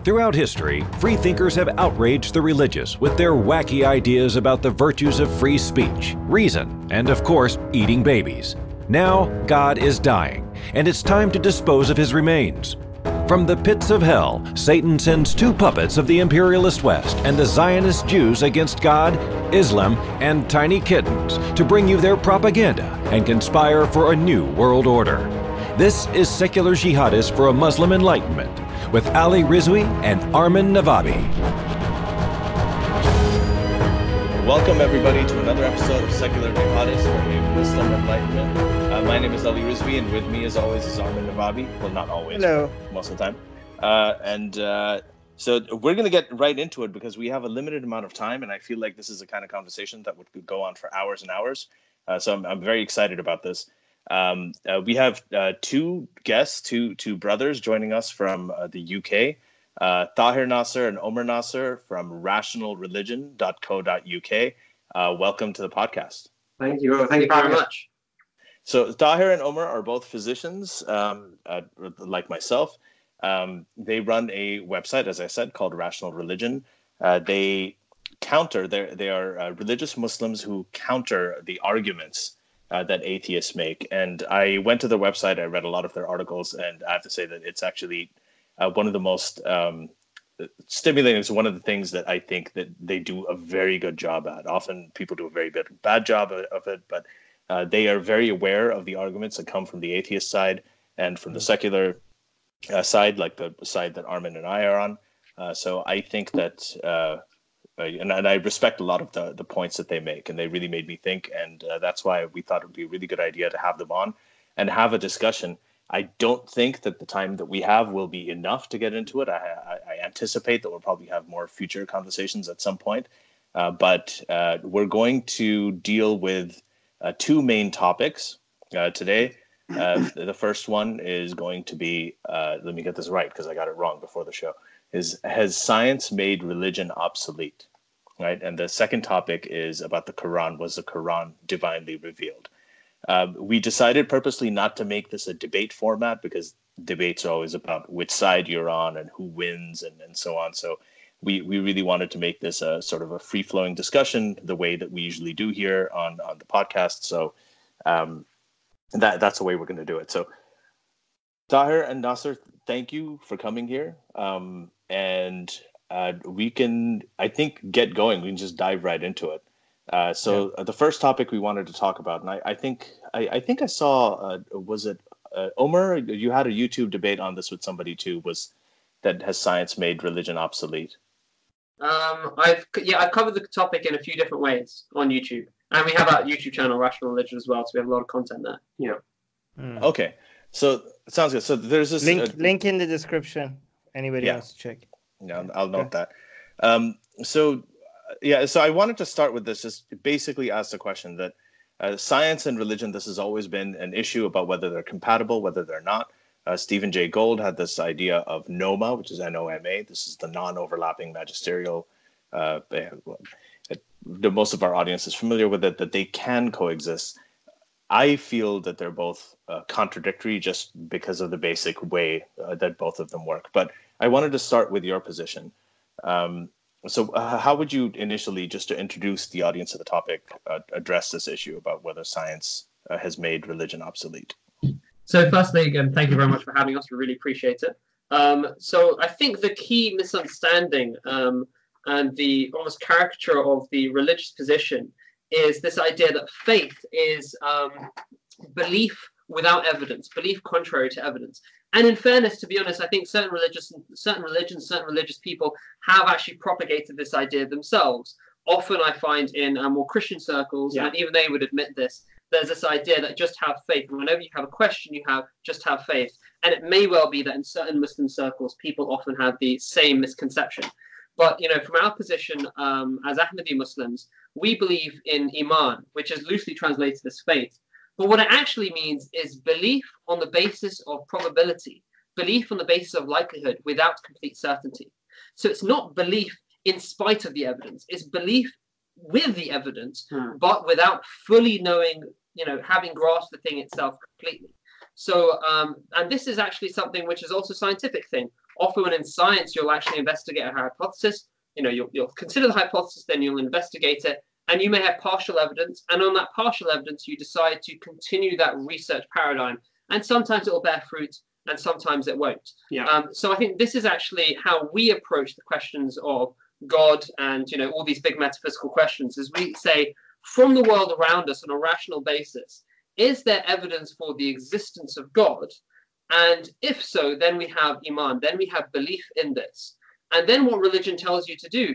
Throughout history, freethinkers have outraged the religious with their wacky ideas about the virtues of free speech, reason, and of course, eating babies. Now, God is dying, and it's time to dispose of his remains. From the pits of hell, Satan sends two puppets of the imperialist West and the Zionist Jews against God, Islam, and tiny kittens to bring you their propaganda and conspire for a new world order. This is Secular Jihadists for a Muslim Enlightenment with Ali Rizvi and Armin Navabi. Welcome everybody to another episode of Secular Jihadists for a Muslim Enlightenment. My name is Ali Rizvi, and with me as always is Armin Navabi. Well, not always, hello, but most of the time. So we're going to get right into it because we have a limited amount of time, and I feel like this is the kind of conversation that would go on for hours and hours. So I'm very excited about this. We have two guests, two brothers joining us from the UK, Tahir Nasser and Umar Nasser from rationalreligion.co.uk. Welcome to the podcast. Thank you. Thank you very much. So Tahir and Umar are both physicians, like myself. They run a website, as I said, called Rational Religion. They are religious Muslims who counter the arguments that atheists make. And I went to their website, I read a lot of their articles, and I have to say that it's actually one of the most stimulating. It's one of the things that I think that they do a very good job at. Often people do a very bad job of it, but they are very aware of the arguments that come from the atheist side and from the secular side, like the side that Armin and I are on. So I think that, and I respect a lot of the points that they make, and they really made me think. And that's why we thought it would be a really good idea to have them on and have a discussion. I don't think that the time that we have will be enough to get into it. I anticipate that we'll probably have more future conversations at some point. But we're going to deal with two main topics today. The first one is going to be, let me get this right because I got it wrong before the show, has science made religion obsolete? Right? And the second topic is about the Qur'an. Was the Qur'an divinely revealed? We decided purposely not to make this a debate format because debates are always about which side you're on and who wins and so on. So we really wanted to make this a sort of a free-flowing discussion the way that we usually do here on the podcast. So that's the way we're going to do it. So Tahir and Nasser, thank you for coming here. We can, I think, get going. We can just dive right into it. The first topic we wanted to talk about, and I think I saw, was it Omar? You had a YouTube debate on this with somebody too. Was that has science made religion obsolete? I've covered the topic in a few different ways on YouTube, and we have our YouTube channel, Rational Religion, as well. So we have a lot of content there. Yeah. Okay, so it sounds good. So there's this link in the description. Anybody wants to check? Yeah, I'll note that. So I wanted to start with this. Just basically ask the question that science and religion. This has always been an issue about whether they're compatible, whether they're not. Stephen Jay Gould had this idea of NOMA, which is NOMA. This is the non-overlapping magisterial. Most of our audience is familiar with it, that they can coexist. I feel that they're both contradictory just because of the basic way that both of them work. But I wanted to start with your position. So how would you initially, just to introduce the audience to the topic, address this issue about whether science has made religion obsolete? So firstly, again, thank you very much for having us. We really appreciate it. So I think the key misunderstanding and the almost caricature of the religious position is this idea that faith is belief without evidence, belief contrary to evidence. And in fairness, to be honest, I think certain religious people have actually propagated this idea themselves. Often I find in more Christian circles, and even they would admit this, there's this idea that just have faith. And whenever you have a question, just have faith. And it may well be that in certain Muslim circles, people often have the same misconception. But, from our position as Ahmadi Muslims, we believe in Iman, which is loosely translated as faith. But what it actually means is belief on the basis of probability, belief on the basis of likelihood without complete certainty. So it's not belief in spite of the evidence, it's belief with the evidence, but without fully knowing, having grasped the thing itself completely. So, and this is actually something which is also a scientific thing. Often when in science, you'll actually investigate a hypothesis. You know, you'll consider the hypothesis, then you'll investigate it, and you may have partial evidence. And on that partial evidence, you decide to continue that research paradigm. And sometimes it will bear fruit, and sometimes it won't. Yeah. So I think this is actually how we approach the questions of God and, you know, all these big metaphysical questions, is we say, from the world around us on a rational basis, is there evidence for the existence of God? And if so, then we have Iman, then we have belief in this. And then what religion tells you to do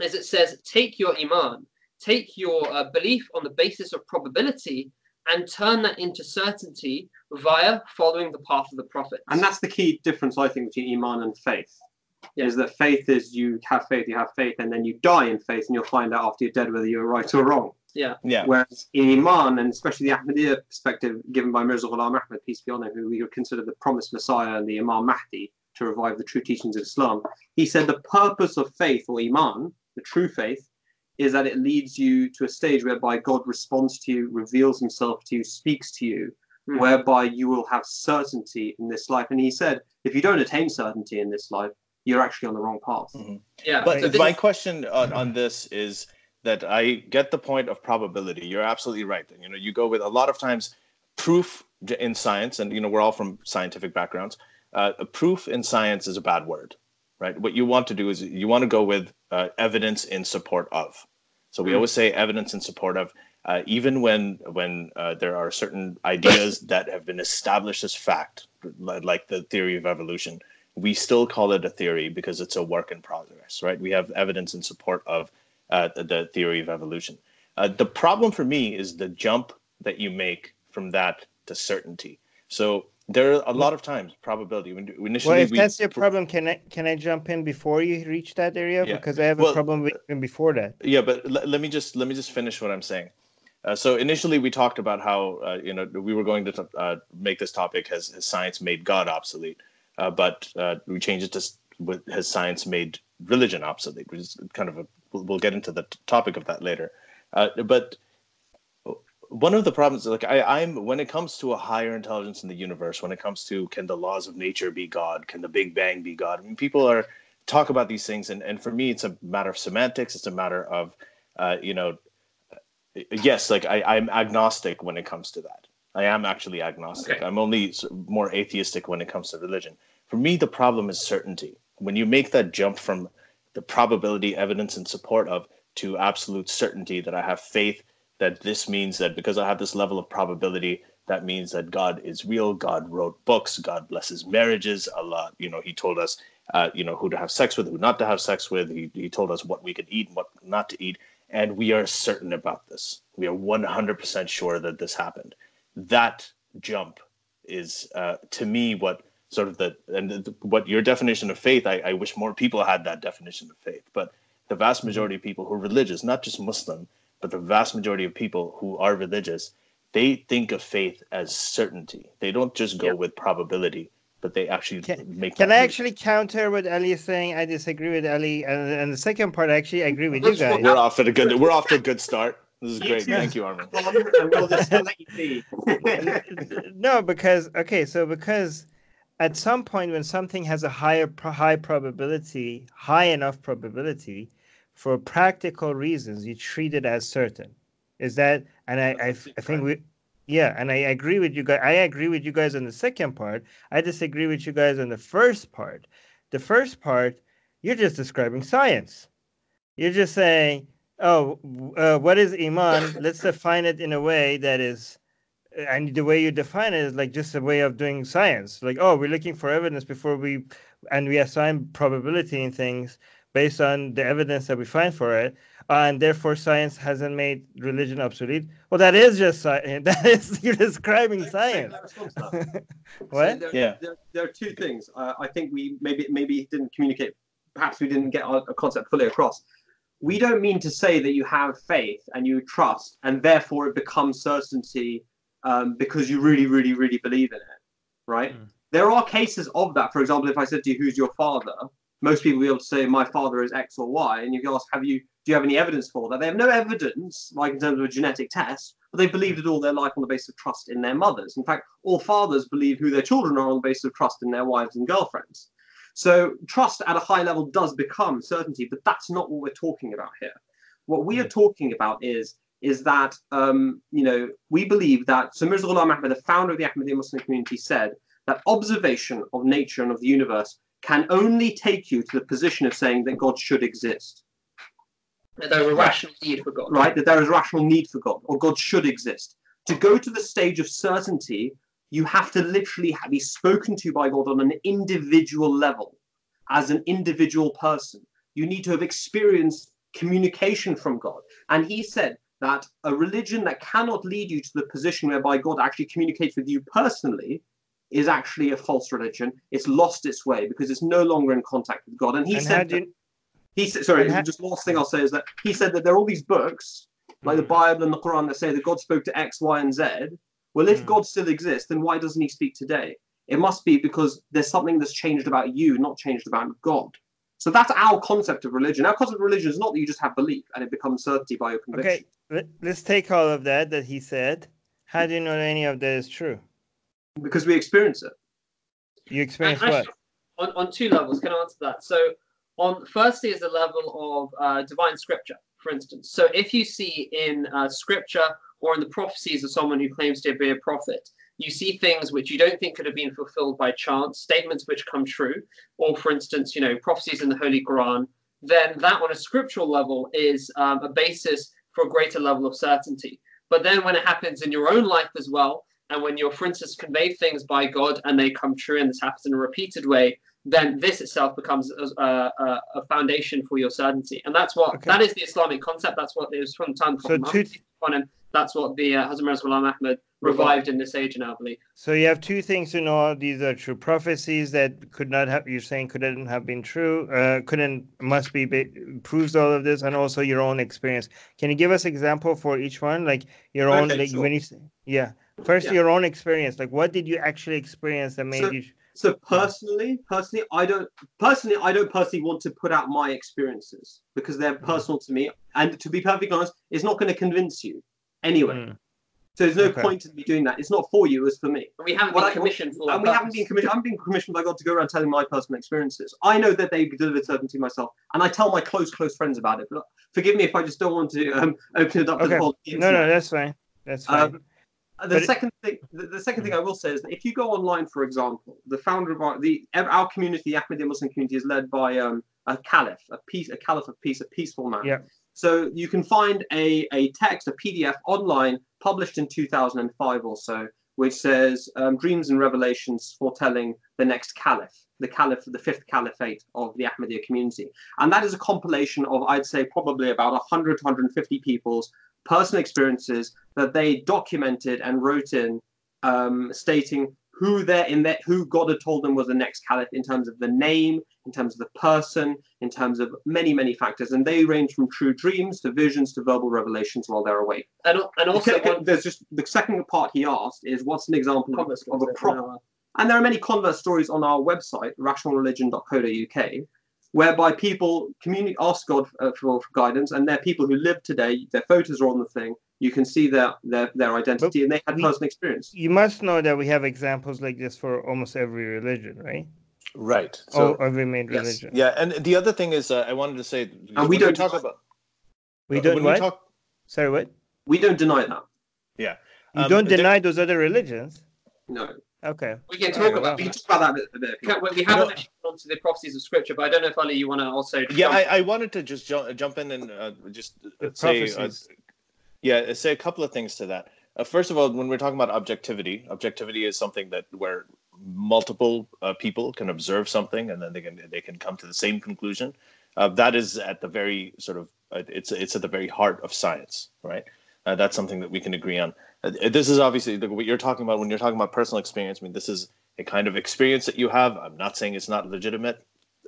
is it says, take your Iman, take your belief on the basis of probability and turn that into certainty via following the path of the prophets. And that's the key difference, I think, between Iman and faith. Yeah. Is that faith is you have faith, and then you die in faith, and you'll find out after you're dead whether you're right or wrong. Yeah. Yeah. Whereas in Iman, and especially the Ahmadiyya perspective given by Mirza Ghulam Ahmad, peace be on him, who we would consider the promised Messiah and the Imam Mahdi to revive the true teachings of Islam, he said the purpose of faith, or Iman, the true faith, is that it leads you to a stage whereby God responds to you, reveals himself to you, speaks to you, whereby you will have certainty in this life. And he said, if you don't attain certainty in this life, you're actually on the wrong path. Mm-hmm. Yeah. But so my question on this is that I get the point of probability. You're absolutely right. You know, you go with a lot of times proof in science, and, you know, we're all from scientific backgrounds. Proof in science is a bad word, right? What you want to do is you want to go with evidence in support of. So we always say evidence in support of, even when there are certain ideas that have been established as fact, like the theory of evolution, we still call it a theory because it's a work in progress, right? We have evidence in support of the theory of evolution. The problem for me is the jump that you make from that to certainty. So there are a lot of times probability. Initially, well, if that's your problem, can I jump in before you reach that area? Yeah. Because I have a problem with even before that. Yeah, but let me just finish what I'm saying. So initially, we talked about how you know, we were going to make this topic has science made God obsolete, but we changed it to has science made religion obsolete, which is kind of we'll get into the topic of that later. But one of the problems, like I'm when it comes to a higher intelligence in the universe, when it comes to can the laws of nature be God, can the Big Bang be God? I mean, people talk about these things, and for me, it's a matter of semantics. It's a matter of you know, yes, like I'm agnostic when it comes to that. I am actually agnostic. Okay. I'm only more atheistic when it comes to religion. For me, the problem is certainty. When you make that jump from the probability, evidence in support of, to absolute certainty that I have faith that this means that because I have this level of probability, that means that God is real. God wrote books. God blesses marriages a lot. You know, he told us, you know, who to have sex with, who not to have sex with. He told us what we could eat and what not to eat. And we are certain about this. We are 100% sure that this happened. That jump is, to me, what sort of what your definition of faith, I wish more people had that definition of faith. But the vast majority of people who are religious, not just Muslim, but the vast majority of people who are religious, they think of faith as certainty. They don't just go with probability, but they actually make. Can I actually counter what Ali is saying? I disagree with Ali, and the second part, actually, I agree with you guys. We're off to a good start. This is great. Thank you, Armin. No, because at some point when something has a high probability, high enough probability, for practical reasons, you treat it as certain. Is that? And I think and I agree with you guys. I agree with you guys on the second part. I disagree with you guys on the first part. The first part, you're just describing science. You're just saying, what is Iman? Let's define it in a way that is, and the way you define it is like just a way of doing science. Like, we're looking for evidence before we assign probability in things based on the evidence that we find for it, and therefore science hasn't made religion obsolete. Well, that is just science. That is, you're describing science. What? So there are two things. I think we maybe didn't communicate. Perhaps we didn't get our concept fully across. We don't mean to say that you have faith and you trust, and therefore it becomes certainty because you really, really, really believe in it, right? There are cases of that. For example, if I said to you, "Who's your father?" most people will be able to say, "My father is X or Y," and you can ask, "Do you have any evidence for that?" They have no evidence, like in terms of a genetic test, but they believed it all their life on the basis of trust in their mothers. In fact, all fathers believe who their children are on the basis of trust in their wives and girlfriends. So trust at a high level does become certainty, but that's not what we're talking about here. What we are talking about is that we believe that, so Mirza Ghulam Ahmad, the founder of the Ahmadi Muslim community, said that observation of nature and of the universe can only take you to the position of saying that God should exist. That there is a rational need for God. Right, that there is a rational need for God, or God should exist. To go to the stage of certainty, you have to literally be spoken to by God on an individual level, as an individual person. You need to have experienced communication from God. And he said that a religion that cannot lead you to the position whereby God actually communicates with you personally is actually a false religion. It's lost its way because it's no longer in contact with God. And he said, just last thing I'll say is that he said that there are all these books, like the Bible and the Qur'an, that say that God spoke to X, Y, and Z. Well, if God still exists, then why doesn't he speak today? It must be because there's something that's changed about you, not changed about God. So that's our concept of religion. Our concept of religion is not that you just have belief and it becomes certainty by your conviction. Okay, let's take all of that he said. How do you know that any of that is true? Because we experience it. You experience what? On two levels, can I answer that? So, firstly is the level of divine scripture, for instance. So if you see in scripture or in the prophecies of someone who claims to be a prophet, you see things which you don't think could have been fulfilled by chance, statements which come true, or for instance, prophecies in the Holy Qur'an, then that on a scriptural level is a basis for a greater level of certainty. But then when it happens in your own life as well, and when you're, for instance, conveyed things by God and they come true, and this happens in a repeated way, then this itself becomes a foundation for your certainty. And that's what that is the Islamic concept. That's what it was from time to time. That's what the Hazrat Mirza Ghulam Ahmad revived in this age, and I believe. So you have two things to know. These are true prophecies that could not have, you're saying couldn't have been true, must be proves all of this, and also your own experience. Can you give us example for each one? Like your own, like sure. When you say, first your own experience. Like what did you actually experience that made you? So personally, I don't personally want to put out my experiences because they're personal to me, and to be perfectly honest, it's not going to convince you anyway. So there's no point in me doing that. It's not for you, it's for me. We haven't been commissioned for that. And we haven't been commissioned. I'm being commissioned by God to go around telling my personal experiences. I know that they delivered certainty myself, and I tell my close friends about it. But forgive me if I just don't want to open it up to the whole. No, that's fine. That's fine. The second thing I will say is that if you go online, for example, the founder of our community, the Ahmadi Muslim community, is led by a caliph, a caliph of peace, a peaceful man. Yeah. So you can find a text, a PDF online, published in 2005 or so, which says dreams and revelations foretelling the next caliph, the fifth caliphate of the Ahmadiyya community. And that is a compilation of, I'd say, probably about 100 to 150 people's personal experiences that they documented and wrote in, stating who God had told them was the next caliph in terms of the name, in terms of the person, in terms of many, many factors. And they range from true dreams to visions to verbal revelations while they're awake. And also, there's just the second part he asked is, what's an example of a prophet? And there are many convert stories on our website, rationalreligion.co.uk, whereby people ask God for guidance, and they're people who live today. Their photos are on the thing. You can see their identity, and they had personal experience. You must know that we have examples like this for almost every religion, right? Right. So every main religion. Yeah, and the other thing is, I wanted to say, and we don't talk about. We don't what? Sorry, what? We don't deny that. Yeah. You don't deny those other religions? No. Okay. We can talk about that a bit. We haven't actually gone to the prophecies of Scripture, but I don't know if Ali, you want to also. Yeah, I wanted to just jump in and just say a couple of things to that. First of all, when we're talking about objectivity is something that where multiple people can observe something and then they can come to the same conclusion. That is at the very sort of it's at the very heart of science, right? That's something that we can agree on. This is obviously what you're talking about when you're talking about personal experience. I mean, this is a kind of experience that you have. I'm not saying it's not legitimate.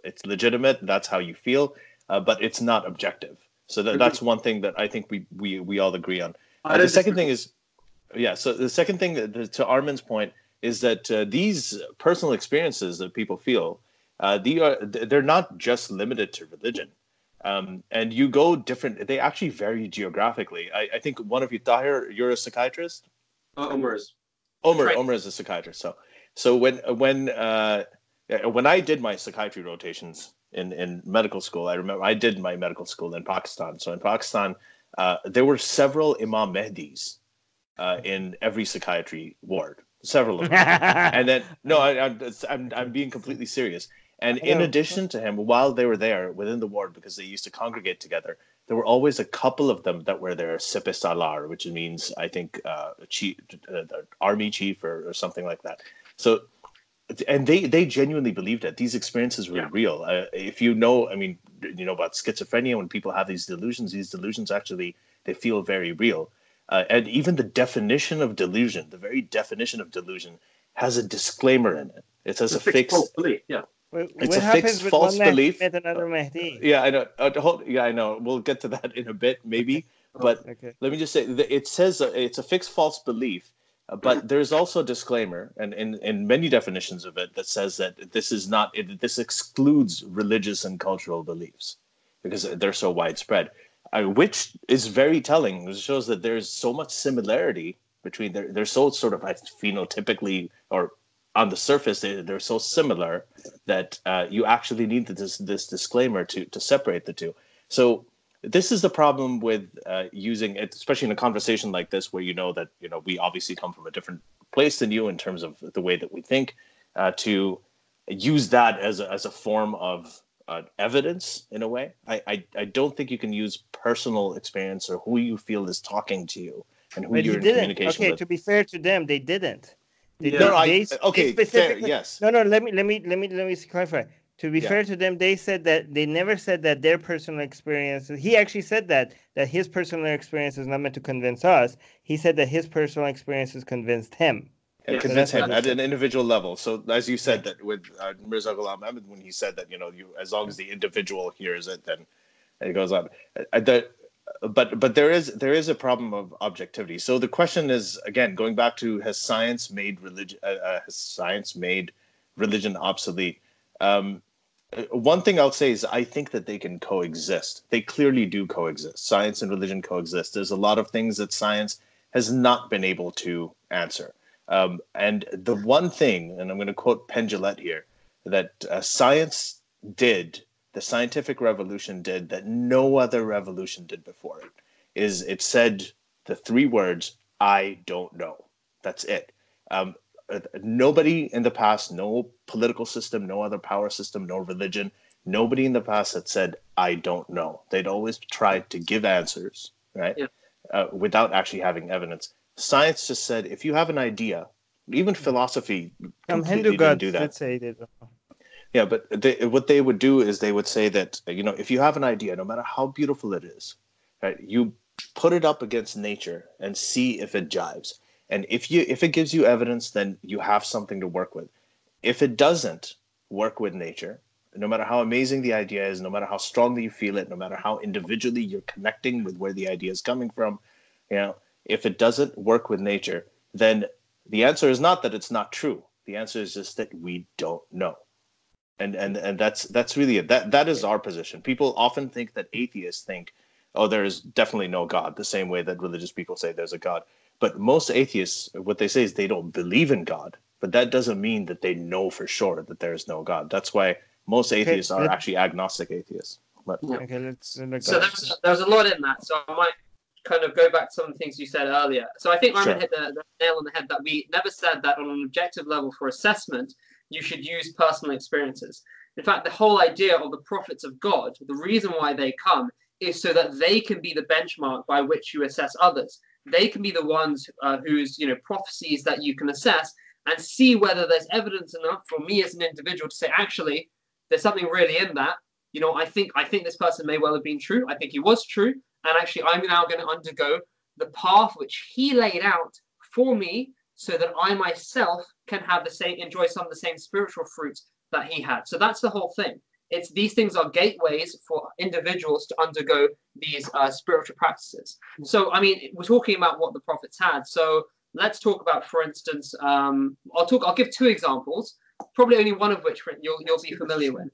It's legitimate. That's how you feel, but it's not objective. So that's one thing that I think we all agree on. The second thing is, so the second thing to Armin's point is that these personal experiences that people feel, they're not just limited to religion. And you go different. They actually vary geographically. I think one of you, Tahir, you're a psychiatrist. Umar is. Umar is a psychiatrist. So when when I did my psychiatry rotations in medical school, I remember I did my medical school in Pakistan. So in Pakistan, there were several Imam Mahdis in every psychiatry ward, several of them. And then, no, I'm being completely serious. And in addition to him, while they were there within the ward, because they used to congregate together, there were always a couple of them that were their Sepe Salar, which means, I think, chief, the army chief or something like that. So, and they genuinely believed it. These experiences were real. If you know, I mean, you know about schizophrenia, when people have these delusions actually, they feel very real. And even the definition of delusion, the very definition of delusion, has a disclaimer in it. It says a fixed false belief. Yeah. It's a fixed false belief. Another Mahdi? Yeah, I know. I know. We'll get to that in a bit, maybe. But let me just say, it says it's a fixed false belief. But there's also a disclaimer, and in many definitions of it, that says that this is not. This excludes religious and cultural beliefs because they're so widespread, which is very telling. It shows that there's so much similarity between they're so sort of phenotypically or on the surface they're so similar that you actually need this disclaimer to separate the two. So this is the problem with using it, especially in a conversation like this, where you know that we obviously come from a different place than you in terms of the way that we think, to use that as a form of evidence in a way. I don't think you can use personal experience or who you feel is talking to you and who you're in communication with. Okay, to be fair to them, they didn't. Fair, yes. No. Let me clarify. To be fair to them, they said that they never said that their personal experience. He actually said that his personal experience is not meant to convince us. He said that his personal experiences convinced him. And convince him at an individual level. So as you said that with Mirza Ghulam Ahmad, when he said that as long as the individual hears it, then it goes on. But there is a problem of objectivity. So the question is, again, going back to has science made religion obsolete? One thing I'll say is I think that they can coexist. They clearly do coexist. Science and religion coexist. There's a lot of things that science has not been able to answer. And the one thing, and I'm going to quote Penn Jillette here, that science did, the scientific revolution did, that no other revolution did before it, is it said the three words, I don't know. That's it. Nobody in the past, no political system, no other power system, no religion, nobody in the past had said, I don't know. They'd always tried to give answers, right? Yeah. Without actually having evidence. Science just said, if you have an idea, even philosophy completely didn't do that. Yeah, but what they would do is they would say that, if you have an idea, no matter how beautiful it is, right, you put it up against nature and see if it jives. And if it gives you evidence, then you have something to work with. If it doesn't work with nature, no matter how amazing the idea is, no matter how strongly you feel it, no matter how individually you're connecting with where the idea is coming from, if it doesn't work with nature, then the answer is not that it's not true. The answer is just that we don't know. And that's really it. That is our position. People often think that atheists think, oh, there is definitely no God, the same way that religious people say there's a God. But most atheists, what they say is they don't believe in God. But that doesn't mean that they know for sure that there is no God. That's why most atheists are actually agnostic atheists. But, so there's a lot in that. So I might kind of go back to some of the things you said earlier. So I think Armin hit the nail on the head that we never said that on an objective level for assessment, you should use personal experiences. In fact, the whole idea of the prophets of God, the reason why they come is so that they can be the benchmark by which you assess others. They can be the ones whose prophecies that you can assess and see whether there's evidence enough for me as an individual to say, actually, there's something really in that. I think this person may well have been true. I think he was true. And actually, I'm now going to undergo the path which he laid out for me so that I myself can have enjoy some of the same spiritual fruits that he had. So that's the whole thing. These things are gateways for individuals to undergo these spiritual practices. So, I mean, we're talking about what the prophets had. So let's talk about, for instance, I'll give two examples, probably only one of which you'll be familiar with.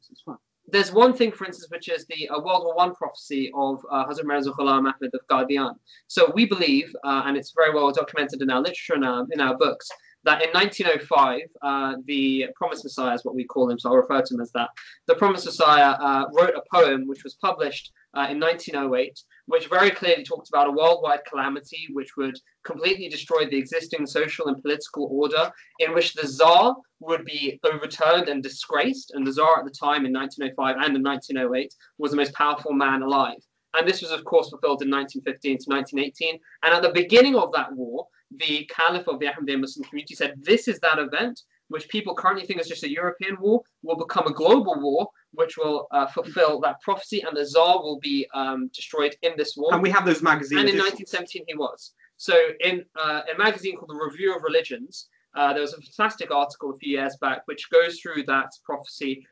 There's one thing, for instance, which is the World War I prophecy of Hazrat Mirza Ghulam Ahmad of Qadian. So we believe, and it's very well documented in our literature and in our books, that in 1905, the Promised Messiah is what we call him, so I'll refer to him as that. The Promised Messiah wrote a poem which was published in 1908, which very clearly talked about a worldwide calamity which would completely destroy the existing social and political order, in which the Tsar would be overturned and disgraced. And the Tsar at the time in 1905 and in 1908 was the most powerful man alive. And this was, of course, fulfilled in 1915 to 1918. And at the beginning of that war, the Caliph of the Ahmadi Muslim community said, this is that event, which people currently think is just a European war, will become a global war, which will fulfill that prophecy, and the Tsar will be destroyed in this war. And we have those magazines. And in 1917, he was. So in a magazine called the Review of Religions, there was a fantastic article a few years back which goes through that prophecy,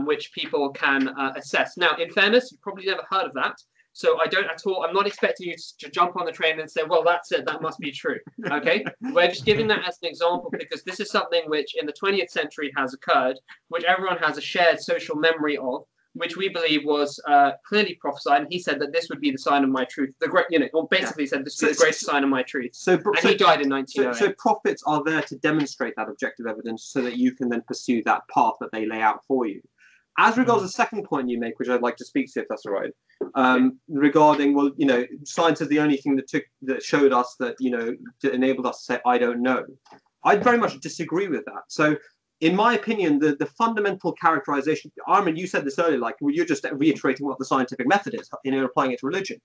which people can assess. Now, in fairness, you've probably never heard of that. So I don't at all, I'm not expecting you to jump on the train and say, well, that's it, that must be true. Okay? We're just giving that as an example because this is something which in the 20th century has occurred, which everyone has a shared social memory of, which we believe was clearly prophesied. And he said that this would be the sign of my truth. The great, or basically said this would be the greatest sign of my truth. And he died in 1908. So prophets are there to demonstrate that objective evidence so that you can then pursue that path that they lay out for you. As regards the second point you make, which I'd like to speak to, if that's all right, regarding, well, science is the only thing that showed us that, that enabled us to say, I don't know. I very much disagree with that. So, in my opinion, the fundamental characterization, Armin, you said this earlier, you're just reiterating what the scientific method is, applying it to religion.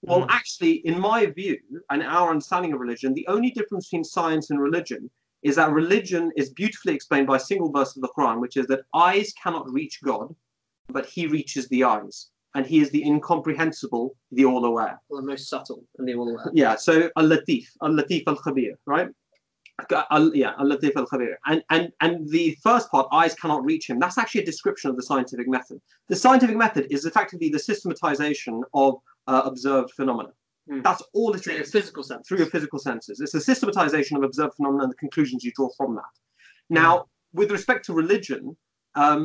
Well, actually, in my view, and our understanding of religion, the only difference between science and religion is that religion is beautifully explained by a single verse of the Qur'an, which is that eyes cannot reach God, but he reaches the eyes. And he is the incomprehensible, the all-aware. Well, the most subtle and the all-aware. Yeah, so al-Latif al-Khabir, right? Al-Latif al-Khabir. And the first part, eyes cannot reach him, that's actually a description of the scientific method. The scientific method is effectively the systematization of observed phenomena. That's all it is. Through your physical senses. Through your physical senses. It's a systematization of observed phenomena and the conclusions you draw from that. Now, with respect to religion,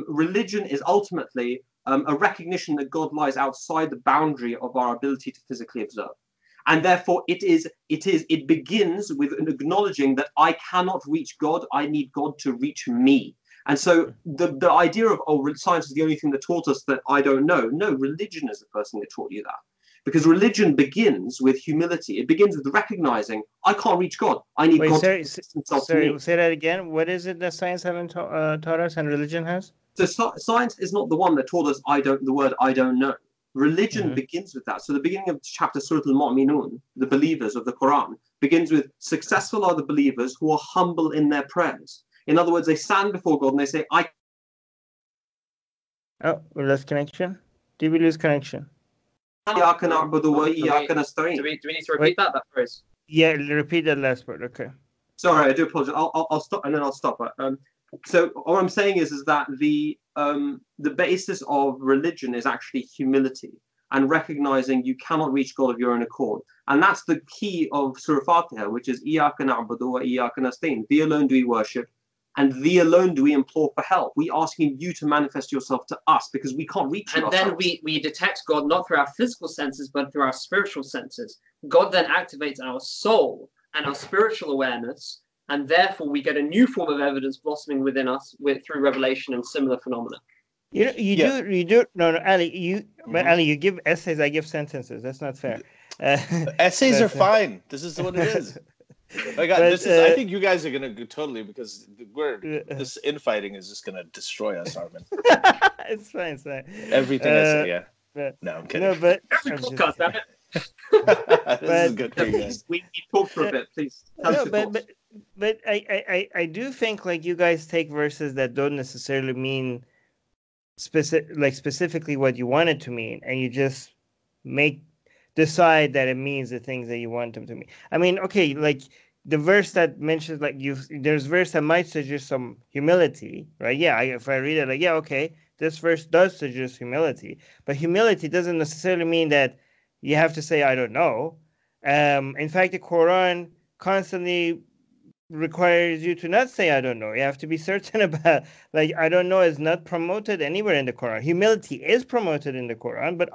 religion is ultimately a recognition that God lies outside the boundary of our ability to physically observe. And therefore, it begins with an acknowledging that I cannot reach God, I need God to reach me. And so the idea of, science is the only thing that taught us that I don't know. No, religion is the first thing that taught you that. Because religion begins with humility. It begins with recognizing, I can't reach God. I need God to assist himself to me. Say that again. What is it that science hasn't taught us and religion has? So science is not the one that taught us the word I don't know. Religion begins with that. So the beginning of chapter Surah Al-Mu'minun, the believers of the Qur'an, begins with, successful are the believers who are humble in their prayers. In other words, they stand before God and they say, Oh, we lost connection? Did we lose connection? Do we need to repeat that phrase? Yeah, repeat that last part. Okay. Sorry, I do apologize. I'll stop and then I'll stop. So what I'm saying is that the basis of religion is actually humility and recognizing you cannot reach God of your own accord. And that's the key of Surah Fatiha, which is Iyaka na'budu wa iyaka nasta'in. Thee alone do we worship, and thee alone do we implore for help. We asking you to manifest yourself to us because we can't reach you. And then we detect God not through our physical senses, but through our spiritual senses. God then activates our soul and our spiritual awareness, and therefore we get a new form of evidence blossoming within us through revelation and similar phenomena. You do. No, Ali, Ali, you give essays, I give sentences. That's not fair. Essays are fine. This is what it is. I think you guys are gonna go totally because this infighting is just gonna destroy us, Armin. It's fine. Everything I say, yeah. No, I'm kidding. No, but every podcast, damn it. This is good for you guys. We talk for a bit, please. But I do think you guys take verses that don't necessarily mean specifically what you want it to mean, and you just decide that it means the things that you want them to mean. I mean, okay, the verse that mentions there's verse that might suggest some humility, right? Yeah, if I read it, okay, this verse does suggest humility, but humility doesn't necessarily mean that you have to say I don't know. In fact, the Quran constantly requires you to not say I don't know. You have to be certain about, like, I don't know is not promoted anywhere in the Quran. Humility is promoted in the Quran, but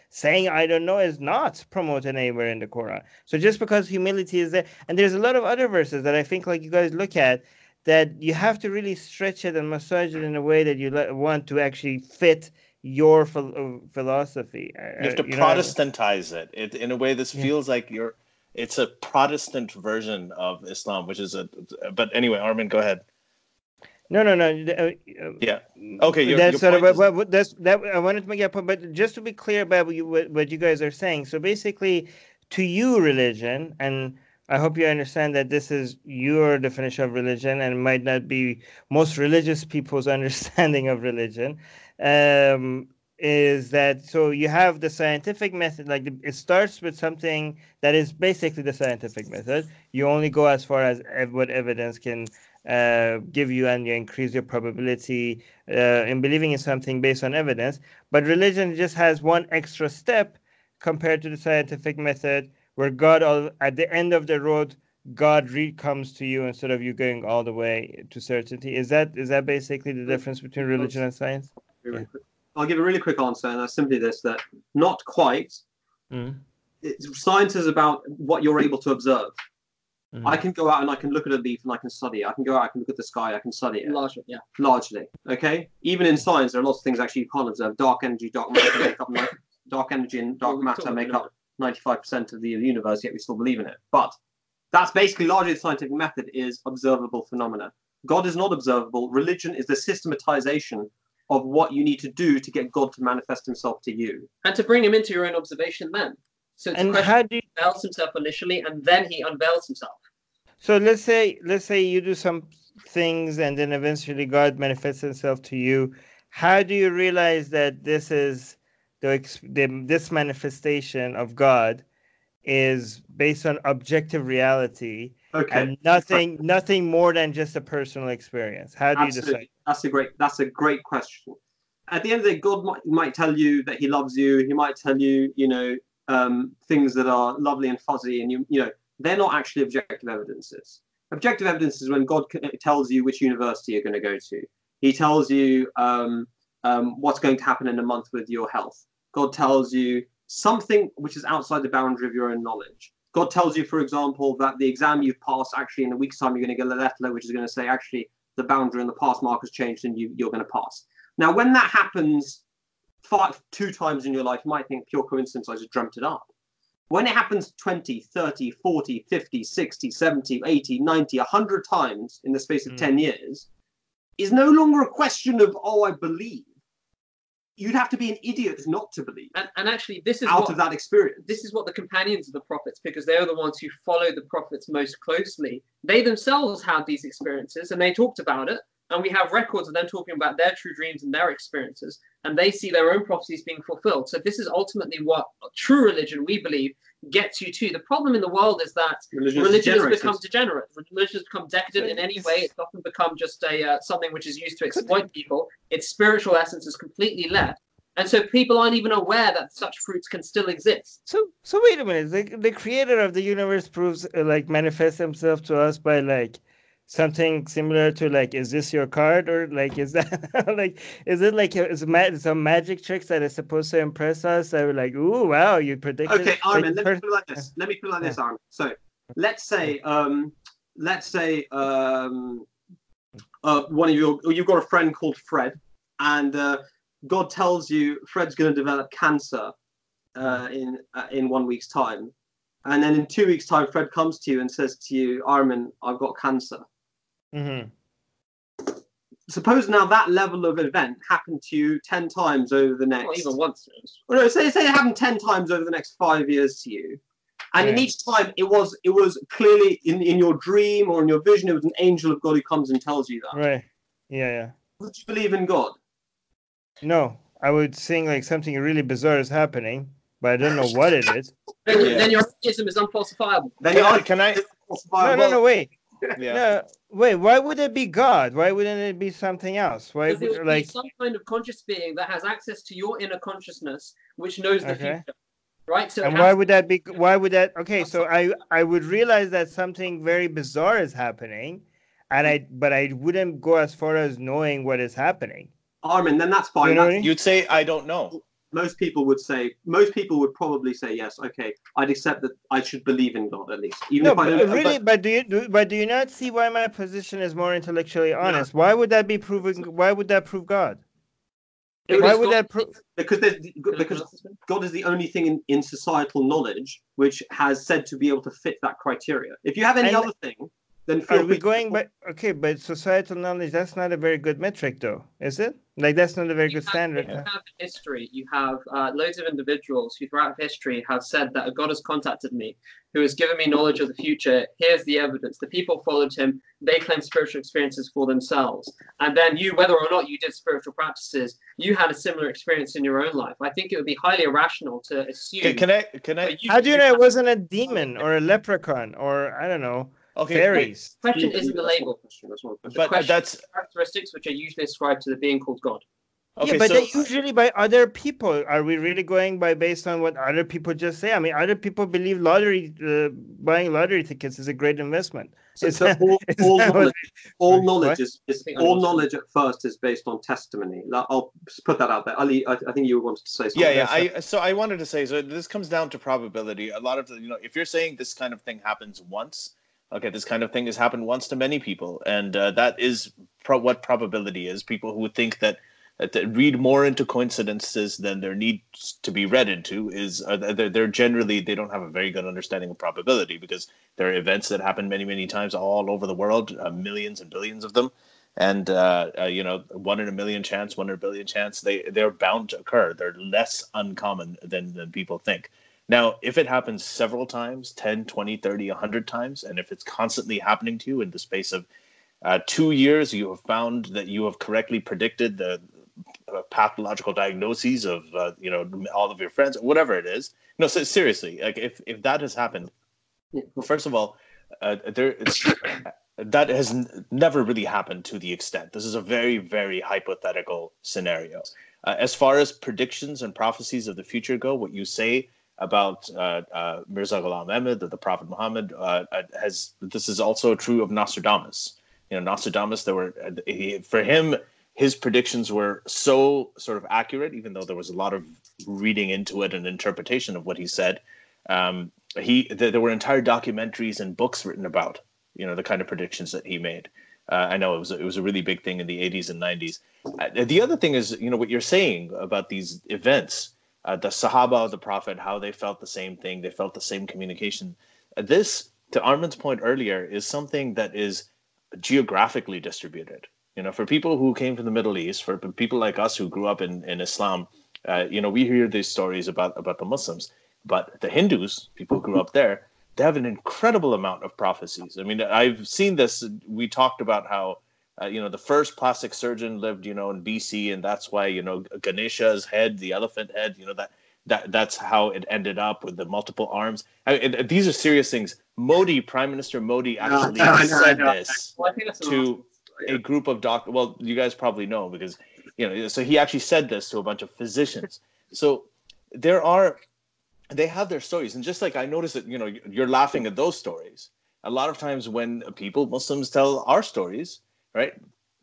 saying I don't know is not promoted anywhere in the Quran. So just because humility is there, and there's a lot of other verses that I think, like, you guys look at, that you have to really stretch it and massage it in a way that you want to actually fit your philosophy. You have to Protestantize it. In a way, this feels like it's a Protestant version of Islam, which is but anyway, Armin, go ahead. No. Yeah. Okay. That's I wanted to make that point, but just to be clear about what you guys are saying. So basically, to you, religion, and I hope you understand that this is your definition of religion and might not be most religious people's understanding of religion, is that, so you have the scientific method, like it starts with something that is basically the scientific method. You only go as far as what evidence can give you, and you increase your probability in believing in something based on evidence. But religion just has one extra step compared to the scientific method, where God, at the end of the road, God comes to you instead of you going all the way to certainty. Is that basically the difference between religion and science? Yeah. I'll give a really quick answer, and that's simply this: that not quite. Science is about what you're able to observe. I can go out and I can look at a leaf and I can study it. I can go out, I can look at the sky, I can study it. Largely, yeah. Largely, okay? Even in science, there are lots of things actually you can't observe. Dark energy, dark matter make up. Dark energy and dark matter make up 95% of the universe, yet we still believe in it. But that's basically largely the scientific method is observable phenomena. God is not observable. Religion is the systematization of what you need to do to get God to manifest himself to you. And to bring him into your own observation then. So it's a question, he unveils himself initially, and then he unveils himself. So let's say you do some things and then eventually God manifests himself to you. How do you realize that this is this manifestation of God is based on objective reality, and nothing more than just a personal experience? How do you decide? That's a great question. At the end of the day, God might tell you that he loves you. He might tell you, things that are lovely and fuzzy, and they're not actually objective evidences. Objective evidence is when God tells you which university you're going to go to. He tells you what's going to happen in a month with your health. God tells you something which is outside the boundary of your own knowledge. God tells you, for example, that the exam you've passed, actually in a week's time, you're going to get a letter which is going to say, actually, the boundary and the pass mark has changed and you're going to pass. Now, when that happens 2 times in your life, you might think pure coincidence, I just dreamt it up. When it happens 20, 30, 40, 50, 60, 70, 80, 90, 100 times in the space of 10 years, is no longer a question of, I believe. You'd have to be an idiot not to believe. And actually, this is of that experience. This is what the companions of the prophets, because they're the ones who follow the prophets most closely. They themselves had these experiences, and they talked about it. And we have records of them talking about their true dreams and their experiences, and they see their own prophecies being fulfilled. So this is ultimately what true religion, we believe, gets you to. The problem in the world is that religion has become degenerate. Religion has become decadent in any way. It's often become just something which is used to exploit people. Its spiritual essence is completely left. And so people aren't even aware that such fruits can still exist. So wait a minute. The creator of the universe manifests himself to us by something similar to is this your card, or is that is it some magic tricks that is supposed to impress us that we're like, ooh, wow, you predicted? Okay, Armin, let me put it like this. Armin. So let's say one of you've got a friend called Fred, and God tells you Fred's going to develop cancer in 1 week's time, and then in 2 weeks' time, Fred comes to you and says to you, Armin, I've got cancer. Mm-hmm. Suppose now that level of event happened to you 10 times over the next. Not even once. Well, no, say it happened 10 times over the next 5 years to you, and in each time it was clearly in your dream or in your vision, it was an angel of God who comes and tells you that. Right. Yeah. Would you believe in God? No, I would think something really bizarre is happening, but I don't know what it is. Then your atheism is unfalsifiable. No, wait. Yeah. No, wait. Why would it be God? Why wouldn't it be something else? Why would it be some kind of conscious being that has access to your inner consciousness, which knows the future? right? So And why would that be? Why would that? Okay, so I would realize that something very bizarre is happening, but I wouldn't go as far as knowing what is happening. Armin, then that's You fine. know what I mean? You'd say, I don't know. Most people would probably say yes. Okay, I'd accept that I should believe in God at least, even No, if I but don't. really, but do you not see why my position is more intellectually honest? Why would that be proving? Why would that prove God? Why would that prove? Because God is the only thing in societal knowledge which has said to be able to fit that criteria. If you have any other thing, then feel Are we free going by? Okay, but societal knowledge, that's not a very good metric, though, is it? Like, that's not a very good standard. You have history. You have loads of individuals who, throughout history, have said that a God has contacted me, who has given me knowledge of the future. Here's the evidence. The people followed him. They claimed spiritual experiences for themselves. And then you, whether or not you did spiritual practices, you had a similar experience in your own life. I think it would be highly irrational to assume. Can I? How do you know it wasn't a demon or a leprechaun or, I don't know, fairies? The question isn't the label. But that's characteristics which are usually ascribed to the being called God. Okay, yeah, but they're usually by other people. Are we really going based on what other people just say? I mean, other people believe buying lottery tickets is a great investment. So all knowledge at first is based on testimony. I'll put that out there. Ali, I think you wanted to say something. Yeah. I wanted to say, so this comes down to probability. A lot of if you're saying this kind of thing happens once, okay, this kind of thing has happened once to many people, and that is what probability is. People who think that read more into coincidences than there needs to be read into they're generally, they don't have a very good understanding of probability, because there are events that happen many times all over the world, millions and billions of them, and 1 in a million chance, 1 in a billion chance, they're bound to occur. They're less uncommon than people think. Now, if it happens several times, 10, 20, 30, 100 times, and if it's constantly happening to you in the space of 2 years, you have found that you have correctly predicted the pathological diagnoses of all of your friends, whatever it is. No, so seriously, like if that has happened, first of all, that has never really happened to the extent. This is a very, very hypothetical scenario. As far as predictions and prophecies of the future go, what you say about Mirza Ghulam Ahmad, the Prophet Muhammad, this is also true of Nostradamus. Nostradamus, for him, his predictions were so sort of accurate, even though there was a lot of reading into it and interpretation of what he said. There were entire documentaries and books written about, the kind of predictions that he made. I know it was a really big thing in the 80s and 90s. The other thing is, what you're saying about these events, the Sahaba of the Prophet, how they felt the same thing, they felt the same communication. This, to Armin's point earlier, is something that is geographically distributed. For people who came from the Middle East, for people like us who grew up in Islam, we hear these stories about the Muslims, but the Hindus, people who grew up there, they have an incredible amount of prophecies. I mean, I've seen this. We talked about how, the first plastic surgeon lived, in BC, and that's why, Ganesha's head, the elephant head, that's how it ended up with the multiple arms. These are serious things. Prime Minister Modi actually said this to a group of doctors. Well, you guys probably know, because so he actually said this to a bunch of physicians. So they have their stories, and just like I noticed that you're laughing at those stories. A lot of times when Muslims tell our stories, right,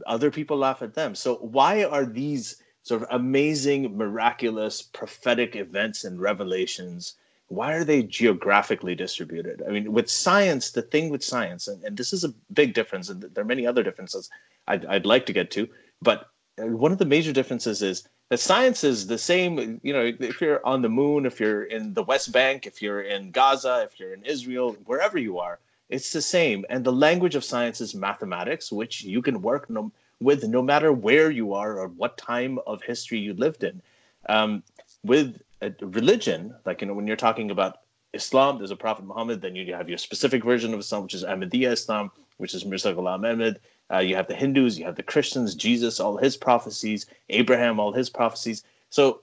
other people laugh at them. So why are these sort of amazing, miraculous, prophetic events and revelations, why are they geographically distributed? I mean, with science, the thing with science, and this is a big difference, and there are many other differences I'd like to get to, but one of the major differences is that science is the same, if you're on the moon, if you're in the West Bank, if you're in Gaza, if you're in Israel, wherever you are, it's the same. And the language of science is mathematics, which you can work with no matter where you are or what time of history you lived in. With religion, like, when you're talking about Islam, there's a Prophet Muhammad, then you have your specific version of Islam, which is Ahmadiyya Islam, which is Mirza Ghulam Ahmad. You have the Hindus, you have the Christians, Jesus, all his prophecies, Abraham, all his prophecies. So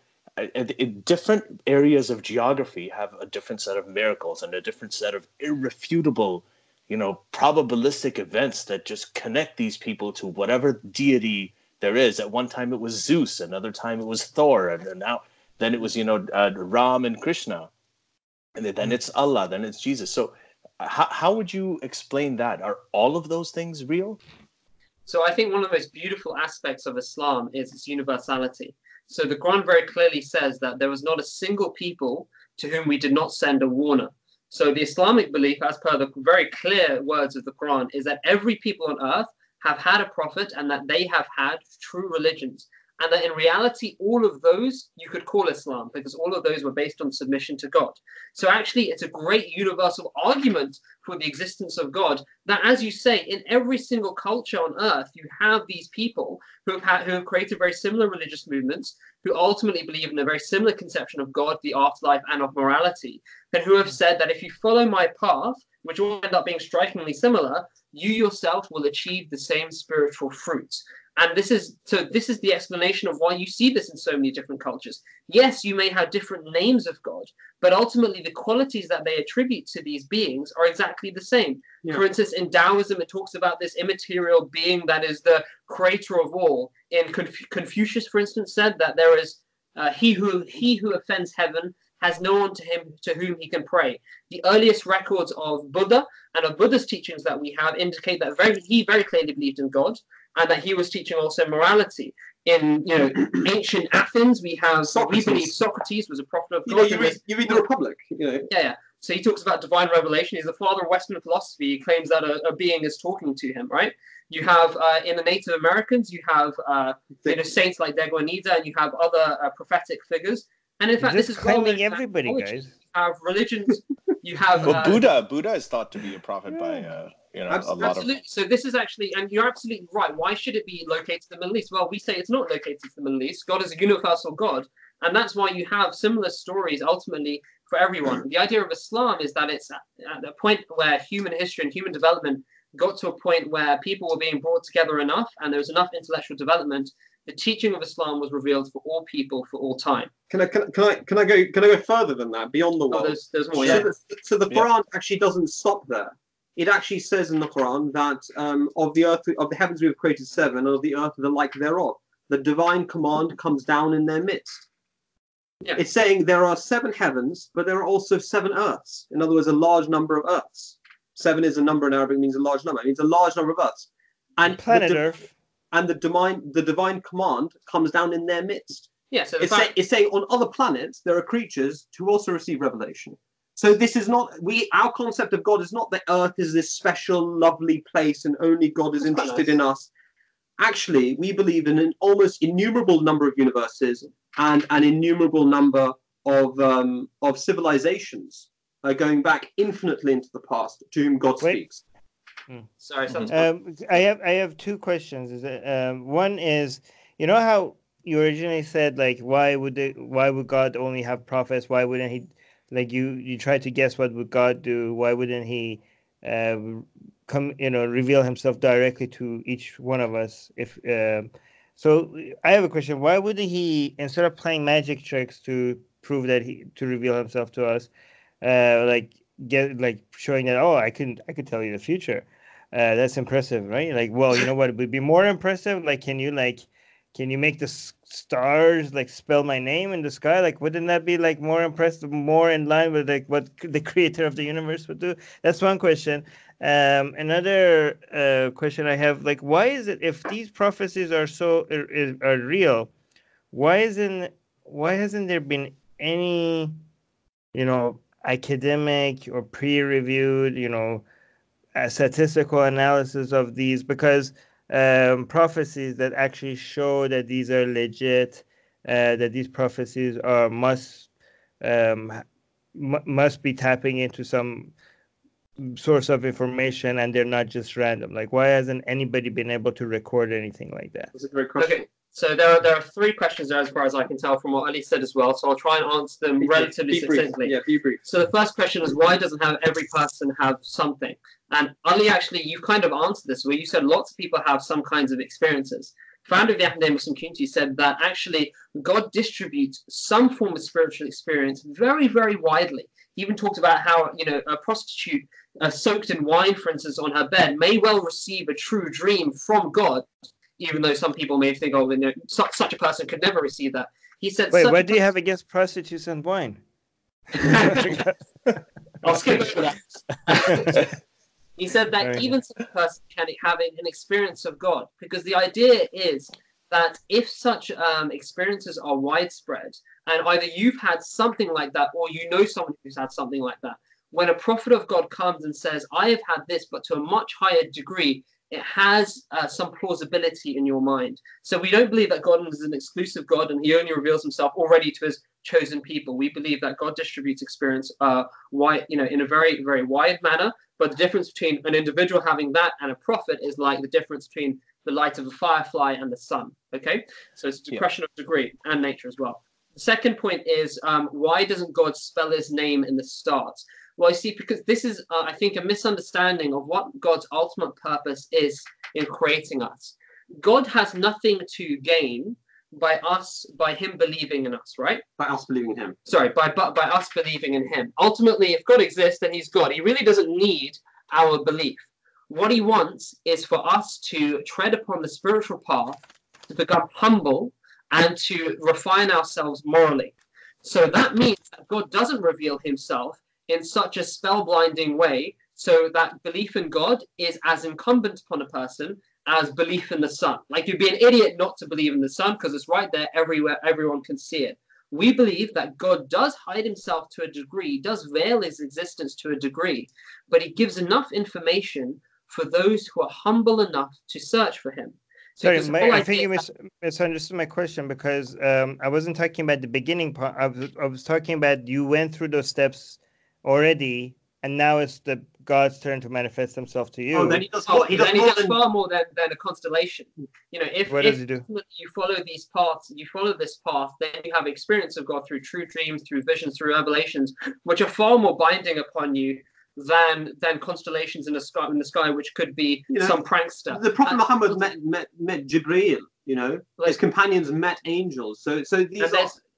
different areas of geography have a different set of miracles and a different set of irrefutable, probabilistic events that just connect these people to whatever deity there is. At one time it was Zeus, another time it was Thor, and then it was, Ram and Krishna. and then it's Allah, then it's Jesus. So how would you explain that? Are all of those things real? So I think one of the most beautiful aspects of Islam is its universality. So the Quran very clearly says that there was not a single people to whom we did not send a warner. So the Islamic belief, as per the very clear words of the Quran, is that every people on earth have had a prophet and that they have had true religions. And that in reality, all of those you could call Islam, because all of those were based on submission to God. So actually, it's a great universal argument for the existence of God, that, as you say, in every single culture on earth, you have these people who have created very similar religious movements, who ultimately believe in a very similar conception of God, the afterlife, and of morality, and who have said that if you follow my path, which will end up being strikingly similar, you yourself will achieve the same spiritual fruits. And this is the explanation of why you see this in so many different cultures. Yes, you may have different names of God, but ultimately the qualities that they attribute to these beings are exactly the same. Yeah. For instance, in Taoism, it talks about this immaterial being that is the creator of all. In Confucius, for instance, said that there is he who offends heaven has no one to whom he can pray. The earliest records of Buddha and of Buddha's teachings that we have indicate that he very clearly believed in God, and that he was teaching also morality. In ancient Athens, we believe Socrates was a prophet of God. You read the Republic. Yeah. So he talks about divine revelation. He's the father of Western philosophy. He claims that a being is talking to him, right? You have in the Native Americans, you have saints like Deguanida, and you have other prophetic figures. And in fact, this is claiming everybody, guys. You have religions. You have Buddha is thought to be a prophet by a lot of. So this is actually, and you're absolutely right. Why should it be located in the Middle East? Well, we say it's not located in the Middle East. God is a universal God, and that's why you have similar stories ultimately for everyone. The idea of Islam is that it's at the point where human history and human development got to a point where people were being brought together enough, and there was enough intellectual development. The teaching of Islam was revealed for all people for all time. Can I go further than that, beyond the world? There's more. Yeah. So the Quran actually doesn't stop there. It actually says in the Quran that of the heavens we have created 7, of the earth the like thereof. The divine command comes down in their midst. Yeah. It's saying there are 7 heavens, but there are also 7 earths. In other words, a large number of earths. 7 is a number in Arabic, means a large number. It means a large number of earths. And planet Earth. And the divine command comes down in their midst. Yeah, so it's saying on other planets there are creatures who also receive revelation. So this is not our concept of God is not that Earth is this special, lovely place and only God is interested in us. Actually, we believe in an almost innumerable number of universes and an innumerable number of civilizations going back infinitely into the past to whom God speaks. Sorry, I have 2 questions. One is, you know how you originally said, like, why would God only have prophets? Why wouldn't he, like, you tried to guess what would God do? Why wouldn't he reveal himself directly to each one of us? So I have a question. Why wouldn't he, instead of playing magic tricks to prove that to reveal himself to us, showing that, I could tell you the future. That's impressive, right? Like, well, you know what would be more impressive? Like, can you make the stars like spell my name in the sky? Like, wouldn't that be like more impressive, more in line with like what the creator of the universe would do? That's one question. Another question I have, like, why is it, if these prophecies are real, why hasn't there been any, academic or peer-reviewed, statistical analysis of these? Because prophecies that actually show that these are legit, that these prophecies must be tapping into some source of information, and they're not just random. Like, why hasn't anybody been able to record anything like that? That's a great question. Okay. So there are 3 questions there, as far as I can tell from what Ali said as well. So I'll try and answer them relatively succinctly. Yeah, be brief. So the first question is, why doesn't every person have something? And Ali, actually, you kind of answered this, where you said lots of people have some kinds of experiences. Founder of the Ahmadi Muslim community said that actually God distributes some form of spiritual experience very, very widely. He even talked about how a prostitute soaked in wine, for instance, on her bed may well receive a true dream from God, even though some people may think, such a person could never receive that. He said, wait, what do you have against prostitutes and wine? I'll skip over that. He said that Right. even such a person can have an experience of God, because the idea is that if such experiences are widespread, and either you've had something like that or you know someone who's had something like that, when a prophet of God comes and says, I have had this, but to a much higher degree, it has some plausibility in your mind. So we don't believe that God is an exclusive God and he only reveals himself already to his chosen people. We believe that God distributes experience wide, in a very, very wide manner. But the difference between an individual having that and a prophet is like the difference between the light of a firefly and the sun. Okay, so it's a question of degree and nature as well. The second point is why doesn't God spell his name in the start? Well, you see, because this is, I think, a misunderstanding of what God's ultimate purpose is in creating us. God has nothing to gain by him believing in us, right? By us believing in him. Sorry, by us believing in him. Ultimately, if God exists, then he's God. He really doesn't need our belief. What he wants is for us to tread upon the spiritual path, to become humble, and to refine ourselves morally. So that means that God doesn't reveal himself in such a spellblinding way so that belief in God is as incumbent upon a person as belief in the sun. Like, you'd be an idiot not to believe in the sun because it's right there everywhere, everyone can see it. We believe that God does hide himself to a degree, does veil his existence to a degree, but he gives enough information for those who are humble enough to search for him. Sorry, I think you misunderstood my question, because I wasn't talking about the beginning part. I was talking about you went through those steps already, and now it's God's turn to manifest himself to you. Oh, then he does far more than a constellation. If does he do? You follow these paths, you follow this path, then you have experience of God through true dreams, through visions, through revelations, which are far more binding upon you than constellations in the sky, which could be some prankster. The Prophet Muhammad met Jibreel. His companions met angels. So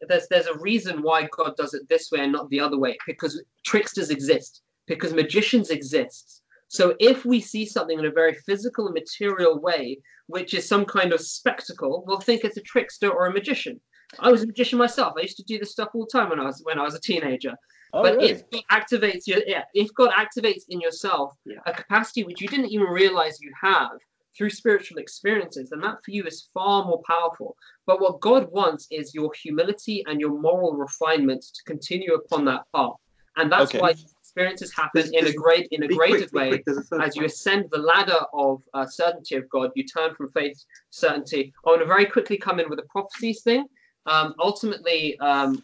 there's a reason why God does it this way and not the other way, because tricksters exist, because magicians exist. So if we see something in a very physical and material way, which is some kind of spectacle, we'll think it's a trickster or a magician. I was a magician myself. I used to do this stuff all the time when I was a teenager. Oh, but really? if God activates in yourself a capacity which you didn't even realize you have through spiritual experiences, then that for you is far more powerful. But what God wants is your humility and your moral refinement to continue upon that path. And that's why experiences happen in a graded way. As you ascend the ladder of certainty of God, you turn from faith to certainty. I want to very quickly come in with the prophecies thing. Ultimately,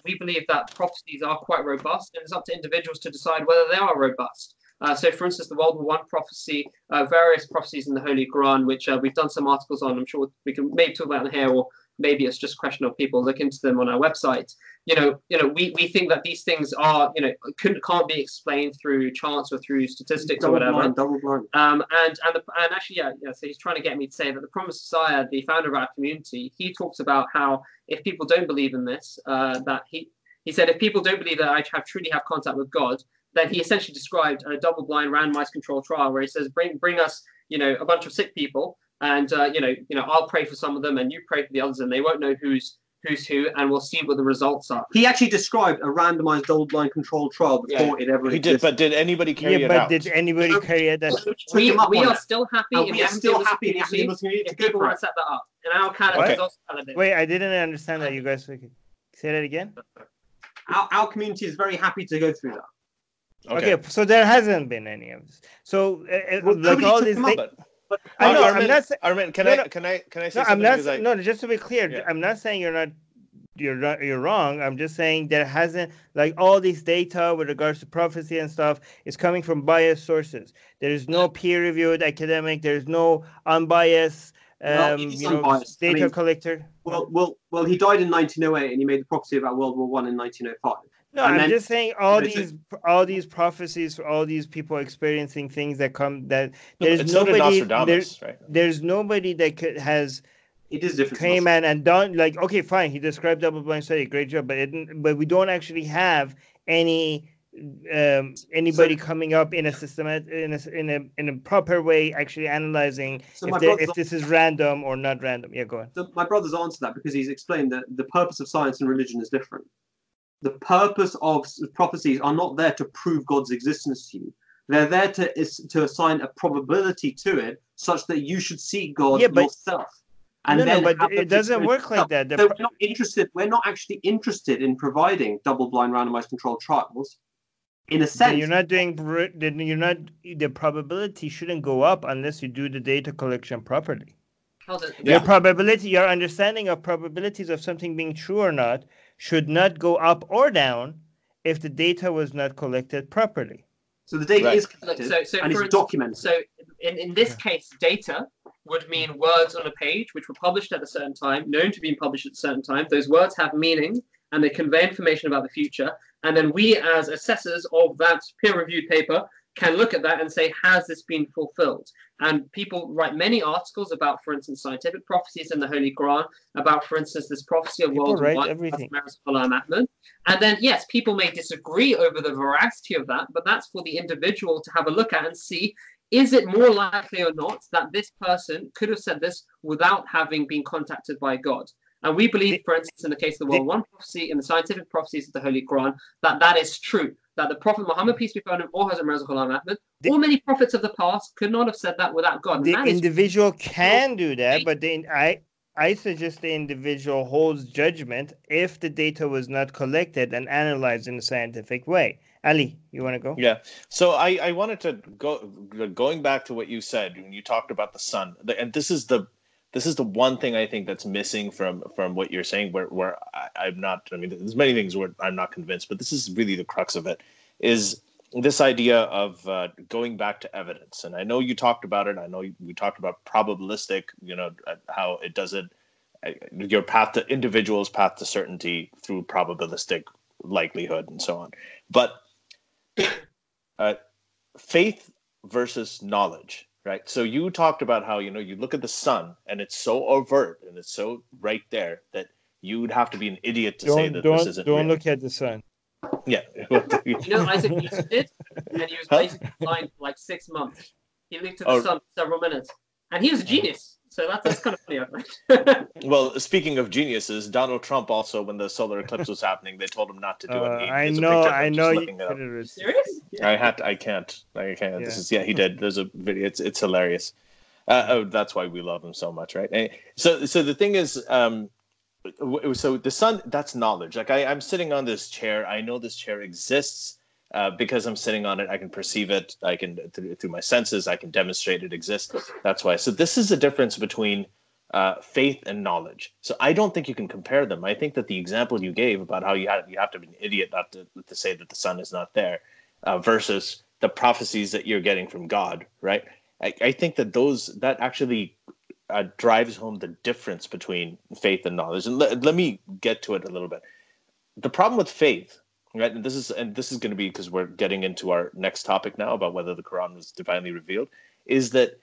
we believe that prophecies are quite robust, and it's up to individuals to decide whether they are robust. So, for instance, the World War I prophecy, various prophecies in the Holy Qur'an, which we've done some articles on. I'm sure we can maybe talk about them here, or maybe it's just a question of people look into them on our website. We think that these things are, can't be explained through chance or through statistics or whatever. Double blind. And actually, so he's trying to get me to say that the Promised Messiah, the founder of our community, he talks about how if people don't believe in this, that he said if people don't believe that I truly have contact with God, then he essentially described a double-blind randomized controlled trial where he says, bring us, a bunch of sick people, and I'll pray for some of them and you pray for the others, and they won't know who's who, and we'll see what the results are. He actually described a randomized double-blind controlled trial before it ever existed. He did, but did anybody carry it out? Did anybody carry it out? We are still happy. We are still happy in the Ahmadi Muslim community if people want to set that up. And our calendar is also valid. Wait, I didn't understand that. You guys say that again? Our community is very happy to go through that. Okay, so there hasn't been any of this. So like all these things. I know. I'm not saying. Armin, can I say something? No, just to be clear, I'm not saying you're wrong. I'm just saying there hasn't, like, all this data with regards to prophecy and stuff is coming from biased sources. There is no peer-reviewed academic. There is no unbiased, unbiased. Data collector. Well, he died in 1908, and he made the prophecy about World War I in 1905. No, I'm just saying all these prophecies for all these people experiencing things that come there's nobody there's nobody that has it is different came and done, like, okay, fine, he described double-blind study, great job, but we don't actually have anybody coming up in a systematic in a proper way actually analyzing if this is random or not random. Yeah, go on. So my brother's answered that because he's explained that the purpose of science and religion is different. The purpose of prophecies are not there to prove God's existence to you. They're there to assign a probability to it, such that you should see God yourself. And no, then but it doesn't work like that. So we're not interested. We're not actually interested in providing double-blind, randomized controlled trials. In a sense, you're not doing. The probability shouldn't go up unless you do the data collection properly. Your understanding of probabilities of something being true or not should not go up or down if the data was not collected properly. So the data is collected and it's documented. So in this case, data would mean words on a page which were published at a certain time, known to be published at a certain time. Those words have meaning and they convey information about the future. And then we, as assessors of that peer-reviewed paper, can look at that and say, has this been fulfilled? And people write many articles about, for instance, scientific prophecies in the Holy Quran, about, for instance, this prophecy of world war I. And then, yes, people may disagree over the veracity of that, but that's for the individual to have a look at and see, is it more likely or not that this person could have said this without having been contacted by God? And we believe, for instance, in the case of the World War I prophecy, in the scientific prophecies of the Holy Quran, that is true. That the Prophet Muhammad, peace be upon him, or Hazrat Mirza Ghulam Ahmad, or many prophets of the past could not have said that without God. The individual can do that, but I suggest the individual holds judgment if the data was not collected and analyzed in a scientific way. Ali, you want to go? Yeah. So I wanted to going back to what you said when you talked about the sun, and this is the one thing I think that's missing from what you're saying, where I'm not. I mean, there's many things where I'm not convinced, but this is really the crux of it, is this idea of going back to evidence. And I know you talked about it. I know we talked about probabilistic. How it does it. Your path to individual's path to certainty through probabilistic likelihood and so on, but faith versus knowledge. Right. So you talked about how, you look at the sun and it's so overt and it's so right there that you would have to be an idiot to say that this isn't real. Don't look at the sun. Yeah. Isaac Newton did, and he was basically blind for like 6 months. He looked at the sun for several minutes, and he was a genius. So that's kind of funny, I think. Well, speaking of geniuses, Donald Trump also, when the solar eclipse was happening, they told him not to do it. I know. Serious? Yeah. I can't. Yeah. This is he did. There's a video. It's hilarious. That's why we love him so much, right? And so the thing is, so the sun, that's knowledge. Like I'm sitting on this chair. I know this chair exists. Because I'm sitting on it, I can perceive it. I can through my senses. I can demonstrate it exists. That's why. So this is the difference between faith and knowledge. So I don't think you can compare them. I think that the example you gave about how you have to be an idiot not to say that the sun is not there, versus the prophecies that you're getting from God, right? I think that that actually drives home the difference between faith and knowledge. And let me get to it a little bit. The problem with faith. Right, and this is going to be because we're getting into our next topic now about whether the Quran was divinely revealed, is that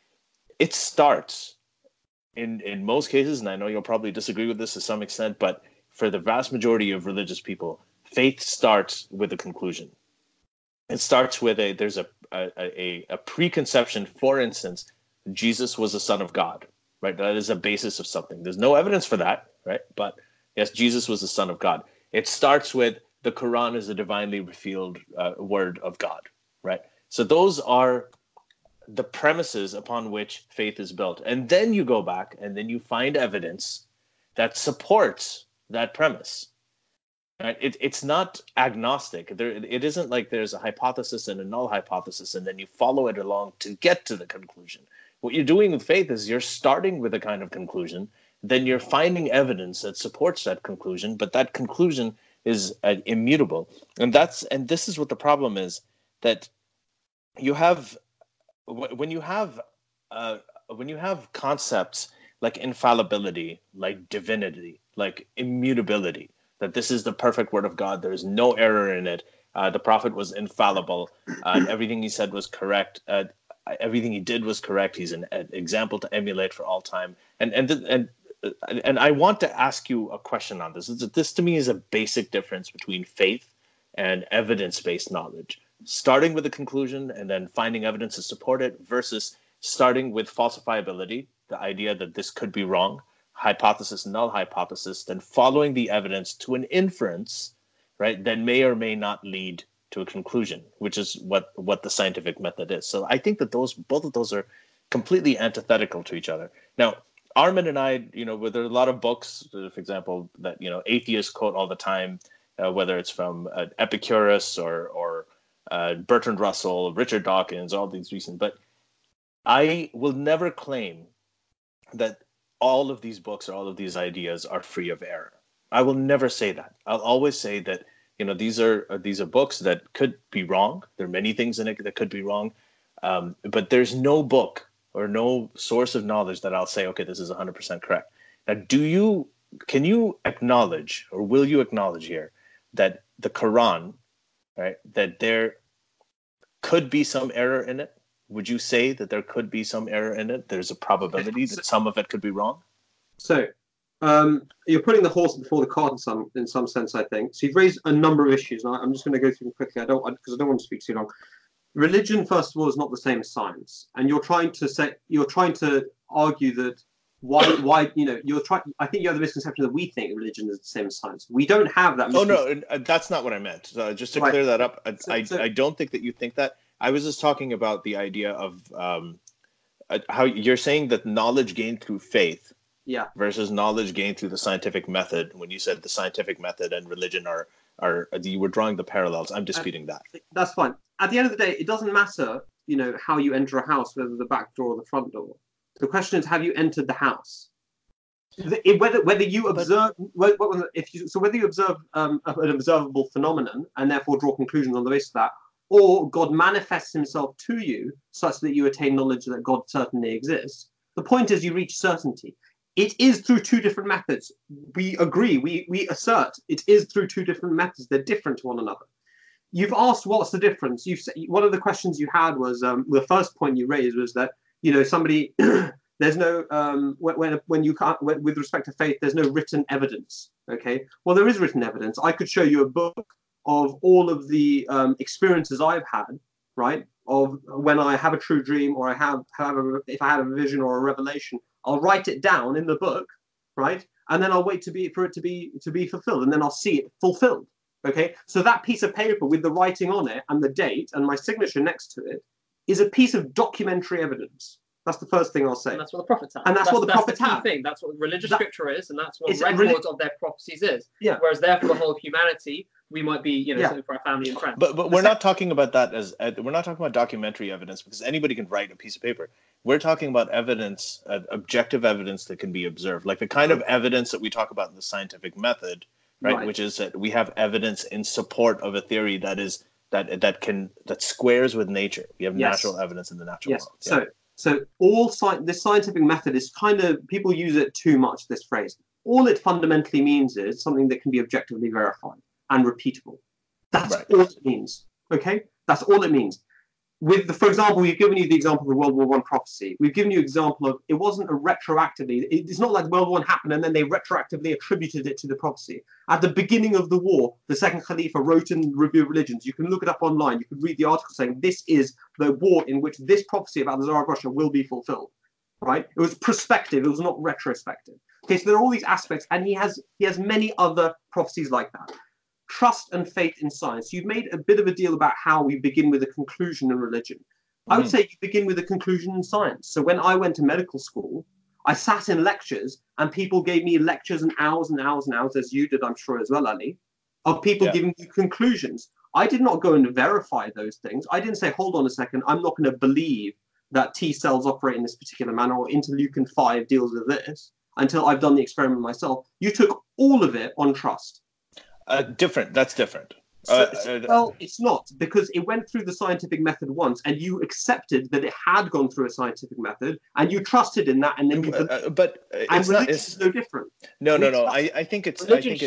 it starts in most cases, and I know you'll probably disagree with this to some extent, but for the vast majority of religious people, faith starts with a conclusion. It starts with there's a preconception. For instance, Jesus was the Son of God, right? That is a basis of something. There's no evidence for that, right? But yes, Jesus was the Son of God. It starts with the Quran is a divinely revealed word of God, right? So those are the premises upon which faith is built. And then you go back and then you find evidence that supports that premise. Right? It's not agnostic. It isn't like there's a hypothesis and a null hypothesis, and then you follow it along to get to the conclusion. What you're doing with faith is you're starting with a kind of conclusion, then you're finding evidence that supports that conclusion, but that conclusion is immutable. And this is what the problem is, that you have when you have concepts like infallibility, like divinity, like immutability, that this is the perfect word of God, there is no error in it, the prophet was infallible, everything he said was correct, everything he did was correct, he's an example to emulate for all time, and I want to ask you a question on this. This to me is a basic difference between faith and evidence-based knowledge. Starting with a conclusion and then finding evidence to support it, versus starting with falsifiability, the idea that this could be wrong, hypothesis, null hypothesis, then following the evidence to an inference, right, that may or may not lead to a conclusion, which is what the scientific method is. So I think that both of those are completely antithetical to each other. Now, Armin and I, there are a lot of books, for example, that atheists quote all the time, whether it's from Epicurus or Bertrand Russell, Richard Dawkins, all these recent. But I will never claim that all of these books or all of these ideas are free of error. I will never say that. I'll always say that these are books that could be wrong. There are many things in it that could be wrong, but there's no book or no source of knowledge that I'll say, okay, this is 100% correct. Now, can you acknowledge, or will you acknowledge here, that the Qur'an, right, that there could be some error in it? Would you say that there could be some error in it? There's a probability that some of it could be wrong? So, you're putting the horse before the cart in some sense, I think. So you've raised a number of issues, and I'm just going to go through them quickly. Because I don't want to speak too long. Religion, first of all, is not the same as science, and you're trying to argue that why I think you have the misconception that we think religion is the same as science. We don't have that. Oh no, that's not what I meant. Just to clear that up, I don't think that you think that. I was just talking about the idea of how you're saying that knowledge gained through faith, versus knowledge gained through the scientific method. When you said the scientific method and religion are you were drawing the parallels. I'm disputing that. That's fine. At the end of the day, it doesn't matter, how you enter a house, whether the back door or the front door. The question is, have you entered the house? Whether you observe, whether you observe an observable phenomenon and therefore draw conclusions on the basis of that, or God manifests himself to you such that you attain knowledge that God certainly exists. The point is, you reach certainty. It is through two different methods. We agree. We assert it is through two different methods. They're different to one another. You've asked what's the difference. One of the questions you had was the first point you raised was that somebody there's no with respect to faith, there's no written evidence. Okay, well, there is written evidence. I could show you a book of all of the experiences I've had, right? Of when I have a true dream, or if I have a vision or a revelation, I'll write it down in the book, right? And then I'll wait for it to be fulfilled, and then I'll see it fulfilled. Okay, so that piece of paper with the writing on it and the date and my signature next to it is a piece of documentary evidence. That's the first thing I'll say. And that's what the prophets have. And that's what the prophets have. Thing. That's what religious scripture is, and that's what records of their prophecies is. Yeah. Whereas there, for the whole of humanity, we might be, something for our family and friends. But we're not talking about that we're not talking about documentary evidence, because anybody can write a piece of paper. We're talking about evidence, objective evidence that can be observed, like the kind of evidence that we talk about in the scientific method, right? Which is that we have evidence in support of a theory that squares with nature. We have natural evidence in the natural world. Yeah. So this scientific method is kind of, people use it too much, this phrase. All it fundamentally means is something that can be objectively verified and repeatable. That's all it means. Okay? That's all it means. For example, we've given you the example of the World War I prophecy. We've given you an example of, it wasn't it's not like World War I happened and then they retroactively attributed it to the prophecy. At the beginning of the war, the second Khalifa wrote in Review of Religions. You can look it up online. You can read the article saying this is the war in which this prophecy about the Tsar of Russia will be fulfilled. Right? It was prospective. It was not retrospective. Okay, so there are all these aspects, and he has many other prophecies like that. Trust and faith in science. You've made a bit of a deal about how we begin with a conclusion in religion. I would say you begin with a conclusion in science. So when I went to medical school, I sat in lectures and people gave me lectures and hours and hours and hours, as you did, I'm sure, as well, Ali, of people giving you conclusions. I did not go and verify those things. I didn't say, hold on a second, I'm not going to believe that T cells operate in this particular manner, or interleukin 5 deals with this, until I've done the experiment myself. You took all of it on trust. Different. That's different. Well, it's not, because it went through the scientific method once, and you accepted that it had gone through a scientific method, and you trusted in that, and then you. Religion is no different. No. I think it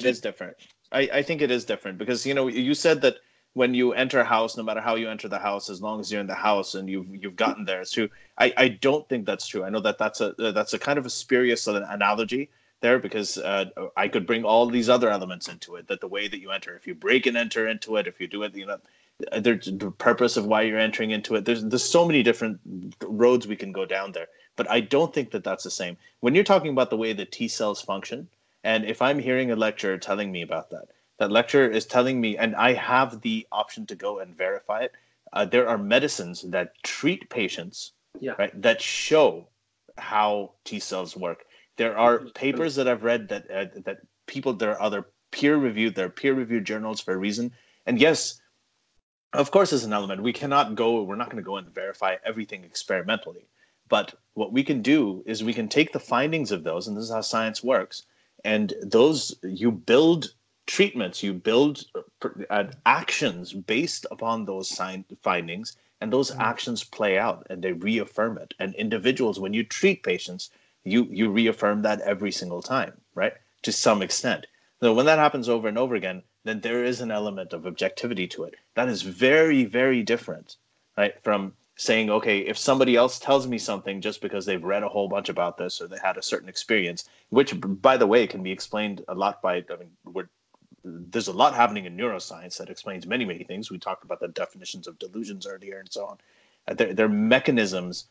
is different. I think it is different because you said that when you enter a house, no matter how you enter the house, as long as you're in the house and you've gotten there, it's true. I don't think that's true. I know that's a kind of a spurious analogy there, because I could bring all these other elements into it, that the way that you enter, if you break and enter into it, if you do it, there's the purpose of why you're entering into it. There's so many different roads we can go down there, but I don't think that that's the same. When you're talking about the way that T cells function, and if I'm hearing a lecturer telling me about that, That lecture is telling me, and I have the option to go and verify it. There are medicines that treat patients, right, that show how T cells work. There are papers that I've read that people, there are other peer-reviewed journals for a reason. And yes, of course, there's an element. We're not going to go and verify everything experimentally. But what we can do is we can take the findings of those, and this is how science works, and those, you build treatments, you build actions based upon those findings, and those actions play out and they reaffirm it. And individuals, when you treat patients, you reaffirm that every single time, right? To some extent. So when that happens over and over again, then there is an element of objectivity to it. That is very, very different, right? From saying, okay, if somebody else tells me something just because they've read a whole bunch about this or they had a certain experience, which, by the way, can be explained a lot by, there's a lot happening in neuroscience that explains many, many things. We talked about the definitions of delusions earlier and so on. There are mechanisms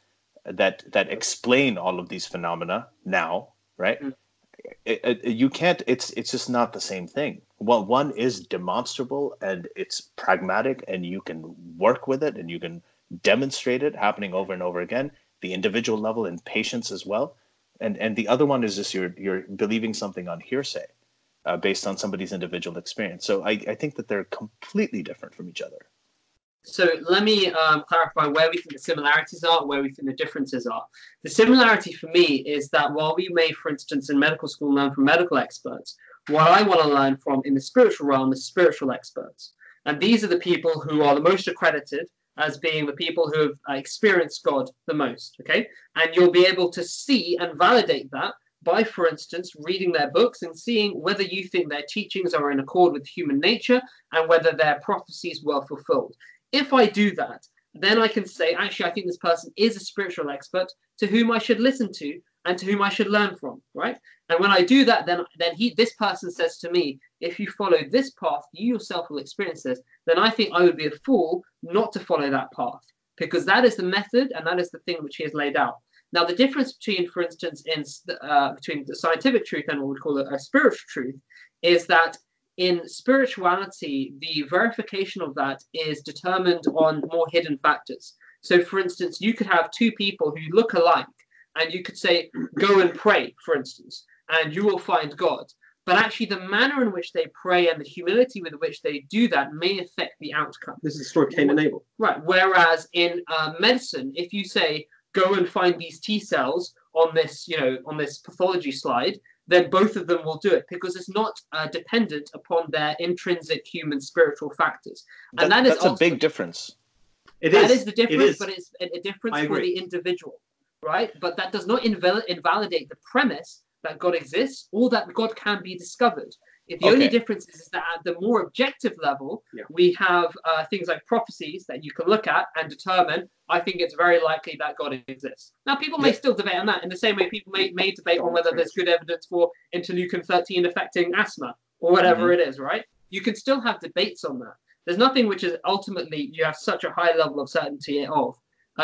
that explain all of these phenomena now, right? You can't, it's just not the same thing. Well, one is demonstrable and it's pragmatic and you can work with it and you can demonstrate it happening over and over again, the individual level in patients as well. And the other one is just you're believing something on hearsay based on somebody's individual experience. So I think that they're completely different from each other. So let me clarify where we think the similarities are, where we think the differences are. The similarity for me is that while we may, for instance, in medical school learn from medical experts, what I want to learn from in the spiritual realm is spiritual experts. And these are the people who are the most accredited as being the people who have experienced God the most, okay? And you'll be able to see and validate that by, for instance, reading their books and seeing whether you think their teachings are in accord with human nature and whether their prophecies were fulfilled. If I do that, then I can say, actually, I think this person is a spiritual expert to whom I should listen to and to whom I should learn from, right? And when I do that, then this person says to me, if you follow this path, you yourself will experience this. Then I think I would be a fool not to follow that path, because that is the method and that is the thing which he has laid out. Now, the difference between, for instance, between the scientific truth and what we call a spiritual truth is that in spirituality, the verification of that is determined on more hidden factors. So, for instance, you could have two people who look alike, and you could say, go and pray, for instance, and you will find God. But actually, the manner in which they pray and the humility with which they do that may affect the outcome. This is the story of Cain and Abel. Right. Whereas in medicine, if you say, go and find these T cells on this, on this pathology slide, then both of them will do it because it's not dependent upon their intrinsic human spiritual factors. And that's a big difference. That is the difference, but it's a difference for the individual, right? But that does not invalidate the premise that God exists or that God can be discovered. The only difference is that at the more objective level, we have things like prophecies that you can look at and determine, I think it's very likely that God exists. Now, people may still debate on that in the same way people may debate on whether there's good evidence for interleukin 13 affecting asthma or whatever it is, right? You can still have debates on that. There's nothing which is ultimately you have such a high level of certainty of.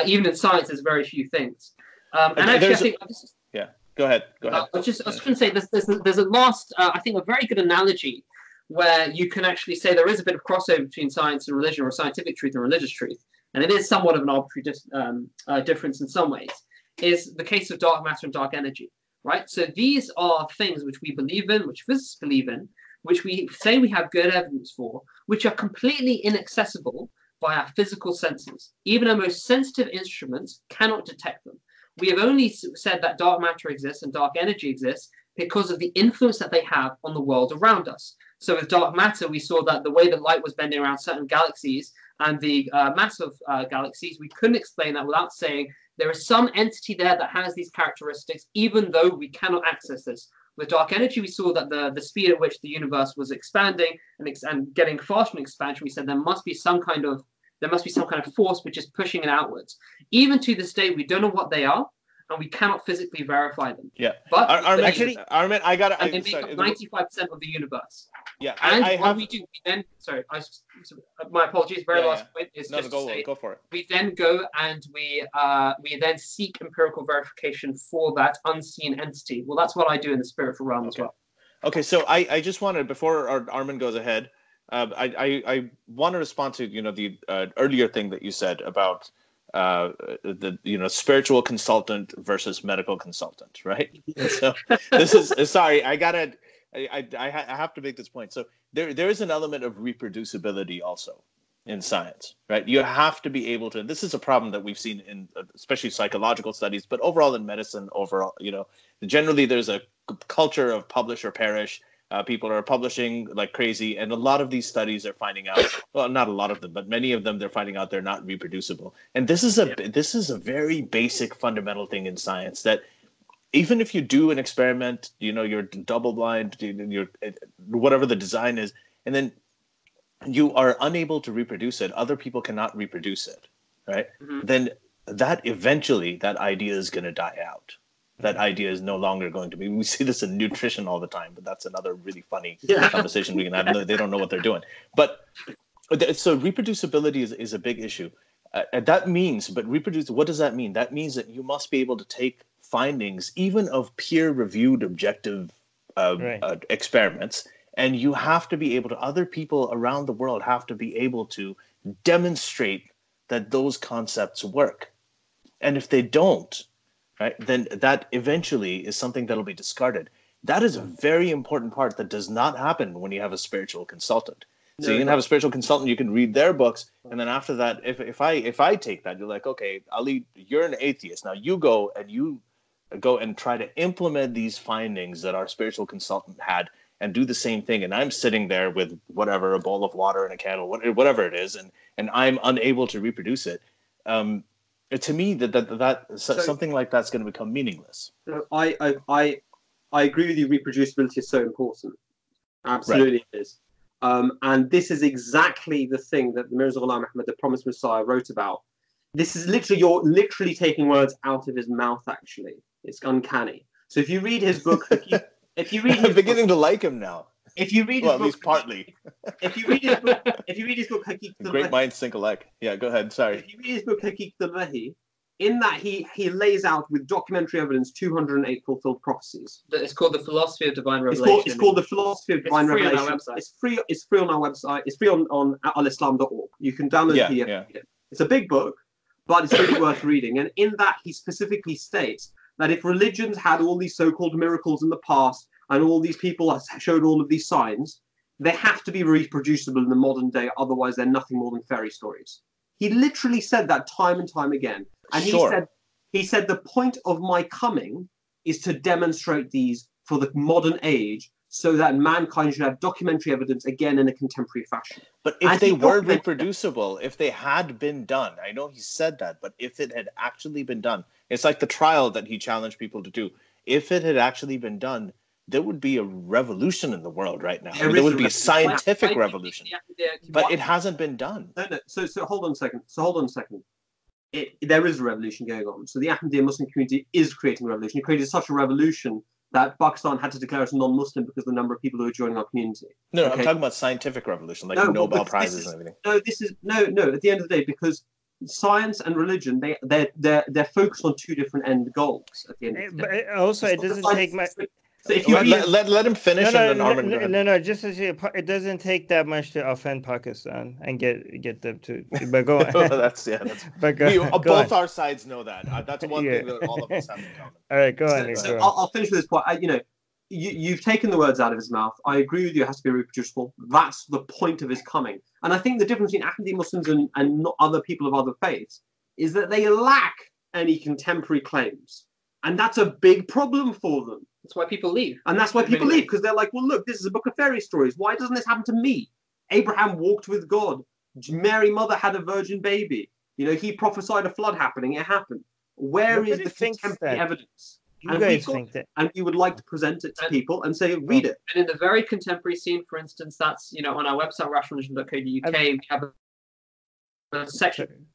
Even in science, there's very few things. And actually, I think... Go ahead. I was just going to say there's a last, I think, a very good analogy where you can actually say there is a bit of crossover between science and religion, or scientific truth and religious truth, and it is somewhat of an arbitrary difference in some ways, is the case of dark matter and dark energy, right? So these are things which we believe in, which physicists believe in, which we say we have good evidence for, which are completely inaccessible by our physical senses. Even our most sensitive instruments cannot detect them. We have only said that dark matter exists and dark energy exists because of the influence that they have on the world around us. So with dark matter, we saw that the way that light was bending around certain galaxies and the mass of galaxies, we couldn't explain that without saying there is some entity there that has these characteristics, even though we cannot access this. With dark energy, we saw that the speed at which the universe was expanding and getting faster in expansion, we said there must be some kind of force which is pushing it outwards. Even to this day, we don't know what they are, and we cannot physically verify them. Yeah, but Armin, I got it. And they make up 95% of the universe. Yeah, and what we do, we then my apologies. Last point is go for it. We then go and we then seek empirical verification for that unseen entity. Well, that's what I do in the spiritual realm as well. Okay, so I just wanted, before Armin goes ahead, I want to respond to the earlier thing that you said about the spiritual consultant versus medical consultant, right? So this is sorry, I have to make this point. So there is an element of reproducibility also in science, right? You have to be able to. This is a problem that we've seen in especially psychological studies, but overall in medicine, generally there's a culture of publish or perish. People are publishing like crazy, and a lot of these studies are finding out. Well, not a lot of them, but many of them they're finding out they're not reproducible. And this is a very basic fundamental thing in science that even if you do an experiment, you're double blind, you're whatever the design is, and then you are unable to reproduce it, other people cannot reproduce it, right? Mm-hmm. Then that eventually that idea is going to die out. That idea is no longer going to be. We see this in nutrition all the time, but that's another really funny conversation we can have. No, they don't know what they're doing. But so reproducibility is a big issue. That means, but what does that mean? That means that you must be able to take findings, even of peer-reviewed objective experiments, and you have to be able to, other people around the world have to be able to demonstrate that those concepts work. And if they don't, right, then that eventually is something that'll be discarded. That is a very important part that does not happen when you have a spiritual consultant. So you can have a spiritual consultant, you can read their books, and then after that, if I take that, you're like, okay, Ali, you're an atheist. Now you go and try to implement these findings that our spiritual consultant had and do the same thing. And I'm sitting there with whatever, a bowl of water and a candle, whatever it is, and I'm unable to reproduce it. To me, that something like that's going to become meaningless. I agree with you. Reproducibility is so important. Absolutely, it is. And this is exactly the thing that the Mirza Ghulam Ahmad, the Promised Messiah, wrote about. This is literally, you're literally taking words out of his mouth. Actually, it's uncanny. So if you read his book, I'm beginning to like him now. If you read his book, at least partly. If you read his book, Great minds think alike. Yeah, go ahead. Sorry. If you read his book, Haqiqat al-Wahi, in that he lays out with documentary evidence 208 fulfilled prophecies. It's called The Philosophy of Divine Revelation. It's called The Philosophy of Divine Revelation. On our website. It's free on our website. It's free on alislam.org. You can download the PDF. Yeah. It's a big book, but it's really worth reading. And in that, he specifically states that if religions had all these so-called miracles in the past, and all these people showed all of these signs, they have to be reproducible in the modern day, otherwise they're nothing more than fairy stories. He literally said that time and time again. And he said the point of my coming is to demonstrate these for the modern age so that mankind should have documentary evidence again in a contemporary fashion. But if they were reproducible, if they had been done, I know he said that, but if it had actually been done, it's like the trial that he challenged people to do. If it had actually been done, there would be a revolution in the world right now. There would be a scientific revolution, but it hasn't been done. No. So hold on a second. There is a revolution going on. So the Ahmadi Muslim community is creating a revolution. It created such a revolution that Pakistan had to declare us non-Muslim because of the number of people who are joining our community. No, I'm talking about scientific revolution, like Nobel Prizes and everything. No, this is no. At the end of the day, because science and religion, they're focused on two different end goals. At the end of the day. But also, it doesn't take much. So if you let him finish, and then Armin. No. Just to say, it doesn't take that much to offend Pakistan and get them to. But go on. Both our sides know that. That's one thing that all of us have in common. All right, go on. So I'll finish with this point. You've taken the words out of his mouth. I agree with you. It has to be reproducible. That's the point of his coming. And I think the difference between Ahmadi Muslims and not other people of other faiths is that they lack any contemporary claims, and that's a big problem for them. That's why people leave. And that's why people leave, because they're like, well, look, this is a book of fairy stories. Why doesn't this happen to me? Abraham walked with God. Mary mother had a virgin baby. He prophesied a flood happening. It happened. Where is the contemporary evidence? And we would like to present it to people and say, read it. And in the very contemporary scene, for instance, that's, on our website, rationalreligion.co.uk, we have a section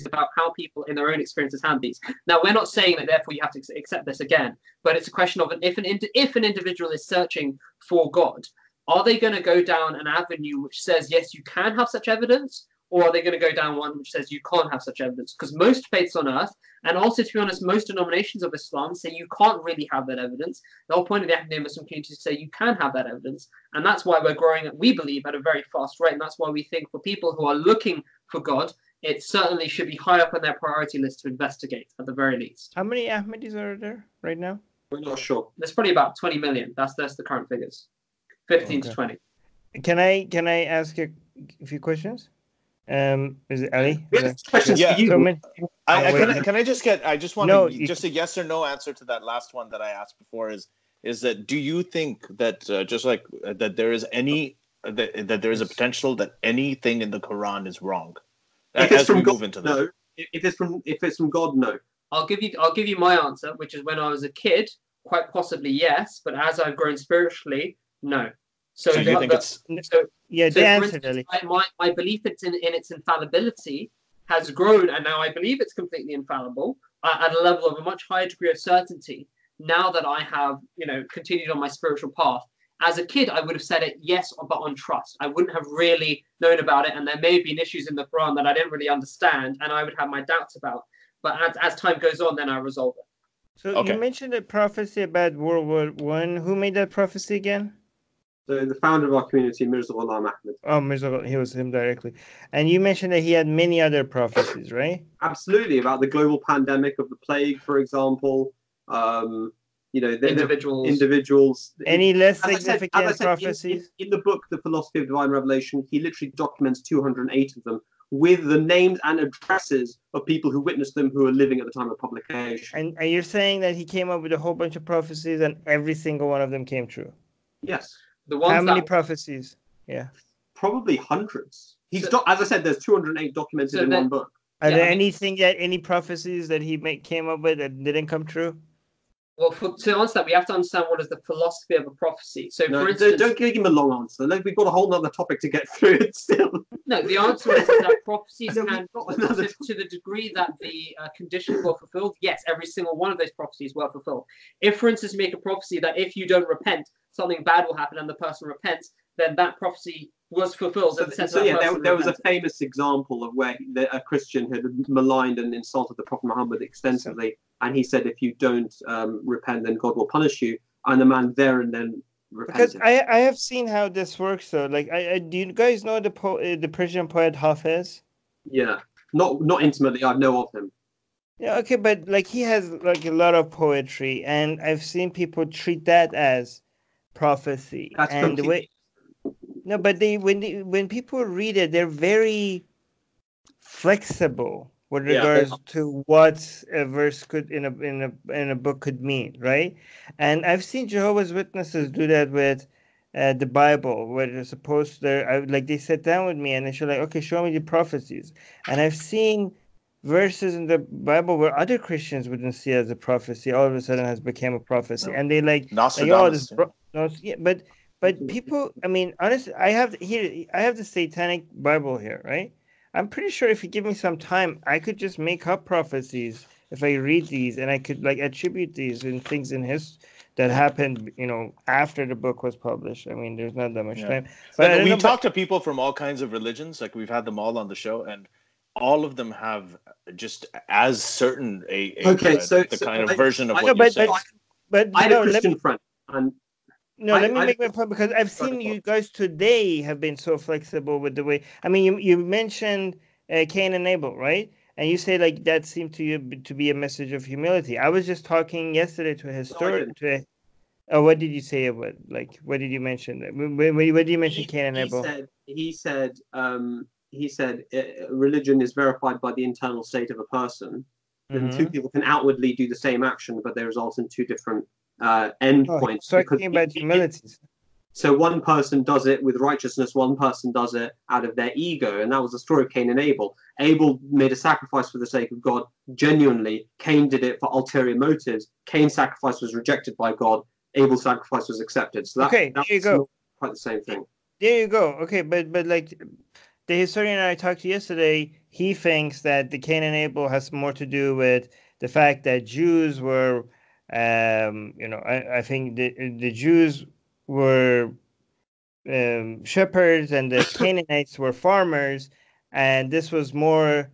about how people in their own experiences have these. Now, we're not saying that therefore you have to accept this again, but it's a question of if an individual is searching for God, are they going to go down an avenue which says, yes, you can have such evidence, or are they going to go down one which says you can't have such evidence? Because most faiths on earth, and also to be honest, most denominations of Islam say you can't really have that evidence. The whole point of the Ahmadi Muslim community is to say you can have that evidence, and that's why we're growing, we believe, at a very fast rate, and that's why we think for people who are looking for God, it certainly should be high up on their priority list to investigate at the very least. How many Ahmadis are there right now? We're not sure. There's probably about 20 million. That's the current figures, 15 to 20. Can I ask you a few questions? Is it Ali? Questions Yeah. for you. Can I just want just a yes or no answer to that last one that I asked before is that do you think that that there is that there is a potential that anything in the Quran is wrong? If it's from God, no. If it's from God, no. I'll give you my answer, which is when I was a kid, quite possibly yes, but as I've grown spiritually, no. So you think it's the answer, Ali. My belief in its infallibility has grown, and now I believe it's completely infallible at a level of a much higher degree of certainty. Now that I have, continued on my spiritual path. As a kid, I would have said it yes, but on trust. I wouldn't have really known about it, and there may have been issues in the Quran that I didn't really understand, and I would have my doubts about. But as time goes on, then I resolve it. So you mentioned a prophecy about World War I. Who made that prophecy again? So the founder of our community, Mirza Ghulam Ahmed. Oh, Mirza Ghulam, he was him directly. And you mentioned that he had many other prophecies, right? Absolutely, about the global pandemic of the plague, for example. Individuals. Any less significant prophecies? In the book, The Philosophy of Divine Revelation, he literally documents 208 of them with the names and addresses of people who witnessed them who were living at the time of publication. And you're saying that he came up with a whole bunch of prophecies and every single one of them came true? Yes. How many prophecies? Yeah. Probably hundreds. As I said, there's 208 documented in one book. Are there any prophecies that he came up with that didn't come true? Well, to answer that, we have to understand what is the philosophy of a prophecy. So, for instance, don't give him a long answer. We've got a whole other topic to get through. Still. No, the answer is that prophecies can, to the degree that the conditions were fulfilled. Yes, every single one of those prophecies were fulfilled. If, for instance, you make a prophecy that if you don't repent, something bad will happen, and the person repents, then that prophecy was fulfilled. There was a famous example of where a Christian had maligned and insulted the Prophet Muhammad extensively, and he said, if you don't repent, then God will punish you. And the man there and then repented. Because I have seen how this works, though. Like, do you guys know the Persian poet Hafiz? Yeah, not intimately. I know of him. Yeah, okay, but like he has like a lot of poetry, and I've seen people treat that as prophecy. That's and the way. No, but when people read it, they're very flexible with regards to what a verse could in a book could mean, right? And I've seen Jehovah's Witnesses do that with the Bible, where they're supposed to, like they sat down with me and they're like, okay, show me the prophecies. And I've seen verses in the Bible where other Christians wouldn't see as a prophecy, all of a sudden has become a prophecy, and they But people, I mean, honestly, I have the Satanic Bible here, right? I'm pretty sure if you give me some time, I could just make up prophecies if I read these, and I could like attribute these and things in that happened, after the book was published. I mean, there's not that much time. But we talk to people from all kinds of religions, like we've had them all on the show, and all of them have just as certain version of what you're saying. But I had a Christian friend, and let me make my point, because I've seen you guys today have been so flexible with the way. I mean, you mentioned Cain and Abel, right? And you say like that seemed to you to be a message of humility. I was just talking yesterday to a historian. What did you say about what did you mention? When did you mention Cain and Abel? He said religion is verified by the internal state of a person. And two people can outwardly do the same action, but they result in two different endpoints. Talking about humility. So one person does it with righteousness, one person does it out of their ego, and that was the story of Cain and Abel. Abel made a sacrifice for the sake of God, genuinely. Cain did it for ulterior motives. Cain's sacrifice was rejected by God. Abel's sacrifice was accepted. So there you go. Quite the same thing. There you go. Okay, but like the historian I talked to yesterday, he thinks that the Cain and Abel has more to do with the fact that Jews were, I think the Jews were shepherds and the Canaanites were farmers, and this was more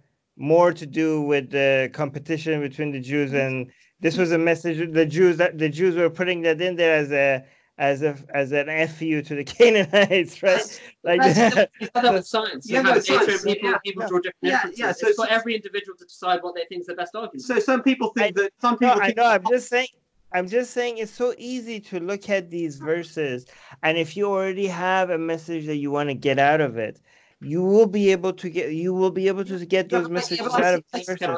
to do with the competition between the Jews, and this was a message the Jews were putting that in there as an FU to the Canaanites, right? You have that with science. You have data and people draw different inferences. So it's for every individual to decide what they think is the best argument. So some people think that some people. I know. I'm just saying it's so easy to look at these verses, and if you already have a message that you want to get out of it, you will be able to get those messages out of the verses.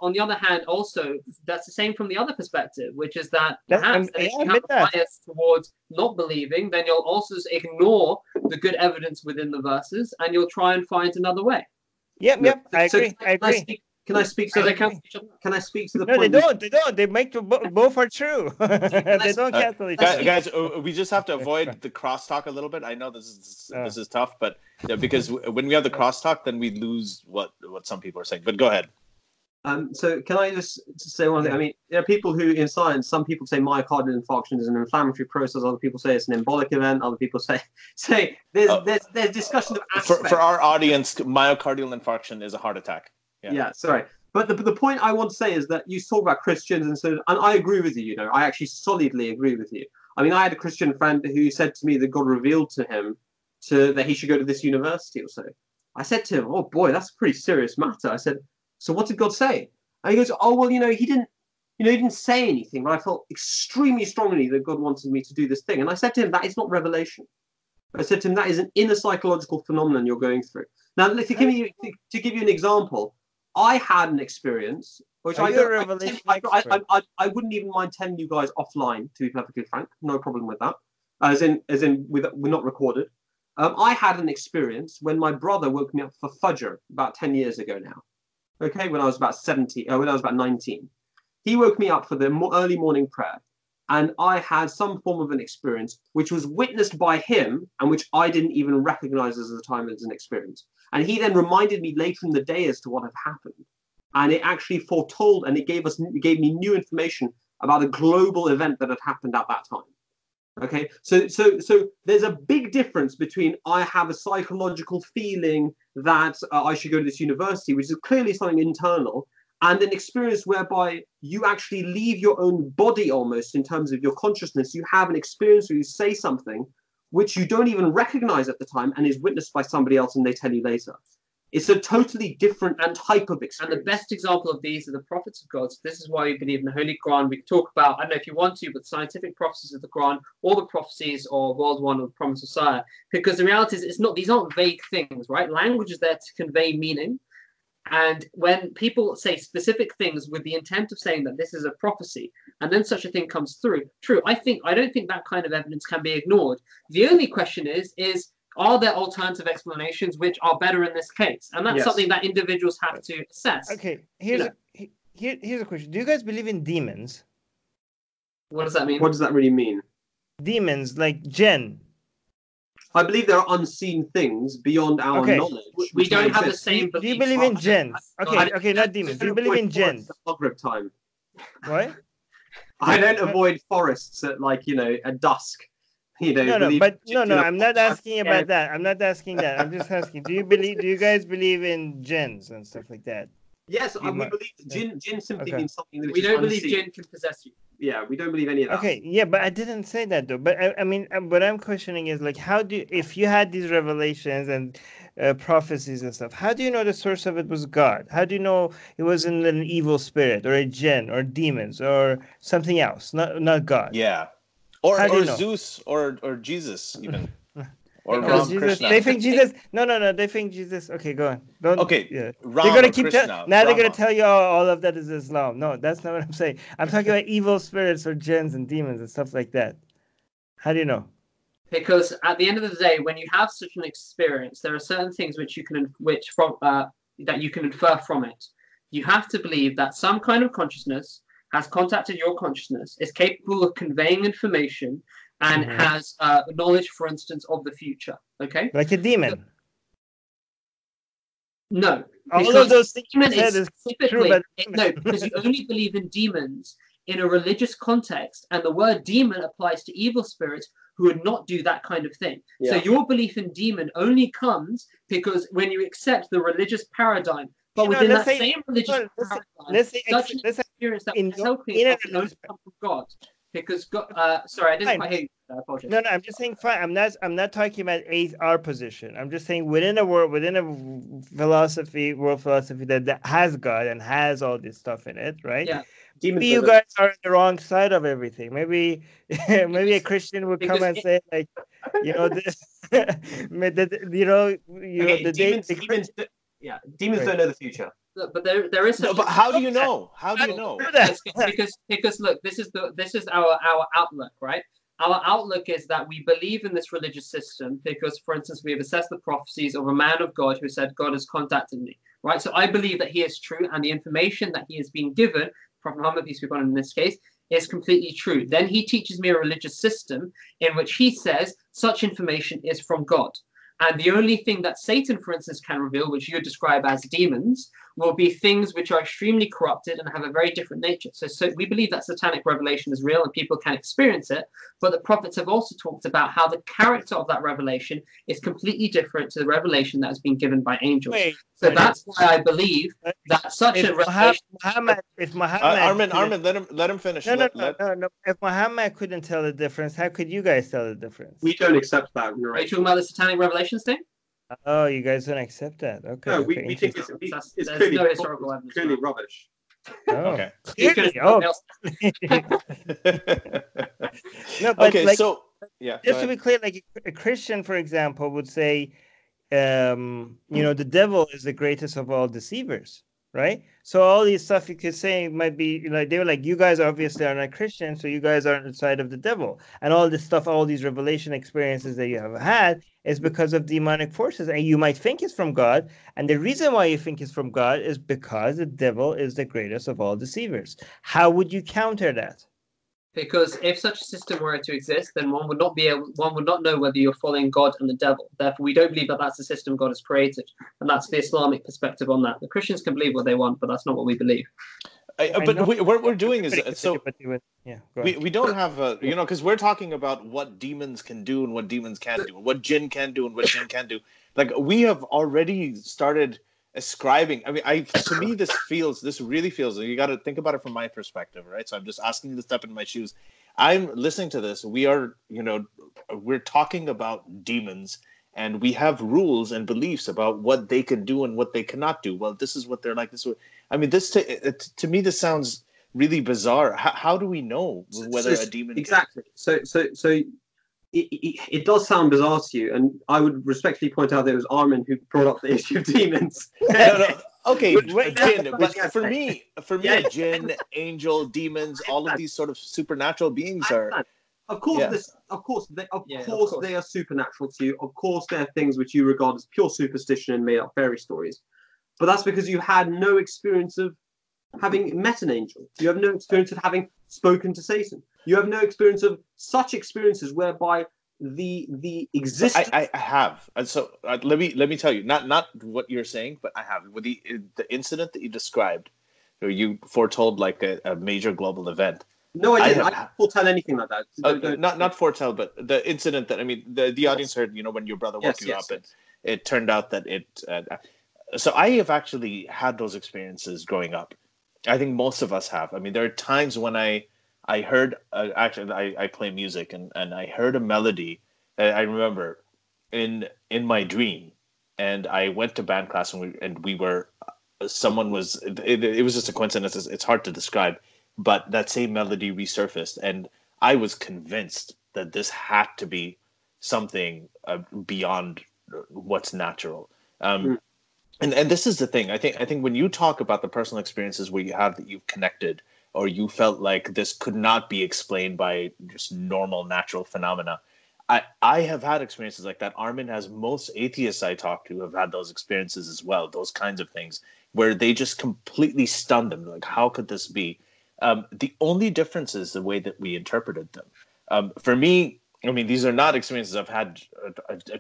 On the other hand, also that's the same from the other perspective, which is that perhaps if you have a bias towards not believing, then you'll also ignore the good evidence within the verses, and you'll try and find another way. Yep. I agree. Can I speak? So can I speak to the point? No, they don't. They make both are true. They don't cancel each other. Guys, we just have to avoid the crosstalk a little bit. I know this is tough, but because when we have the crosstalk, then we lose what some people are saying. But go ahead. So can I just say one thing? I mean, there are people who in science, some people say myocardial infarction is an inflammatory process. Other people say it's an embolic event. Other people say there's discussion of aspects. For our audience, myocardial infarction is a heart attack. Yeah, sorry. But the point I want to say is that you talk about Christians and I agree with you, I actually solidly agree with you. I mean, I had a Christian friend who said to me that God revealed to him that he should go to this university or so. I said to him, oh boy, that's a pretty serious matter. I said, so what did God say? And he goes, oh, well, he didn't say anything, but I felt extremely strongly that God wanted me to do this thing. And I said to him, that is not revelation. I said to him, that is an inner psychological phenomenon you're going through. Now, to give you an example, I had an experience which I wouldn't even mind telling you guys offline, to be perfectly frank. No problem with that. As in we're not recorded. I had an experience when my brother woke me up for Fajr about 10 years ago now. Okay, when I was about 19. He woke me up for the early morning prayer, and I had some form of an experience which was witnessed by him and which I didn't even recognize at the time as an experience. And he then reminded me later in the day as to what had happened. And it actually foretold, and it gave me new information about a global event that had happened at that time. Okay, so there's a big difference between I have a psychological feeling that I should go to this university, which is clearly something internal, and an experience whereby you actually leave your own body almost in terms of your consciousness. You have an experience where you say something which you don't even recognize at the time and is witnessed by somebody else and they tell you later. It's a totally different type of experience. And the best example of these are the prophets of God. So this is why we believe in the Holy Qur'an. We can talk about, I don't know if you want to, but scientific prophecies of the Qur'an, all the prophecies of World 1 or the Promised Messiah. Because the reality is, these aren't vague things, right? Language is there to convey meaning. And when people say specific things with the intent of saying that this is a prophecy, and then such a thing comes through, I don't think that kind of evidence can be ignored. The only question is are there alternative explanations which are better in this case? And that's something that individuals have to assess. Okay, here's a question. Do you guys believe in demons? What does that mean? What does that really mean? Demons, like jinn. I believe there are unseen things beyond our knowledge. We don't have the same belief. Do you believe in jinns? Okay, not demons. Do you believe in jinns? Maghrib time. What? I don't avoid forests at dusk. No, I'm not asking about that. I'm not asking that. I'm just asking, do you guys believe in jinns and stuff like that? Yes, we believe jinn simply means something that we don't believe jinn can possess you. Yeah, we don't believe any of that. Okay, yeah, but I didn't say that though. But I mean, what I'm questioning is like, if you had these revelations and prophecies and stuff, how do you know the source of it was God? How do you know it wasn't an evil spirit or a jinn or demons or something else, not God? Yeah, or Zeus or Jesus even. Or Ram Krishna. They think Jesus. No. They think Jesus. Okay, go on. Ram they're gonna keep now they're gonna tell you all of that is Islam. No, that's not what I'm saying. I'm talking about evil spirits or jinns and demons and stuff like that. How do you know? Because at the end of the day, when you have such an experience, there are certain things that you can infer from it. You have to believe that some kind of consciousness has contacted your consciousness, is capable of conveying information, and has knowledge, for instance, of the future. Okay, like a demon. No, all of those things you said is true, but no, because you only believe in demons in a religious context, and the word demon applies to evil spirits who would not do that kind of thing. Yeah. So your belief in demon only comes because when you accept the religious paradigm, but within that same religious paradigm, such an experience that was helping us only come from God. Because God, sorry, I didn't quite hear you. I apologize. No, I'm just saying fine. I'm not talking about our position. I'm just saying within a world, within a world philosophy that has God and has all this stuff in it, right? Yeah. Maybe you guys are on the wrong side of everything. Maybe maybe a Christian would come and say, like, you know, this, demons don't know the future. Look, but there is. No, but how do you know? How do you know? Because look, this is our outlook, right? Our outlook is that we believe in this religious system because, for instance, we have assessed the prophecies of a man of God who said, God has contacted me, right? So I believe that he is true, and the information that he has been given, Prophet Muhammad, peace be upon him in this case, is completely true. Then he teaches me a religious system in which he says such information is from God. And the only thing that Satan, for instance, can reveal, which you describe as demons, will be things which are extremely corrupted and have a very different nature. So we believe that satanic revelation is real and people can experience it. But the prophets have also talked about how the character of that revelation is completely different to the revelation that has been given by angels. That's why I believe that such a revelation... Armin, let him finish. No. If Muhammad couldn't tell the difference, how could you guys tell the difference? We don't accept that. Are you talking about the satanic revelations thing? Oh, you guys don't accept that. Okay. No, we think it's clearly, no historical evidence. Clearly rubbish. Oh. Okay. No, but okay, like, so yeah. Just to be clear, like a Christian, for example, would say, the devil is the greatest of all deceivers, right? So all these stuff you could say might be like they were like, you guys obviously are not Christian, so you guys are on the side of the devil, and all this stuff, all these revelation experiences that you have had is because of demonic forces, and you might think it's from God, and the reason why you think it's from God is because the devil is the greatest of all deceivers. How would you counter that? Because if such a system were to exist, then one would not know whether you're following God and the devil. Therefore, we don't believe that that's the system God has created, and that's the Islamic perspective on that. The Christians can believe what they want, but that's not what we believe. But what we're doing is we don't have because we're talking about what demons can do and what demons can't do, what jinn can do and what jinn can't do. Like we have already started ascribing. I mean, to me, this really feels. You got to think about it from my perspective, right? So I'm just asking you to step in my shoes. I'm listening to this. We're talking about demons, and we have rules and beliefs about what they can do and what they cannot do. Well, this is what they're like. I mean, to me, this sounds really bizarre. How do we know whether a demon? Exactly. So it does sound bizarre to you, and I would respectfully point out that it was Armin who brought up the issue of demons. No. Okay, jinn. But for me, jinn, angel, demons, all of these sort of supernatural beings are. Of course, they are supernatural to you. Of course, they are things which you regard as pure superstition and made up fairy stories. But that's because you had no experience of having met an angel. You have no experience of having spoken to Satan. You have no experience of such experiences whereby the existence. I have, and so let me tell you, not what you're saying, but I have with the incident that you described, or you foretold like a major global event. No, I didn't. I didn't foretell anything like that. Not foretell, but the incident that the audience heard. When your brother woke you up, and it turned out that it. So I have actually had those experiences growing up. I think most of us have. I mean, there are times when I heard I play music and I heard a melody that I remember in my dream, and I went to band class and we were someone was it was just a coincidence. It's hard to describe, but that same melody resurfaced, and I was convinced that this had to be something beyond what's natural. And this is the thing. I think when you talk about the personal experiences where you have that you've connected, or you felt like this could not be explained by just normal natural phenomena, I have had experiences like that. Armin has. Most atheists I talk to have had those experiences as well. Those kinds of things where they just completely stun them. Like, how could this be? The only difference is the way that we interpreted them. For me, I mean, these are not experiences I've had.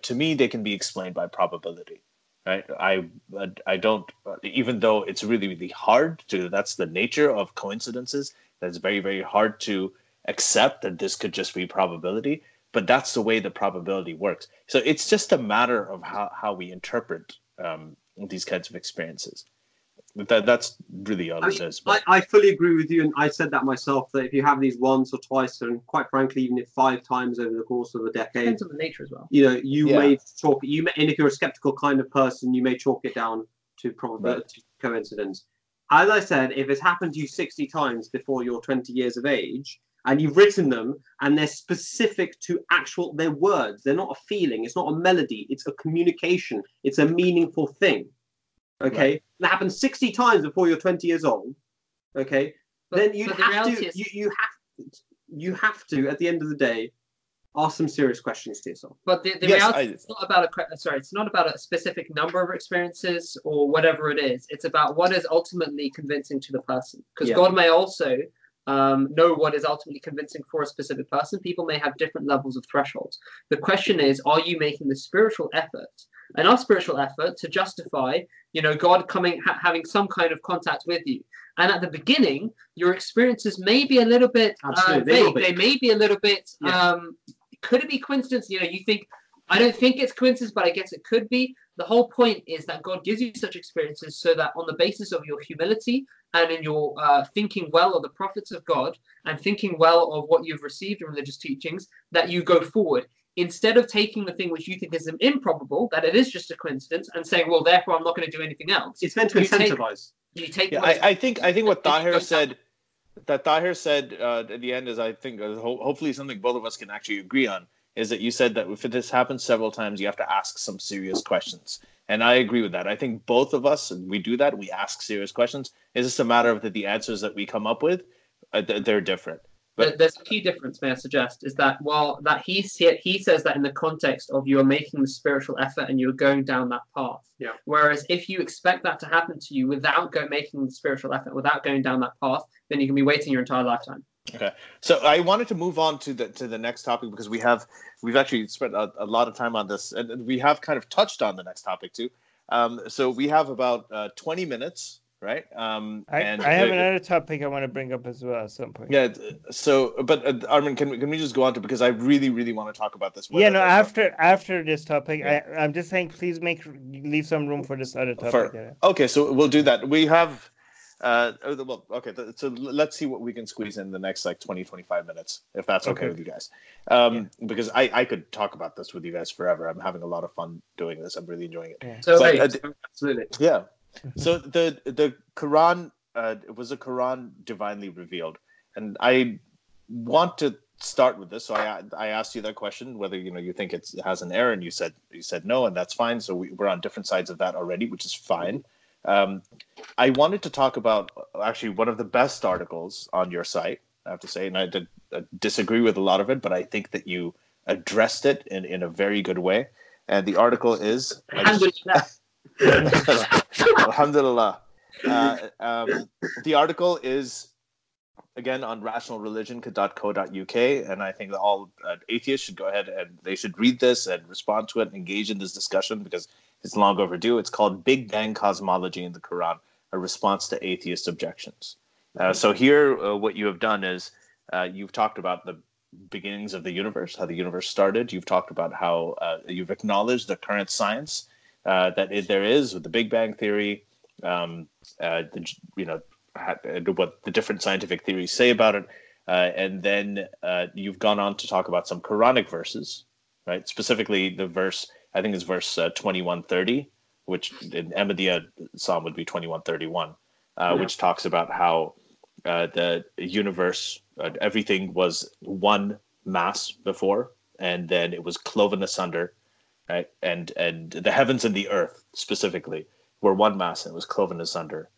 To me, they can be explained by probability. Right. I don't, even though it's really, really hard to, that's the nature of coincidences. That's very, very hard to accept that this could just be probability. but that's the way the probability works. So it's just a matter of how we interpret these kinds of experiences. That's really all it is. I fully agree with you, and I said that myself, that if you have these once or twice, and quite frankly, even if 5 times over the course of a decade, depends on the nature as well. You know, you may chalk and if you're a skeptical kind of person, you may chalk it down to probability, coincidence. As I said, if it's happened to you 60 times before you're 20 years of age, and you've written them, and they're specific to they're words, they're not a feeling, it's not a melody, it's a communication, it's a meaningful thing. Okay, right. That happens 60 times before you're 20 years old. Okay, then you have to at the end of the day ask some serious questions to yourself. But the reality is not about it's not about a specific number of experiences or whatever it is. It's about what is ultimately convincing to the person. Because God may also know what is ultimately convincing for a specific person. People may have different levels of thresholds. The question is, are you making the spiritual effort, enough spiritual effort to justify, God having some kind of contact with you? And at the beginning, your experiences may be a little bit vague. They may be a little bit, could it be coincidence? You think, I don't think it's coincidence, but I guess it could be. The whole point is that God gives you such experiences so that on the basis of your humility and in your thinking well of the prophets of God and thinking well of what you've received in religious teachings, that you go forward. Instead of taking the thing which you think is improbable, that it is just a coincidence, and saying, well, therefore I'm not going to do anything else. It's meant to incentivize. I think what Tahir said, at the end is, I think, hopefully something both of us can actually agree on, is that you said that if this happens several times, you have to ask some serious questions. And I agree with that. I think both of us, we do that. We ask serious questions. It's just a matter of that the answers that we come up with, they're different. But there's a key difference, may I suggest, is that while that he says that in the context of you are making the spiritual effort and you're going down that path. Yeah. Whereas if you expect that to happen to you without making the spiritual effort, without going down that path, then you can be waiting your entire lifetime. Okay, so I wanted to move on to the next topic, because we've actually spent a lot of time on this, and we have kind of touched on the next topic too. So we have about 20 minutes. Right. I have another topic I want to bring up as well at some point. Yeah. So, but Armin, can we just go on to, because I really, really want to talk about this. After this topic, I'm just saying, please leave some room for this other topic. Okay, so we'll do that. We have, so let's see what we can squeeze in the next 20-25 minutes, if that's okay with you guys. Because I could talk about this with you guys forever. I'm having a lot of fun doing this. I'm really enjoying it. Yeah. So, absolutely. Yeah. So the Qur'an was a Qur'an divinely revealed, and I want to start with this. So I asked you that question, whether you think it has an error, and you said no, and that's fine. So we're on different sides of that already, which is fine. I wanted to talk about actually one of the best articles on your site, I have to say, and I did disagree with a lot of it, but I think that you addressed it in a very good way. And the article is. Alhamdulillah. The article is, again, on rationalreligion.co.uk, and I think that all atheists should go ahead and they should read this and respond to it and engage in this discussion, because it's long overdue. It's called Big Bang Cosmology in the Quran, a response to atheist objections. So here, what you have done is you've talked about the beginnings of the universe, how the universe started. You've talked about how you've acknowledged the current science there is with the Big Bang theory, what the different scientific theories say about it, and then you've gone on to talk about some Quranic verses, right? Specifically, the verse, I think, is verse 2130, which in Ahmadiyya Psalm would be 2131, which talks about how the universe, everything was one mass before, and then it was cloven asunder. Right? And the heavens and the earth specifically were one mass, and it was cloven asunder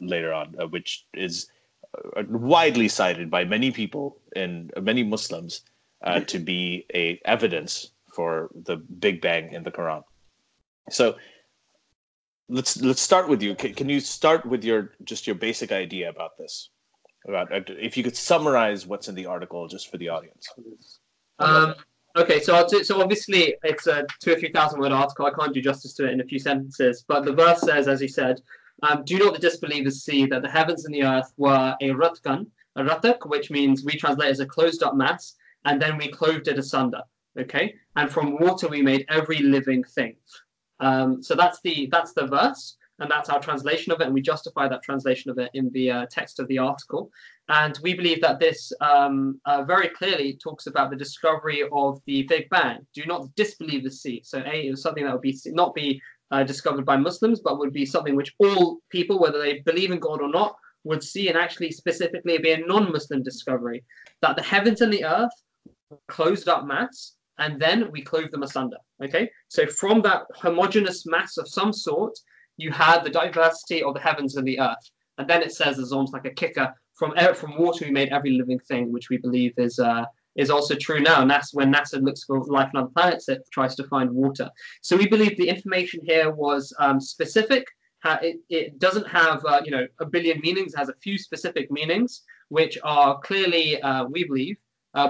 later on, which is widely cited by many people and many Muslims to be a evidence for the Big Bang in the Quran. So let's start with you. Can you start with your basic idea about this? About if you could summarize what's in the article just for the audience. Okay, so obviously it's a 2,000 or 3,000 word article. I can't do justice to it in a few sentences, but the verse says, as you said, do not the disbelievers see that the heavens and the earth were a ratak, which means we translate as a closed up mass, and then we clothed it asunder. Okay, and from water we made every living thing. So that's the verse, and that's our translation of it, and we justify that translation of it in the text of the article. And we believe that this very clearly talks about the discovery of the Big Bang. Do not disbelieve the sea. So it was something that would not be discovered by Muslims, but would be something which all people, whether they believe in God or not, would see, and actually specifically be a non-Muslim discovery, that the heavens and the earth closed up mass, and then we clove them asunder. Okay, so from that homogeneous mass of some sort, you had the diversity of the heavens and the earth, and then it says, as almost like a kicker, from water we made every living thing, which we believe is also true now. When NASA looks for life on other planets, it tries to find water. So we believe the information here was specific. It doesn't have a billion meanings. It has a few specific meanings, which are clearly, we believe,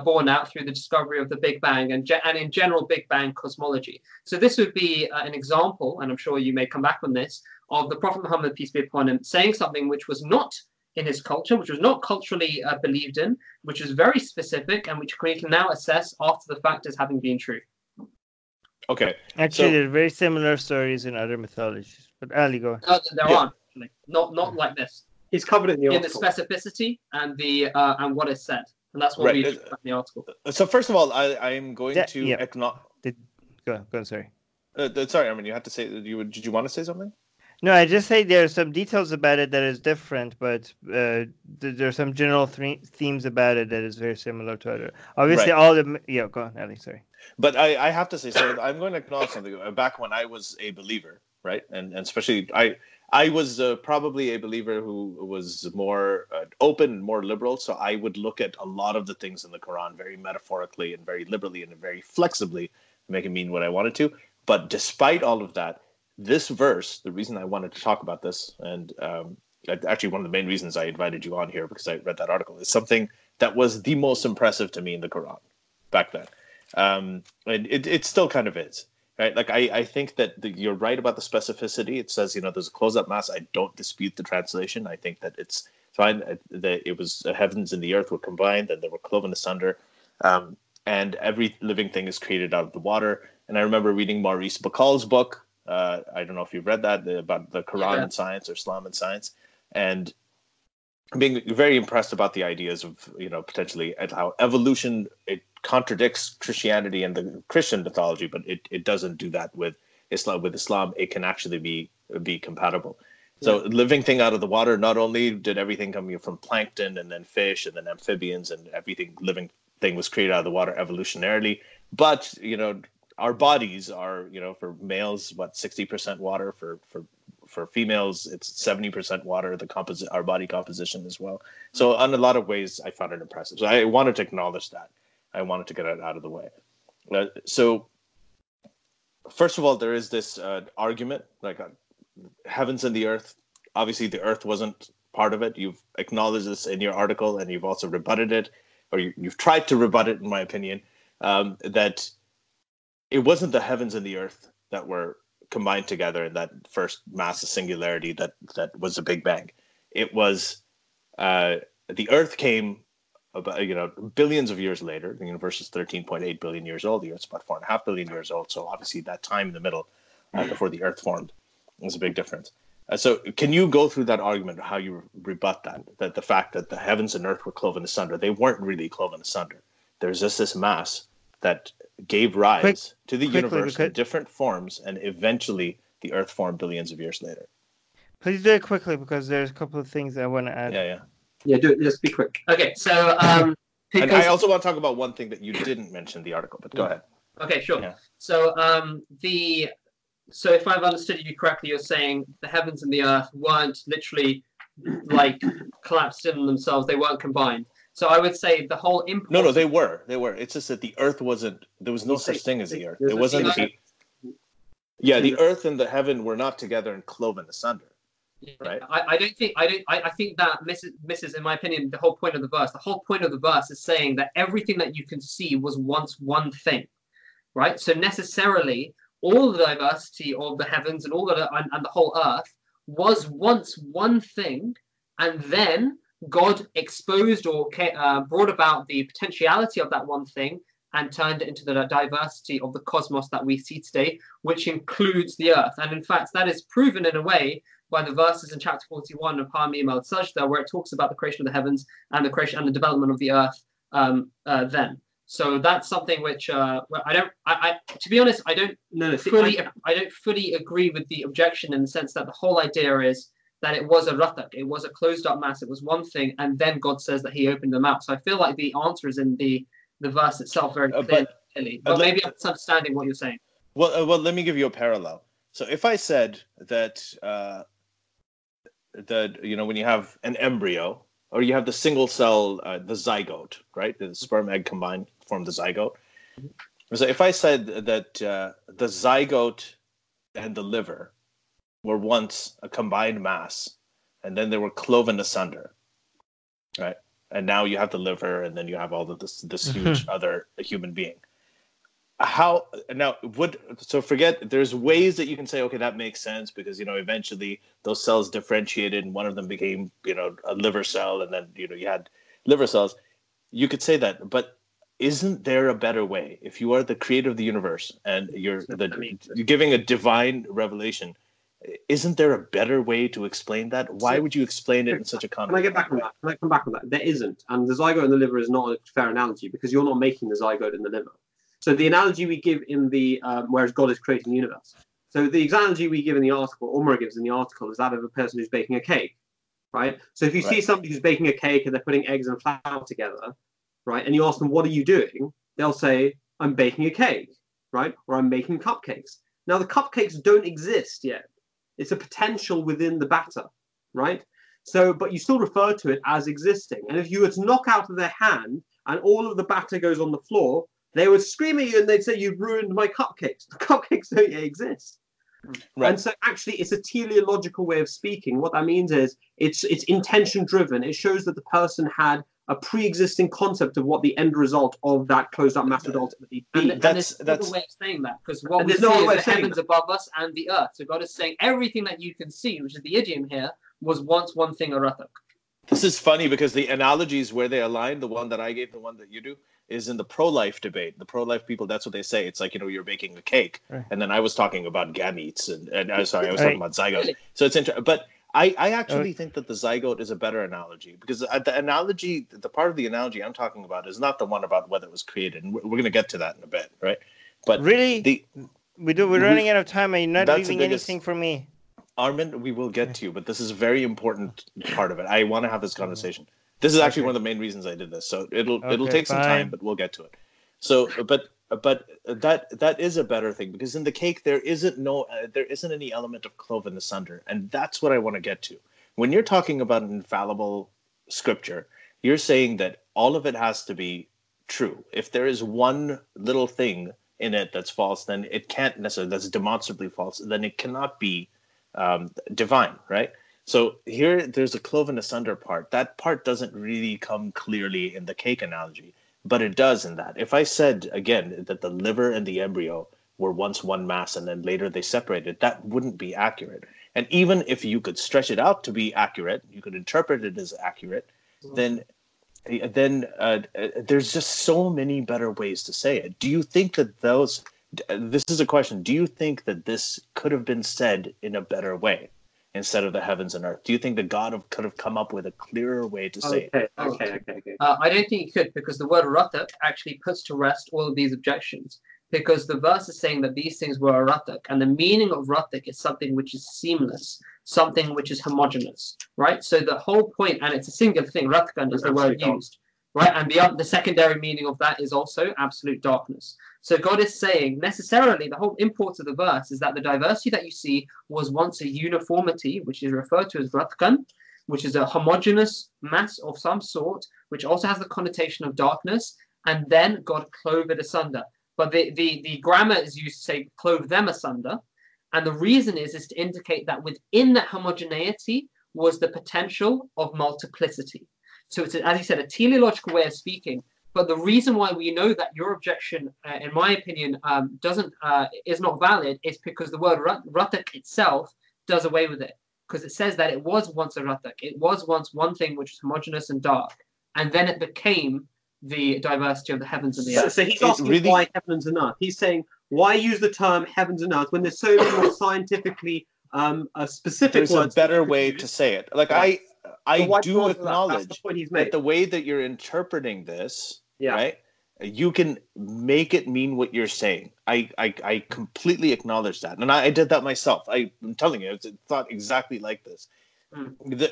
borne out through the discovery of the Big Bang and in general Big Bang cosmology. So this would be an example, and I'm sure you may come back on this, of the Prophet Muhammad, peace be upon him, saying something which was not in his culture, which was not culturally believed in, which is very specific, and which we can now assess after the fact as having been true. Okay. Actually, there are very similar stories in other mythologies. But Ali, go. There aren't, actually. Not like this. He's covered it in the article. In the specificity and the and what is said. And that's what we do in the article. So first of all, I am going to acknowledge... Go on, sorry. Sorry, I mean, you had to say... Did you want to say something? No, I just say there are some details about it that is different, but there are some general themes about it that is very similar to other. Obviously, all the... Yeah, go on, Ali, sorry. But I have to say, so I'm going to acknowledge something. Back when I was a believer, right? And especially, I was probably a believer who was more open, more liberal. So I would look at a lot of the things in the Quran very metaphorically and very liberally and very flexibly to make it mean what I wanted to. But despite all of that, this verse, the reason I wanted to talk about this, and actually one of the main reasons I invited you on here because I read that article, is something that was the most impressive to me in the Quran back then. And it still kind of is. Right, like I think that you're right about the specificity. It says, there's a closed-up mass. I don't dispute the translation. I think that it's fine. That it was the heavens and the earth were combined, and they were cloven asunder, and every living thing is created out of the water. And I remember reading Maurice Buchal's book. I don't know if you've read that, about the Quran and science, or Islam and science, and being very impressed about the ideas of potentially how evolution it contradicts Christianity and the Christian mythology, but it doesn't do that with Islam. With Islam, it can actually be compatible. So living thing out of the water, not only did everything come from plankton and then fish and then amphibians, and everything living thing was created out of the water evolutionarily, but our bodies are for males 60% water, for females it's 70% water, our body composition as well. So in a lot of ways I found it impressive. So I wanted to acknowledge that. I wanted to get it out of the way. So first of all, there is this argument, like heavens and the earth. Obviously, the earth wasn't part of it. You've acknowledged this in your article, and you've also rebutted it, or you've tried to rebut it, in my opinion, that it wasn't the heavens and the earth that were combined together in that first massive singularity that was the Big Bang. It was the earth came about billions of years later. The universe is 13.8 billion years old. The Earth's about 4.5 billion years old. So obviously that time in the middle before the Earth formed is a big difference. So can you go through that argument, how you rebut that the fact that the heavens and earth were cloven asunder? They weren't really cloven asunder. There's just this mass that gave rise to the universe in different forms, and eventually the Earth formed billions of years later. Please do it quickly, because there's a couple of things I want to add. Yeah, do it. Just be quick. Okay, so and I also want to talk about one thing that you didn't mention in the article, but go ahead. Okay, sure. Yeah. So so if I've understood you correctly, you're saying the heavens and the earth weren't literally like collapsed in themselves; they weren't combined. So I would say the whole import... No, they were. It's just that the earth wasn't... There was no such thing as the earth. It wasn't the... Yeah, the earth and the heaven were not together and cloven asunder. Right? I think that misses, in my opinion, the whole point of the verse. The whole point of the verse is saying that everything that you can see was once one thing, right? So necessarily, all the diversity of the heavens and all the and the whole earth was once one thing, and then God exposed or brought about the potentiality of that one thing and turned it into the diversity of the cosmos that we see today, which includes the earth. And in fact, that is proven in a way by the verses in chapter 41 of Hamim al-Sajda, where it talks about the creation of the heavens and the creation and the development of the earth then. So that's something which to be honest, I don't fully agree with the objection, in the sense that the whole idea is that it was a ratak, it was a closed up mass, it was one thing, and then God says that he opened them out. So I feel like the answer is in the verse itself very clearly. But maybe I'm misunderstanding what you're saying. Well, let me give you a parallel. So if I said that when you have an embryo, or you have the single cell, the zygote, right? The sperm egg combined form the zygote. So if I said that the zygote and the liver were once a combined mass, and then they were cloven asunder, right? And now you have the liver, and then you have all of this huge other human being. Forget, there's ways that you can say, okay, that makes sense, because eventually those cells differentiated and one of them became a liver cell, and then you had liver cells. You could say that, but isn't there a better way? If you are the creator of the universe and you're giving a divine revelation, isn't there a better way to explain that? Why would you explain it in such a context? Can I get back on that? Can I come back on that? There isn't, and the zygote and the liver is not a fair analogy, because you're not making the zygote and the liver. So the analogy we give in the whereas God is creating the universe. So the analogy we give in the article, Umar gives in the article, is that of a person who's baking a cake, right? So if you see somebody who's baking a cake and they're putting eggs and flour together, right, and you ask them, what are you doing? They'll say, I'm baking a cake, right? Or I'm making cupcakes. Now the cupcakes don't exist yet. It's a potential within the batter, right? So, but you still refer to it as existing. And if you were to knock out of their hand and all of the batter goes on the floor, they would scream at you and they'd say, you've ruined my cupcakes. The cupcakes don't yet exist. Right. And so actually it's a teleological way of speaking. What that means is it's intention driven. It shows that the person had a pre-existing concept of what the end result of that closed up mass would ultimately be. And there's no way of saying that, because what we see is the heavens above us and the earth. So God is saying everything that you can see, which is the idiom here, was once one thing, a ratak. This is funny because the analogies where they align, the one that I gave, the one that you do, is in the pro-life debate. The pro-life people, that's what they say. It's like, you're baking a cake. Right. And then I was talking about gametes and I was talking about zygotes. Really? So it's interesting. But I actually think that the zygote is a better analogy, because the part of the analogy I'm talking about is not the one about whether it was created. And we're going to get to that in a bit, right? But really, we're running out of time and you're not leaving anything for me. Armin, we will get to you, but this is a very important part of it. I want to have this conversation. This is actually one of the main reasons I did this. So it'll take some time, but we'll get to it. So, but that is a better thing, because in the cake there isn't any element of cloven asunder, and that's what I want to get to. When you're talking about an infallible scripture, you're saying that all of it has to be true. If there is one little thing in it that's false, then it can't necessarily, that's demonstrably false, then it cannot be divine, right? So here there's a cloven asunder part. That part doesn't really come clearly in the cake analogy, but it does in that. If I said, again, that the liver and the embryo were once one mass and then later they separated, that wouldn't be accurate. And even if you could stretch it out to be accurate, you could interpret it as accurate, then there's just so many better ways to say it. Do you think that this is a question, do you think that this could have been said in a better way instead of the heavens and earth? Do you think that God could have come up with a clearer way to say it? Okay. I don't think he could, because the word ratak actually puts to rest all of these objections, because the verse is saying that these things were a ratak, and the meaning of ratak is something which is seamless, something which is homogeneous, right? So the whole point, and it's a singular thing, ratkan is the word used, right? And the secondary meaning of that is also absolute darkness. So God is saying, necessarily, the whole import of the verse is that the diversity that you see was once a uniformity, which is referred to as ratkan, which is a homogeneous mass of some sort, which also has the connotation of darkness, and then God clove it asunder. But the grammar is used to say clove them asunder, and the reason is to indicate that within that homogeneity was the potential of multiplicity. So it's, as you said, a teleological way of speaking. But the reason why we know that your objection, in my opinion, is not valid is because the word ratak itself does away with it. because it says that it was once a ratak. It was once one thing which was homogeneous and dark, and then it became the diversity of the heavens and the earth. So he's asking why heavens and earth. He's saying, why use the term heavens and earth when there's so many more scientifically specific There's words? a better way to say it. Like Right. I So do acknowledge that's the point he's that made. the way that you're interpreting this, Yeah. right? You can make it mean what you're saying. I completely acknowledge that, and I did that myself. I'm telling you, it's thought exactly like this.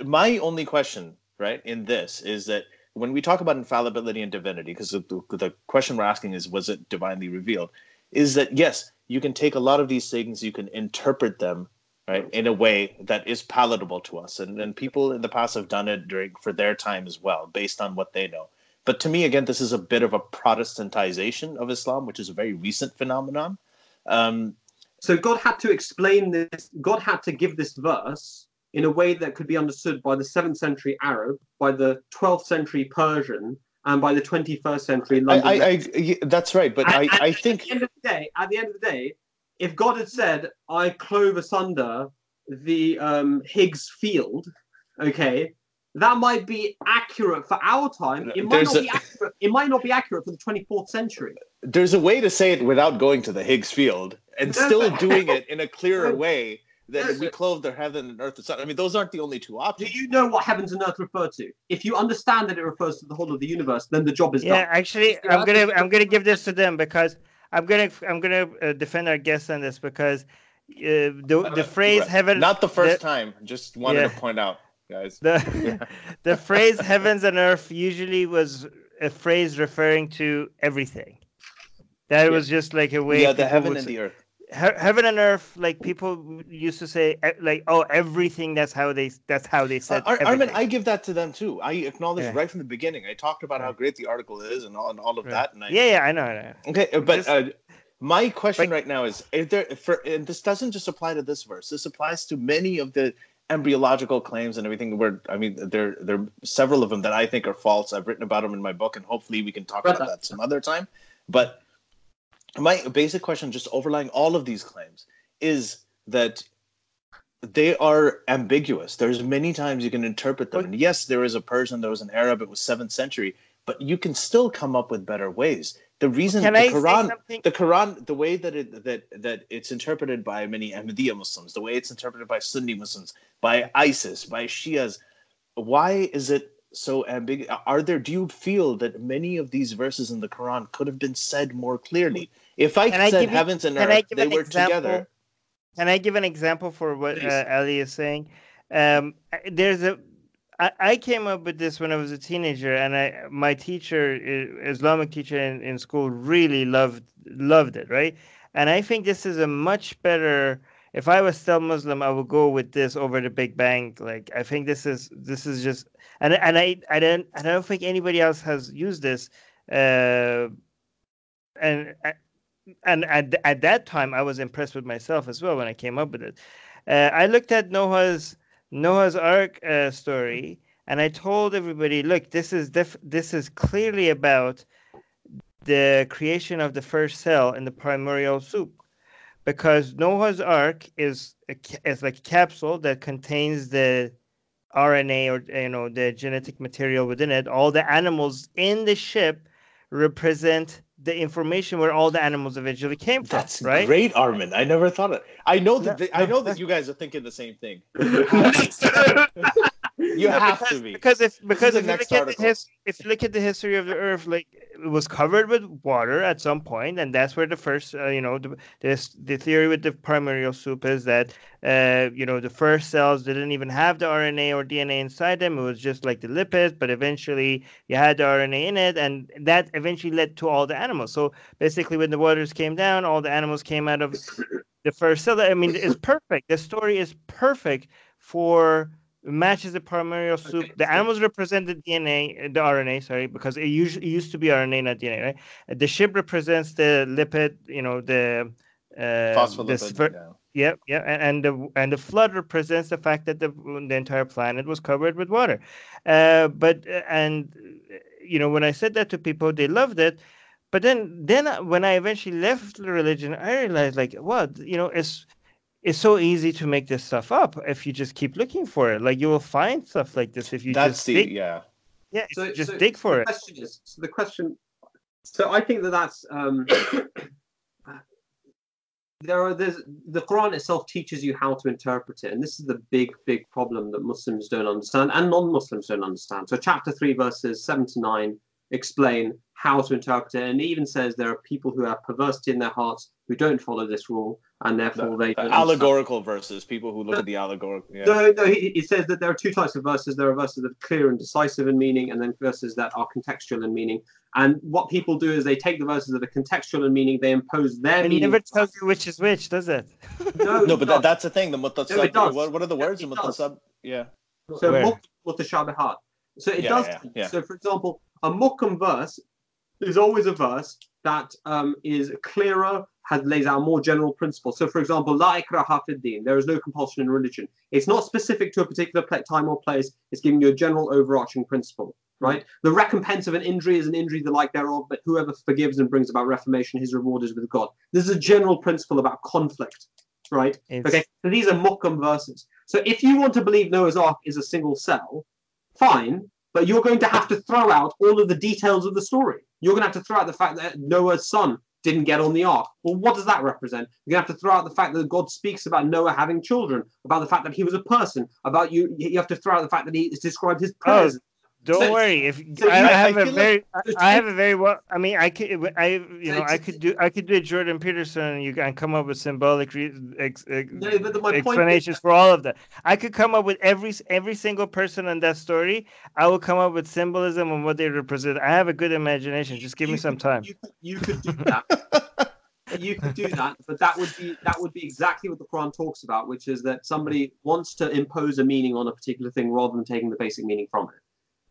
My only question, right, in this is that when we talk about infallibility and divinity, because the question we're asking is, was it divinely revealed? Is that yes, you can take a lot of these things, you can interpret them, right, in a way that is palatable to us, and people in the past have done it for their time as well, based on what they know. But to me, again, this is a bit of a Protestantization of Islam, which is a very recent phenomenon. So God had to explain this. God had to give this verse in a way that could be understood by the 7th century Arab, by the 12th century Persian, and by the 21st century London. That's right, but I think at the end of the day, if God had said, "I clove asunder the Higgs field," okay, that might be accurate for our time. It might not be accurate for the 24th century. There's a way to say it without going to the Higgs field and still doing it in a clearer way than we clove the heaven and earth and sun. I mean, those aren't the only two options. Do you know what heavens and earth refer to? If you understand that it refers to the whole of the universe, then the job is done. Yeah, actually, I'm gonna give this to them because I'm gonna defend our guests on this because the phrase heaven. Not the first time. Just wanted to point out, guys. The phrase heavens and earth usually was a phrase referring to everything. That was just like a way. Yeah, the heaven and the earth. Heaven and earth, like people used to say, like, oh, everything. That's how they said. Armin, I give that to them too. I acknowledge right from the beginning. I talked about how great the article is and all of that. And I know. Okay, but my question right now is there and this doesn't just apply to this verse. This applies to many of the embryological claims and everything. There are several of them that I think are false. I've written about them in my book, and hopefully we can talk about that some other time. But my basic question, just overlying all of these claims, is that they are ambiguous. There's many times you can interpret them. And yes, there is a Persian, there was an Arab, it was 7th century, but you can still come up with better ways. The reason the Quran, the way that it's interpreted by many Ahmadi Muslims, the way it's interpreted by Sunni Muslims, by ISIS, by Shias, why is it so ambiguous? Do you feel that many of these verses in the Quran could have been said more clearly? If I said heavens and earth, they were together. Can I give an example for what Ali is saying? I came up with this when I was a teenager, and my teacher, Islamic teacher in school, really loved it, right? And I think this is a much better. If I was still Muslim, I would go with this over the Big Bang. Like, I think this is just, and I don't think anybody else has used this. And at that time, I was impressed with myself as well when I came up with it. I looked at Noah's Ark story, and I told everybody, look, this is clearly about the creation of the first cell in the primordial soup, because Noah's Ark is like a capsule that contains the RNA, or the genetic material within it. All the animals in the ship represent the information where all the animals eventually came from. That's right? Great, Armin. I never thought of it. I know that you guys are thinking the same thing. You have to be. Because if you look at the history of the Earth, like, it was covered with water at some point, and that's where the first, the theory with the primordial soup is that, the first cells didn't even have the RNA or DNA inside them. It was just like the lipids, but eventually you had the RNA in it, and that eventually led to all the animals. So basically, when the waters came down, all the animals came out of the first cell. I mean, it's perfect. The story is perfect for. Matches the primordial soup. The animals represent the DNA, the RNA, sorry, because it used to be RNA, not DNA, right? The ship represents the lipid, the phospholipid. And the flood represents the fact that the entire planet was covered with water. When I said that to people, they loved it. But then when I eventually left the religion, I realized, like, what, it's so easy to make this stuff up if you just keep looking for it. Like you will find stuff like this if you just dig. Yeah. Yeah, just dig for it. So I think that's the Quran itself teaches you how to interpret it, and this is the big problem that Muslims don't understand and non-Muslims don't understand. So chapter 3 verses 7 to 9 explain how to interpret it, and it even says there are people who have perversity in their hearts who don't follow this rule, and therefore they don't allegorical verses, people who look at the allegorical. Yeah. No, he says that there are two types of verses. There are verses that are clear and decisive in meaning, and then verses that are contextual in meaning. And what people do is they take the verses that are contextual in meaning, they impose their meaning. It never tells you which is which, does it? No, but that's the thing. The mutasab. No, it does. What are the words? The mutasab. Yeah. So mutashabihat. So it does. Yeah. So for example, a muhkam verse is always a verse that is clearer, lays out a more general principle. So for example, la ikraha fid din, there is no compulsion in religion. It's not specific to a particular time or place. It's giving you a general overarching principle, right? The recompense of an injury is an injury the like thereof, but whoever forgives and brings about reformation, his reward is with God. This is a general principle about conflict, right? Okay, so these are muhkam verses. So if you want to believe Noah's Ark is a single cell, fine, but you're going to have to throw out all of the details of the story. You're going to have to throw out the fact that Noah's son didn't get on the ark. Well, what does that represent? You're going to have to throw out the fact that God speaks about Noah having children, about the fact that he was a person, about you have to throw out the fact that he described his prayers. Don't worry. I have a very well. I mean, I could do a Jordan Peterson, and you can come up with symbolic explanations for all of that. I could come up with every single person in that story. I will come up with symbolism and what they represent. I have a good imagination. Just give me some time. You could do that. You could do that, but that would be exactly what the Quran talks about, which is that somebody wants to impose a meaning on a particular thing rather than taking the basic meaning from it.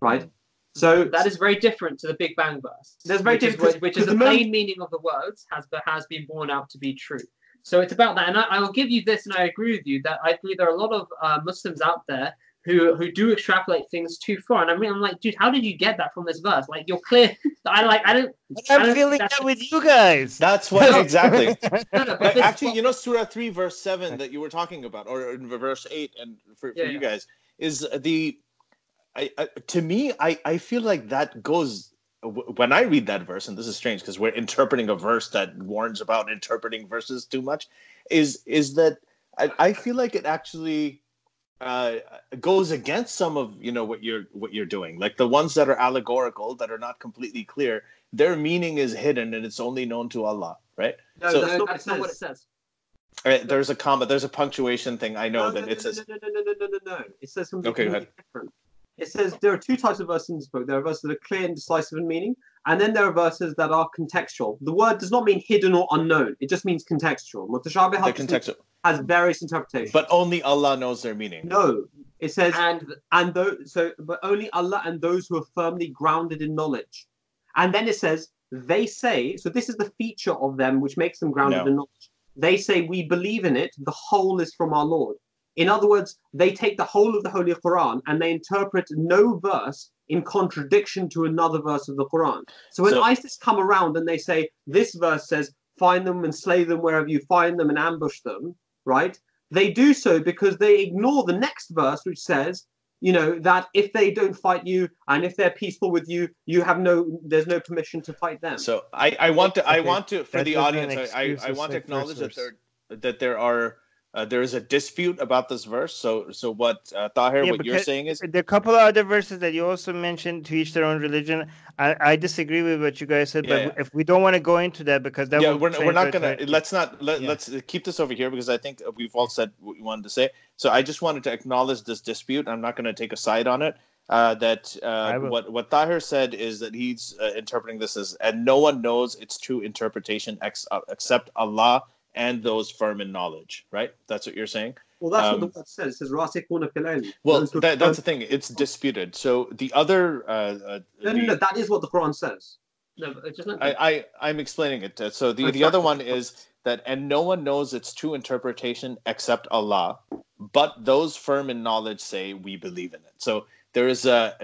Right, so that is very different to the Big Bang verse. There's very different, which is the plain meaning of the words has been borne out to be true. So it's about that, and I will give you this, and I agree with you that I believe there are a lot of Muslims out there who do extrapolate things too far. And I'm like, dude, how did you get that from this verse? Like, you're clear. I'm feeling that with you guys. That's what exactly. Actually, Surah 3 verse 7 that you were talking about, or in verse 8, and for you guys is the. To me, I feel like that goes when I read that verse, and this is strange because we're interpreting a verse that warns about interpreting verses too much. Is that I feel like it actually goes against some of what you're doing, like the ones that are allegorical, that are not completely clear. Their meaning is hidden, and it's only known to Allah, right? No, that's not what it says. There's a comma, there's a punctuation thing. I know that it says. No. It says something different. It says there are two types of verses in this book. There are verses that are clear and decisive in meaning, and then there are verses that are contextual. The word does not mean hidden or unknown. It just means contextual. Mutashabihat has various interpretations. But only Allah knows their meaning. No. It says but only Allah and those who are firmly grounded in knowledge. And then it says, they say, so this is the feature of them which makes them grounded in knowledge. They say, we believe in it, the whole is from our Lord. In other words, they take the whole of the Holy Quran and they interpret no verse in contradiction to another verse of the Quran. So when ISIS come around and they say, this verse says, find them and slay them wherever you find them and ambush them, right? They do so because they ignore the next verse, which says, that if they don't fight you and if they're peaceful with you, there's no permission to fight them. So I want to for the audience, I want to acknowledge that there is a dispute about this verse. So what Tahir, what you're saying is there are a couple of other verses that you also mentioned, to each their own religion. I disagree with what you guys said, but if we don't want to go into that, because that we're not gonna let's keep this over here, because I think we've all said what we wanted to say. So I just wanted to acknowledge this dispute. I'm not going to take a side on it. What Tahir said is that he's interpreting this as, and no one knows its true interpretation except Allah and those firm in knowledge, right? That's what you're saying? Well, that's what the word says. It says rasikuna fil ilm. Well, that's the thing. It's disputed. So the other... No, that is what the Quran says. No, it's just not... I'm explaining it. So the other one is that, and no one knows its true interpretation except Allah, but those firm in knowledge say, we believe in it. So there's a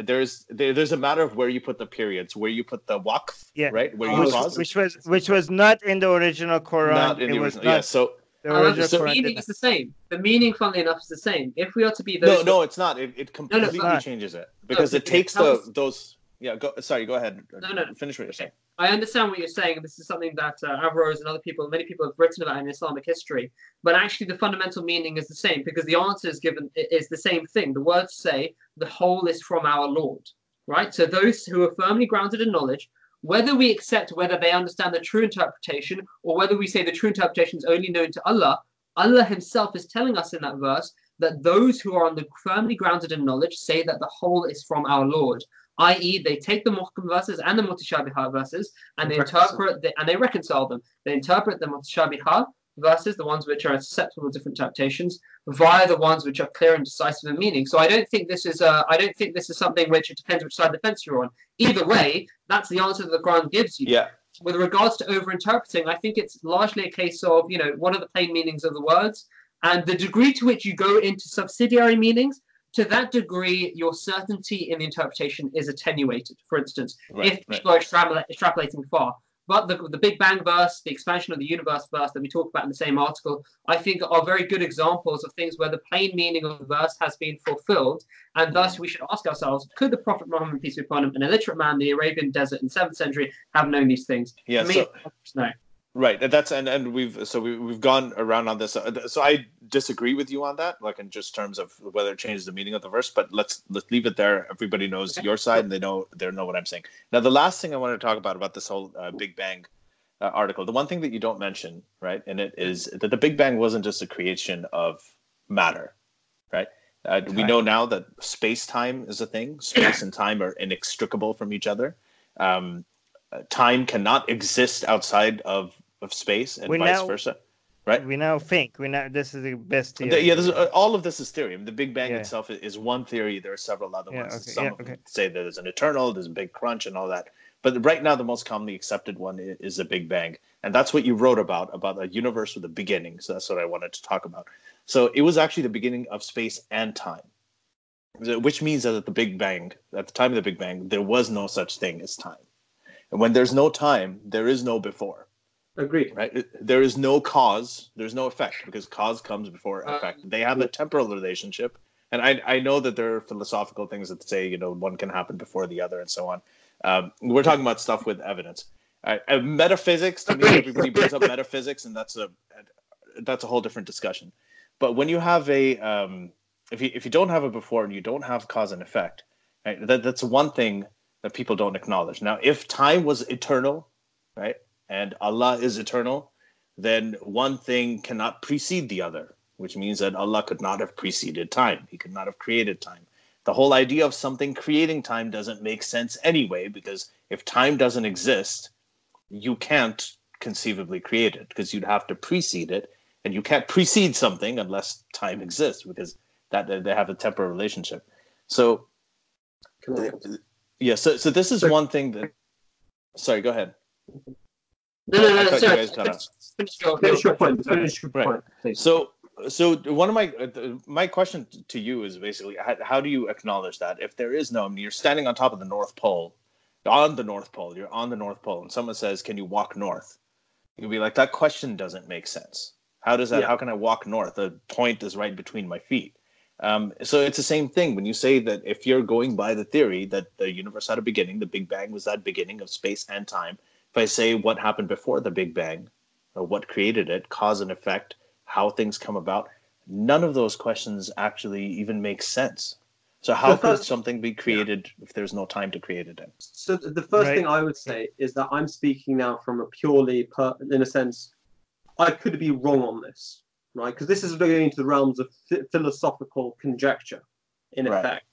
matter of where you put the periods, where you put the waqf, right? Where you pause. Which was not in the original Quran. Not in the original. Yeah. So The However, original the Quran meaning did is the same. The meaning, funnily enough, is the same. If we are to be those... No, it's not. It completely not. changes it. Because it takes those... Yeah, sorry, go ahead. No. Finish what you're saying. I understand what you're saying, and this is something that Averroes and many people have written about in Islamic history. But actually, the fundamental meaning is the same, because the answer is the same thing. The words say, the whole is from our Lord, right? So those who are firmly grounded in knowledge, whether we accept whether they understand the true interpretation, or whether we say the true interpretation is only known to Allah, Allah himself is telling us in that verse that those who are firmly grounded in knowledge say that the whole is from our Lord. I.e., they take the muhkam verses and the mutashabiha verses and they they reconcile them. They interpret the mutashabiha verses, the ones which are susceptible to different interpretations, via the ones which are clear and decisive in meaning. So I don't think this is something which it depends which side of the fence you're on. Either way, that's the answer that the Quran gives you. Yeah. With regards to over-interpreting, I think it's largely a case of, what are the plain meanings of the words, and the degree to which you go into subsidiary meanings. To that degree, your certainty in the interpretation is attenuated. For instance, if people are extrapolating far. But the Big Bang verse, the expansion of the universe verse that we talk about in the same article, I think are very good examples of things where the plain meaning of the verse has been fulfilled. And thus we should ask ourselves, could the Prophet Muhammad, peace be upon him, an illiterate man in the Arabian desert in the 7th century, have known these things? Yeah, no. Right, and we've gone around on this. So I disagree with you on that, like in just terms of whether it changes the meaning of the verse. But let's leave it there. Everybody knows your side, and they know what I'm saying. Now, the last thing I want to talk about this whole Big Bang article, the one thing that you don't mention, right, in it is that the Big Bang wasn't just a creation of matter, right? We know now that space-time is a thing. Space and time are inextricable from each other. Time cannot exist outside of space and vice versa, right? We now think this is the best theory. All of this is theory. I mean, the Big Bang itself is one theory. There are several other ones. Some of them say that there's an eternal, there's a big crunch and all that. But right now, the most commonly accepted one is the Big Bang. And that's what you wrote about a universe with a beginning. So that's what I wanted to talk about. So it was actually the beginning of space and time, which means that at the time of the Big Bang, there was no such thing as time. And when there's no time, there is no before. Agreed. Right? There is no cause, there's no effect, because cause comes before effect. They have a temporal relationship. And I know that there are philosophical things that say, one can happen before the other and so on. We're talking about stuff with evidence. Metaphysics, to me, everybody brings up metaphysics, and that's a whole different discussion. But when you have if you don't have a before and you don't have cause and effect, right, that's one thing that people don't acknowledge. Now, if time was eternal, right, and Allah is eternal, then one thing cannot precede the other, which means that Allah could not have preceded time. He could not have created time. The whole idea of something creating time doesn't make sense anyway, because if time doesn't exist, you can't conceivably create it, because you'd have to precede it, and you can't precede something unless time exists, because that they have a temporal relationship. So... Yeah, so this is one thing that... Sorry, go ahead. No, sorry. Finish your point. Please. So one of my question to you is basically, how do you acknowledge that? If there is no... you're standing on top of the North Pole, you're on the North Pole, and someone says, can you walk north? You'll be like, that question doesn't make sense. How does that... How can I walk north? The point is right between my feet. So it's the same thing when you say that if you're going by the theory that the universe had a beginning, the Big Bang was that beginning of space and time. If I say what happened before the Big Bang, or what created it, cause and effect, how things come about, none of those questions actually even make sense. So how could something be created if there's no time to create it in? So the first thing I would say is that I'm speaking now from a purely, in a sense, I could be wrong on this. Right, because this is going into the realms of philosophical conjecture, in effect.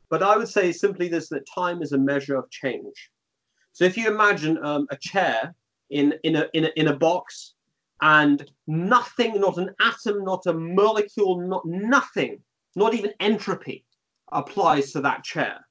But I would say simply this: that time is a measure of change. So if you imagine a chair in a box, and nothing, not an atom, not a molecule, nothing, not even entropy, applies to that chair,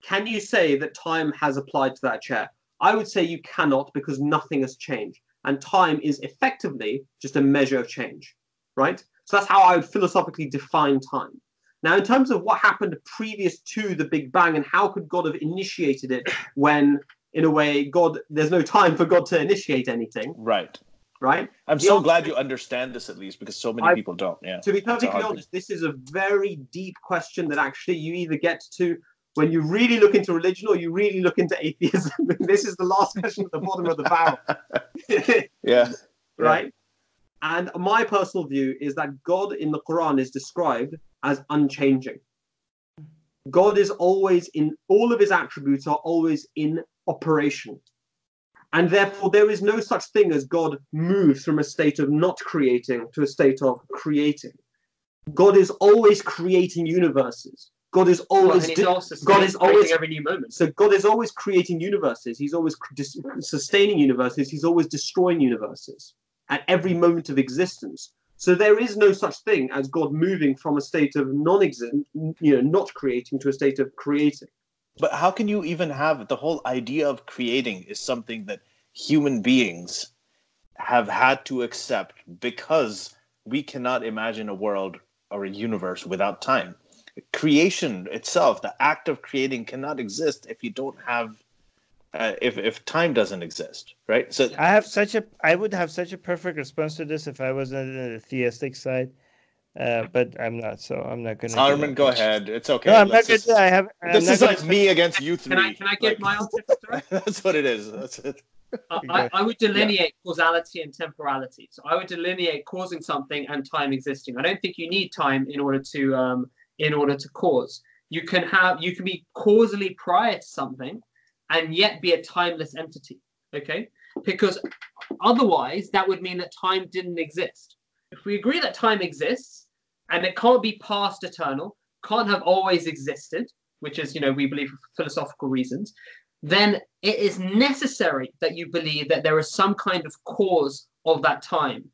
can you say that time has applied to that chair? I would say you cannot, because nothing has changed. And time is effectively just a measure of change, right? So that's how I would philosophically define time. Now, in terms of what happened previous to the Big Bang and how could God have initiated it when, in a way, there's no time for God to initiate anything. Right. right? I'm so glad you understand this, at least, because so many people don't. Yeah. To be perfectly honest, this is a very deep question that actually you either get to when you really look into religion or you really look into atheism. This is the last question at the bottom of the barrel. Yeah. Right? And my personal view is that God in the Qur'an is described as unchanging. God is always in, all of his attributes are always in operation. And therefore, there is no such thing as God moves from a state of not creating to a state of creating. God is always creating universes. God is always creating every new moment. So God is always creating universes. He's always sustaining universes. He's always destroying universes at every moment of existence. So there is no such thing as God moving from a state of non-existent, not creating, to a state of creating. But how can you even have the whole idea of creating is something that human beings have had to accept because we cannot imagine a world or a universe without time. Creation itself, the act of creating, cannot exist if you don't have, if time doesn't exist, right? So I would have such a perfect response to this if I was on the theistic side. But I'm not, so I'm not going to. Armin, go ahead. It's okay. No, I'm not going to. This is like me against you three. Can I give my answer? That's what it is. That's it. I would delineate causality and temporality. So I would delineate causing something and time existing. I don't think you need time in order to cause. You can be causally prior to something, and yet be a timeless entity. Okay, because otherwise that would mean that time didn't exist. If we agree that time exists and it can't be past eternal, can't have always existed, which is, we believe for philosophical reasons, then it is necessary that you believe that there is some kind of cause of that time.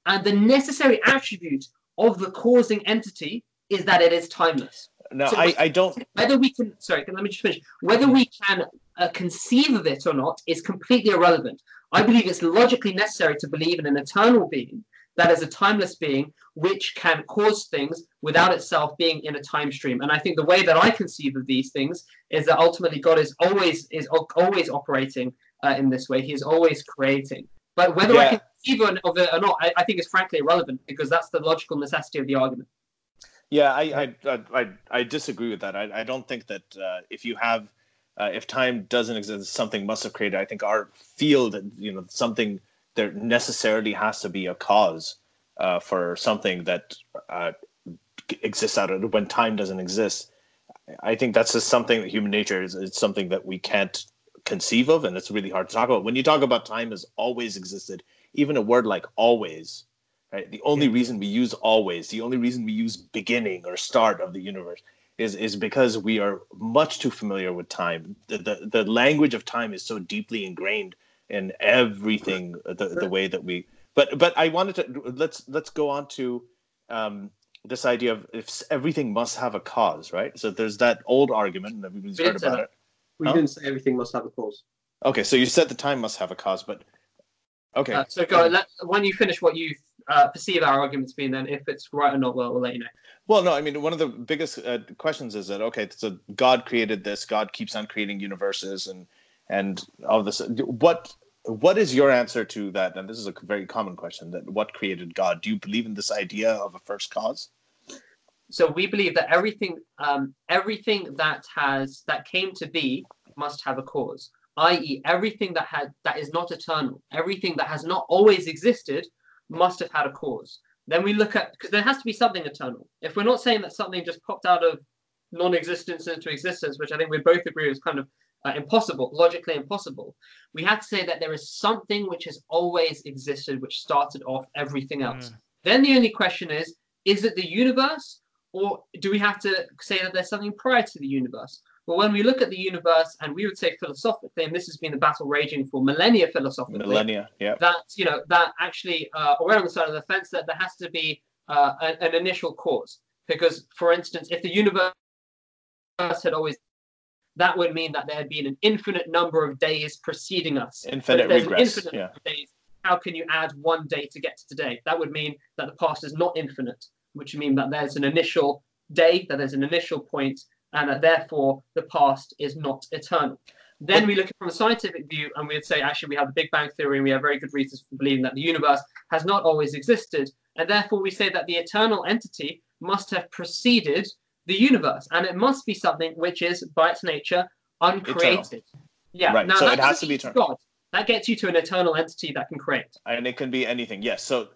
And the necessary attribute of the causing entity is that it is timeless. No, so I don't. Whether we can, let me just finish. Whether we can conceive of it or not is completely irrelevant. I believe it's logically necessary to believe in an eternal being that is a timeless being which can cause things without itself being in a time stream. And I think the way that I conceive of these things is that ultimately God is always operating in this way. He is always creating. But whether I can conceive of it or not, I think is frankly irrelevant, because that's the logical necessity of the argument. Yeah, I disagree with that. I don't think that if time doesn't exist, something must have created. I think our field, something, there necessarily has to be a cause for something that exists out of when time doesn't exist. I think that's just something that human nature is. It's something that we can't conceive of, and it's really hard to talk about. When you talk about time has always existed, even a word like always, right? The only reason we use always, the only reason we use beginning or start of the universe is because we are much too familiar with time. The language of time is so deeply ingrained in everything, the way that we. But I wanted to let's go on to this idea of if everything must have a cause, right? So there's that old argument, and everybody's heard about it. We didn't say everything must have a cause. Okay, so you said the time must have a cause, but okay. So go when you finish what you perceive our arguments being, then if it's right or not, we'll let you know. Well, no, I mean, one of the biggest questions is that, okay, so God created this, God keeps on creating universes and all this. What is your answer to that? And this is a very common question, that what created God? Do you believe in this idea of a first cause? So we believe that everything that came to be must have a cause, i.e. everything that is not eternal, everything that has not always existed must have had a cause. Then we look at, because there has to be something eternal. If we're not saying that something just popped out of non-existence into existence, which I think we both agree is kind of impossible, logically impossible, we have to say that there is something which has always existed, which started off everything else. Then the only question is it the universe, or do we have to say that there's something prior to the universe? Well, when we look at the universe, and we would say philosophically, and this has been the battle raging for millennia philosophically, that actually we're on the side of the fence that there has to be an initial cause. Because, for instance, if the universe had always, that would mean that there had been an infinite number of days preceding us. Infinite regress. Infinite number of days. How can you add one day to get to today? That would mean that the past is not infinite, which would mean that there's an initial day, that there's an initial point, and that therefore the past is not eternal. Then we look at it from a scientific view, and we'd say, actually, we have the Big Bang Theory, and we have very good reasons for believing that the universe has not always existed. And therefore, we say that the eternal entity must have preceded the universe, and it must be something which is, by its nature, uncreated. Eternal. Yeah, right. Now, So that it has to be eternal. God. That gets you to an eternal entity that can create. And it can be anything. Yes. So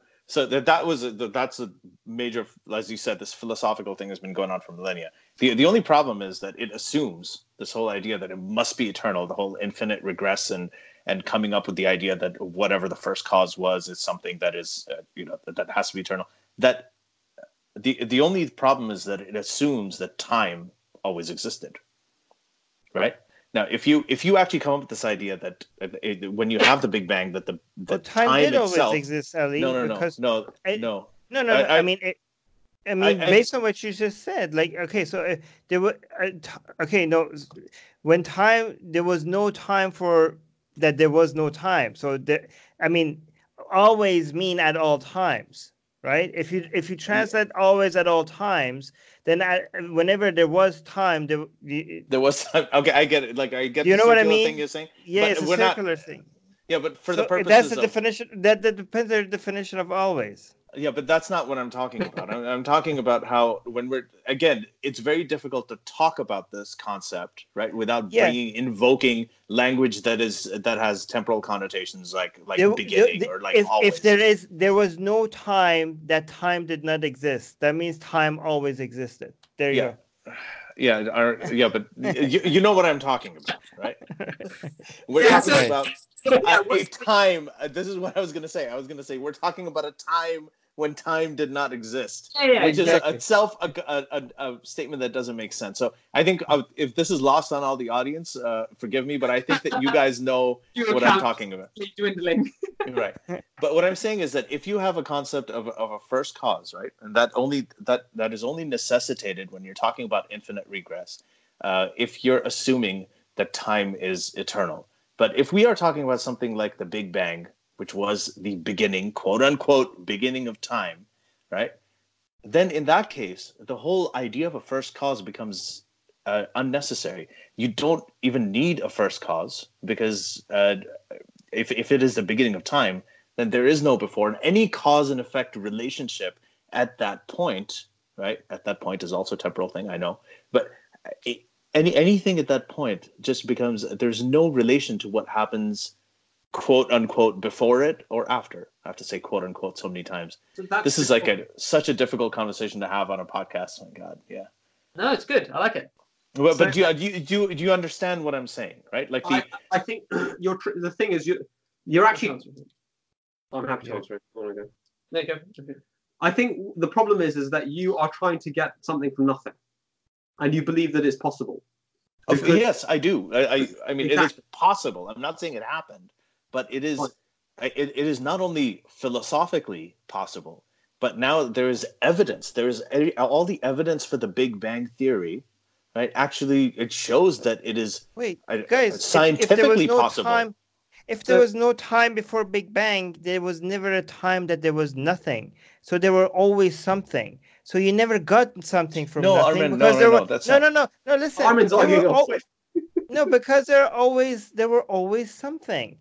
that's a major, as you said, this philosophical thing has been going on for millennia. The only problem is that it assumes this whole idea that it must be eternal, the whole infinite regress, and coming up with the idea that whatever the first cause was is something that is that has to be eternal. That the only problem is that it assumes that time always existed, right? Now, if you actually come up with this idea that when you have the Big Bang, that the time did itself always exist, Ali. No. I mean, based on what you just said, like, okay, so there were, when time, there was no time for that. There was no time. So always mean at all times, right? If you translate always at all times, then whenever there was time, there was time. Okay, I get it. Like, I get. You know what I mean? Thing you're saying. Yeah, it's a circular thing. Yeah, but for the purposes that's the definition. That depends on the definition of always. Yeah, but that's not what I'm talking about. I'm talking about how it's very difficult to talk about this concept, right, without invoking language that has temporal connotations like beginning or like always. If there was no time, that time did not exist. That means time always existed. There you go. Yeah, but you know what I'm talking about, right? We're talking about a time. This is what I was going to say. I was going to say we're talking about a time when time did not exist, which is itself a statement that doesn't make sense. So I think if this is lost on all the audience, forgive me, but I think that you guys know what I'm talking about. Dwindling. Right. But what I'm saying is that if you have a concept of a first cause, right, and that is only necessitated when you're talking about infinite regress, if you're assuming that time is eternal. But if we are talking about something like the Big Bang, which was the beginning, quote unquote, beginning of time, right? Then in that case, the whole idea of a first cause becomes unnecessary. You don't even need a first cause because if it is the beginning of time, then there is no before. And any cause and effect relationship at that point, right? At that point is also a temporal thing, I know. But anything at that point just becomes, there's no relation to what happens quote unquote before it or after. I have to say quote unquote so many times. So this is like such a difficult conversation to have on a podcast. Oh my God, yeah. No, it's good. I like it. But do you understand what I'm saying, right? Like I think the thing is you're actually. I'm happy to answer it. There you go. I think the problem is that you are trying to get something from nothing, and you believe that it's possible. Yes, I do. I mean, exactly. It is possible. I'm not saying it happened. But it is not only philosophically possible, but now there is evidence. There is all the evidence for the Big Bang Theory, right? Actually, it shows that it is scientifically possible. If there was no time before Big Bang, there was never a time that there was nothing. So there were always something. So you never got something from nothing. Armin, because no. Listen, Armin's arguing. No, because there were always something.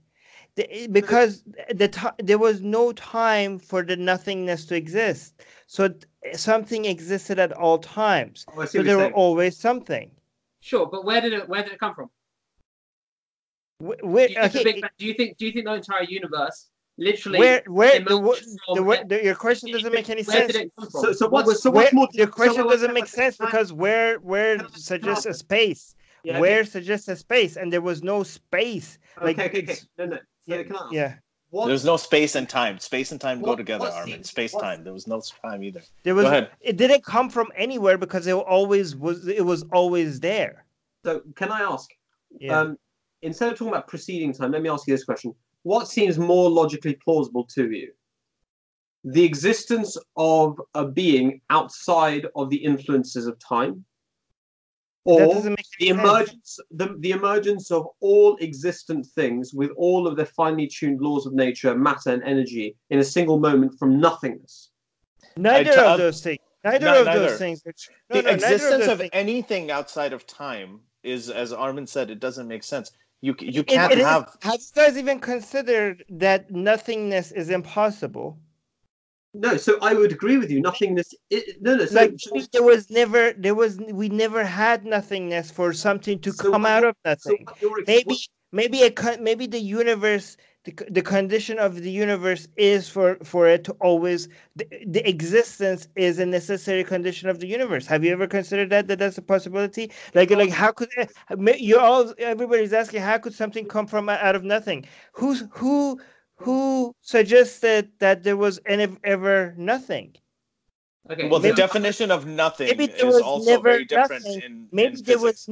Because there was no time for the nothingness to exist, so something existed at all times. So there were always something. Sure, but where did it come from? Do you think the entire universe literally? Your question doesn't make any sense. Where did it come from? Your question doesn't make sense because where suggests a space. Yeah, where suggests a space, and there was no space. Okay. No. There's no space and time. Space and time go together, Armin. Space-time. There was no time either. Go ahead. It didn't come from anywhere because it was always there. So can I ask? Yeah. Instead of talking about preceding time, let me ask you this question: what seems more logically plausible to you? The existence of a being outside of the influences of time, or the emergence of all existent things with all of their finely tuned laws of nature, matter, and energy in a single moment from nothingness? Neither of those things. The existence of anything outside of time is, as Armin said, it doesn't make sense. You can't have. Have you guys even considered that nothingness is impossible? No, so I would agree with you. Nothingness. We never had nothingness for something to come out of nothing. Maybe the universe, the condition of the universe is for it to always, the existence is a necessary condition of the universe. Have you ever considered that's a possibility? Like how could everybody's asking, how could something come from out of nothing? Who suggested that there was ever nothing? Okay. Well, the definition of nothing is also very different in physics.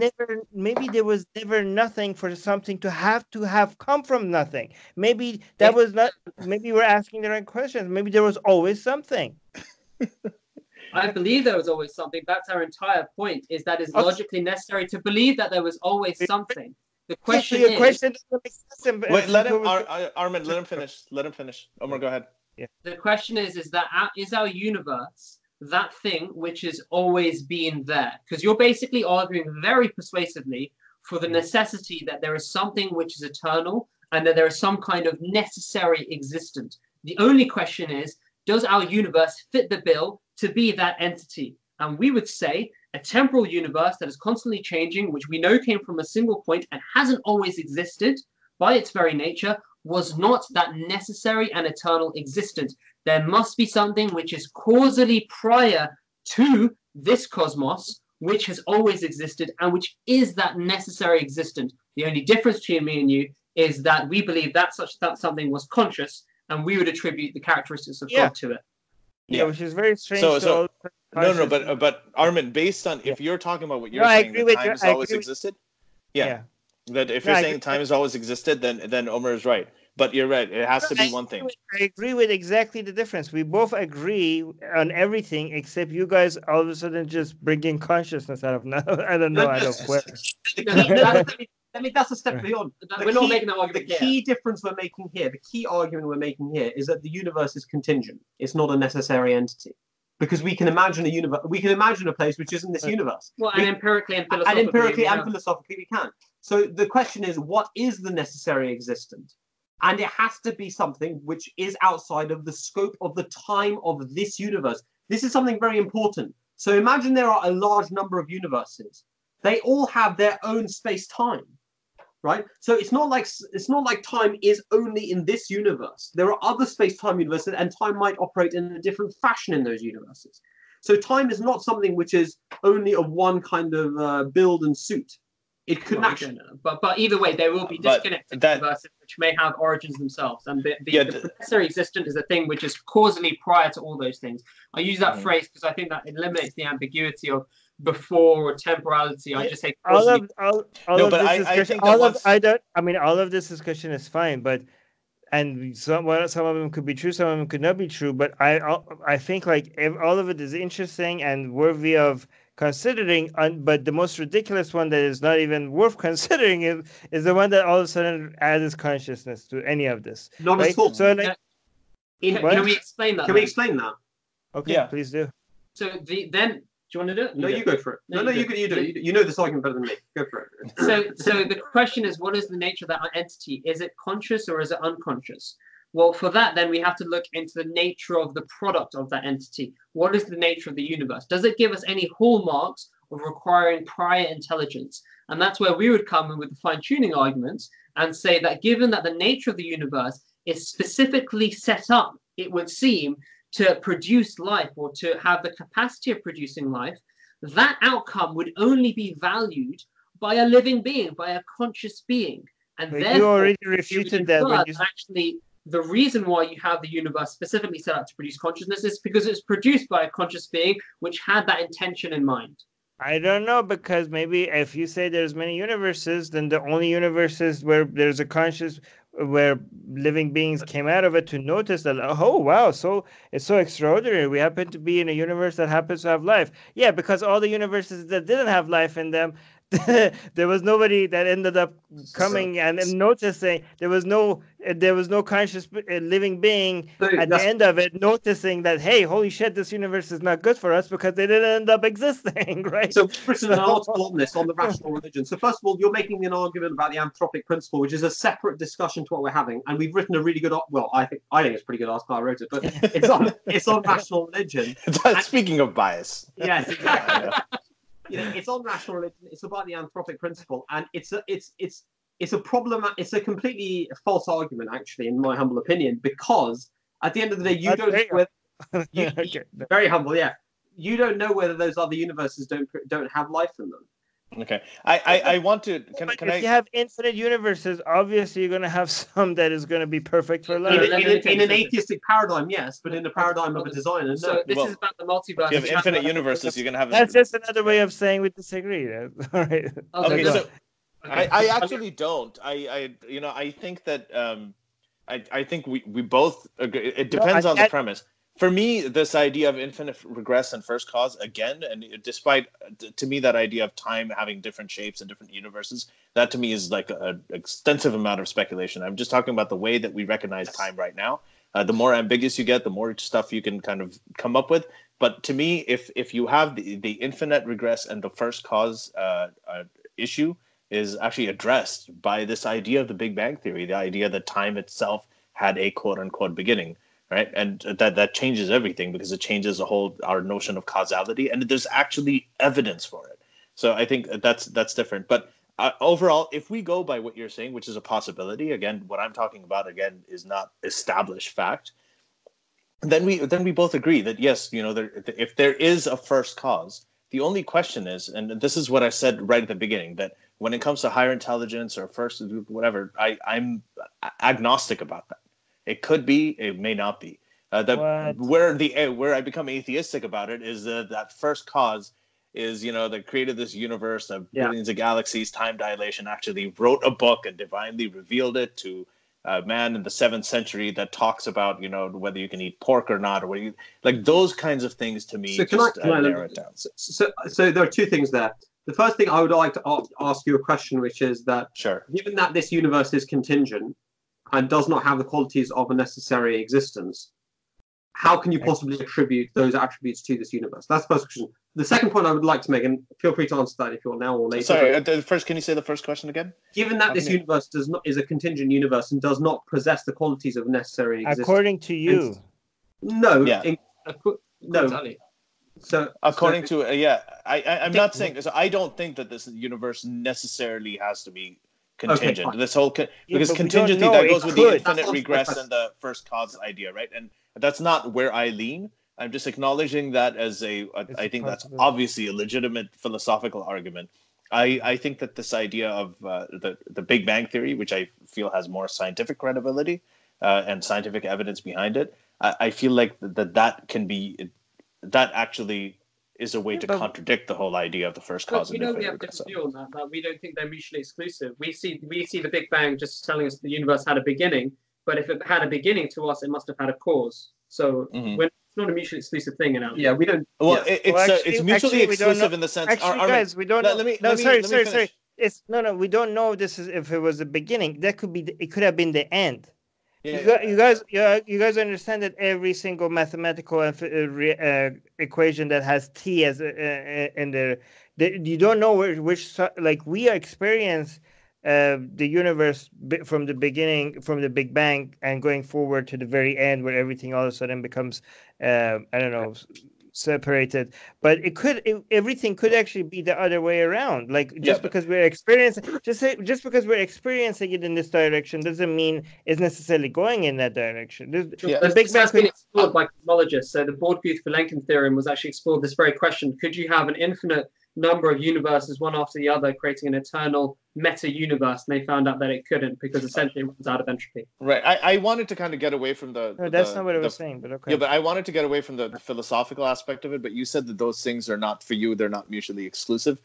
Maybe there was never nothing for something to have come from nothing. Maybe that was not. Maybe we're asking the right questions. Maybe there was always something. I believe there was always something. That's our entire point. Is that it's logically necessary to believe that there was always something. The question is. Wait, let him. Armin, let him finish. Let him finish. Omar, go ahead. Yeah. The question is that is our universe that thing which has always been there? Because you're basically arguing very persuasively for the necessity that there is something which is eternal and that there is some kind of necessary existence. The only question is, does our universe fit the bill to be that entity? And we would say a temporal universe that is constantly changing, which we know came from a single point and hasn't always existed by its very nature, was not that necessary and eternal existence. There must be something which is causally prior to this cosmos, which has always existed and which is that necessary existence. The only difference between me and you is that we believe that something was conscious, and we would attribute the characteristics of God to it. Yeah, which is very strange. But Armin, based on if you're talking about what you're saying, that time has always existed. That if you're saying time has always existed, then Omar is right. But you're right. It has to be one thing. I agree with exactly the difference. We both agree on everything, except you guys all of a sudden just bring in consciousness out of nothing. I don't know. That's a step beyond. We're not making that argument. The key difference we're making here, the key argument we're making here, is that the universe is contingent. It's not a necessary entity. Because we can imagine a universe, we can imagine a place which isn't this universe. Well, and empirically and philosophically we can. So the question is, what is the necessary existent? And it has to be something which is outside of the scope of the time of this universe. This is something very important. So imagine there are a large number of universes. They all have their own space-time, right? So it's not like time is only in this universe. There are other space-time universes, and time might operate in a different fashion in those universes. So time is not something which is only of one kind of build and suit. It could naturally, but either way, there will be disconnected universes which may have origins themselves, and the necessary existent is a thing which is causally prior to all those things. I use that phrase because I think that eliminates the ambiguity of before or temporality. I just say all of this discussion is fine, but some of them could be true, some of them could not be true. But I think all of it is interesting and worthy of considering, but the most ridiculous one that is not even worth considering is the one that all of a sudden adds consciousness to any of this. Not at all. So, can we explain that? Can we explain that? Okay, please do. So then. Do you want to do it? No, you go for it. No, you do it. You know this argument better than me. Go for it. So the question is, what is the nature of that entity? Is it conscious or is it unconscious? Well, for that, then we have to look into the nature of the product of that entity. What is the nature of the universe? Does it give us any hallmarks of requiring prior intelligence? And that's where we would come in with the fine-tuning arguments and say that given that the nature of the universe is specifically set up, it would seem, to produce life or to have the capacity of producing life, that outcome would only be valued by a living being, by a conscious being. And therefore, you already refuted that. Actually, the reason why you have the universe specifically set up to produce consciousness is because it's produced by a conscious being which had that intention in mind. I don't know, because maybe if you say there's many universes, then the only universes where there's a conscious, where living beings came out of it to notice that, oh wow, so it's so extraordinary. We happen to be in a universe that happens to have life. Yeah, because all the universes that didn't have life in them, there was nobody that ended up coming and noticing. There was no conscious living being at the end of it noticing that, hey, holy shit, this universe is not good for us, because they didn't end up existing, right? So we've written an article on this, on the rational religion. So first of all, you're making an argument about the anthropic principle, which is a separate discussion to what we're having. And we've written a really good, well, I think it's a pretty good article. I wrote it, but it's on rational religion. Speaking of bias. Yes, exactly. It's on rational religion. It's about the anthropic principle, and it's a problem. It's a completely false argument, actually, in my humble opinion, because at the end of the day, you don't know whether, very humble, yeah. You don't know whether those other universes don't have life in them. Okay, I want to. If you have infinite universes, obviously you're going to have some that is going to be perfect for life. In an atheistic paradigm, yes, but in the paradigm of a designer, no. So this is about the multiverse. If you have infinite universes, you're going to have. That's just another way of saying we disagree. All right. Okay, so I actually don't. I think that I think we both agree. It depends on the premise. For me, this idea of infinite regress and first cause, again, and despite, to me, that idea of time having different shapes and different universes, that to me is like an extensive amount of speculation. I'm just talking about the way that we recognize time right now. The more ambiguous you get, the more stuff you can kind of come up with. But to me, if you have the infinite regress and the first cause issue is actually addressed by this idea of the Big Bang Theory, the idea that time itself had a quote-unquote beginning. Right, and that changes everything, because it changes our notion of causality, and there's actually evidence for it. So I think that's different. But overall, if we go by what you're saying, which is a possibility, again, what I'm talking about again is not established fact. Then we both agree that yes, if there is a first cause, the only question is, and this is what I said right at the beginning, that when it comes to higher intelligence or first whatever, I'm agnostic about that. It could be, it may not be. Where I become atheistic about it is that first cause is, that created this universe of billions of galaxies, time dilation, actually wrote a book and divinely revealed it to a man in the 7th century that talks about, whether you can eat pork or not, or what like those kinds of things to me. So can I narrow it down? So there are two things there. The first thing I would like to ask you a question, which is that, given that this universe is contingent and does not have the qualities of a necessary existence, how can you possibly attribute those attributes to this universe? That's the first question. The second point I would like to make, and feel free to answer that if you want now or later. Sorry, first, can you say the first question again? Given that this universe is a contingent universe and does not possess the qualities of necessary existence. According to you. No. Yeah. No. So according to I'm not saying, so I don't think that this universe necessarily has to be contingent. Okay, this whole because contingency that goes with the infinite regress and the first cause idea, right? And that's not where I lean. I'm just acknowledging that as I think that's obviously a legitimate philosophical argument. I think that this idea of the Big Bang Theory, which I feel has more scientific credibility and scientific evidence behind it, I feel like that can be, that actually is a way to contradict the whole idea of the first cause. We have a different view on that. We don't think they're mutually exclusive. We see the Big Bang just telling us the universe had a beginning, but if it had a beginning to us, it must have had a cause. So it's not a mutually exclusive thing in our view. Yeah, we don't. Well, it's mutually exclusive in the sense. Guys, we don't know. Sorry. We don't know if it was the beginning. That could be. It could have been the end. You guys understand that every single mathematical equation that has t as in there, you don't know which like we experience the universe from the beginning, from the Big Bang, and going forward to the very end, where everything all of a sudden becomes separated. But everything could actually be the other way around. Like because we're experiencing it in this direction doesn't mean it's necessarily going in that direction. The Big Bang has been explored by cosmologists. So the Borg-Booth-Vilenkin theorem was actually explored this very question: could you have an infinite number of universes, one after the other, creating an eternal meta-universe? And they found out that it couldn't, because essentially it runs out of entropy. Right. I wanted to kind of get away from that's not what I was saying, but okay. Yeah, but I wanted to get away from the philosophical aspect of it, but you said that those things are not, for you, they're not mutually exclusive.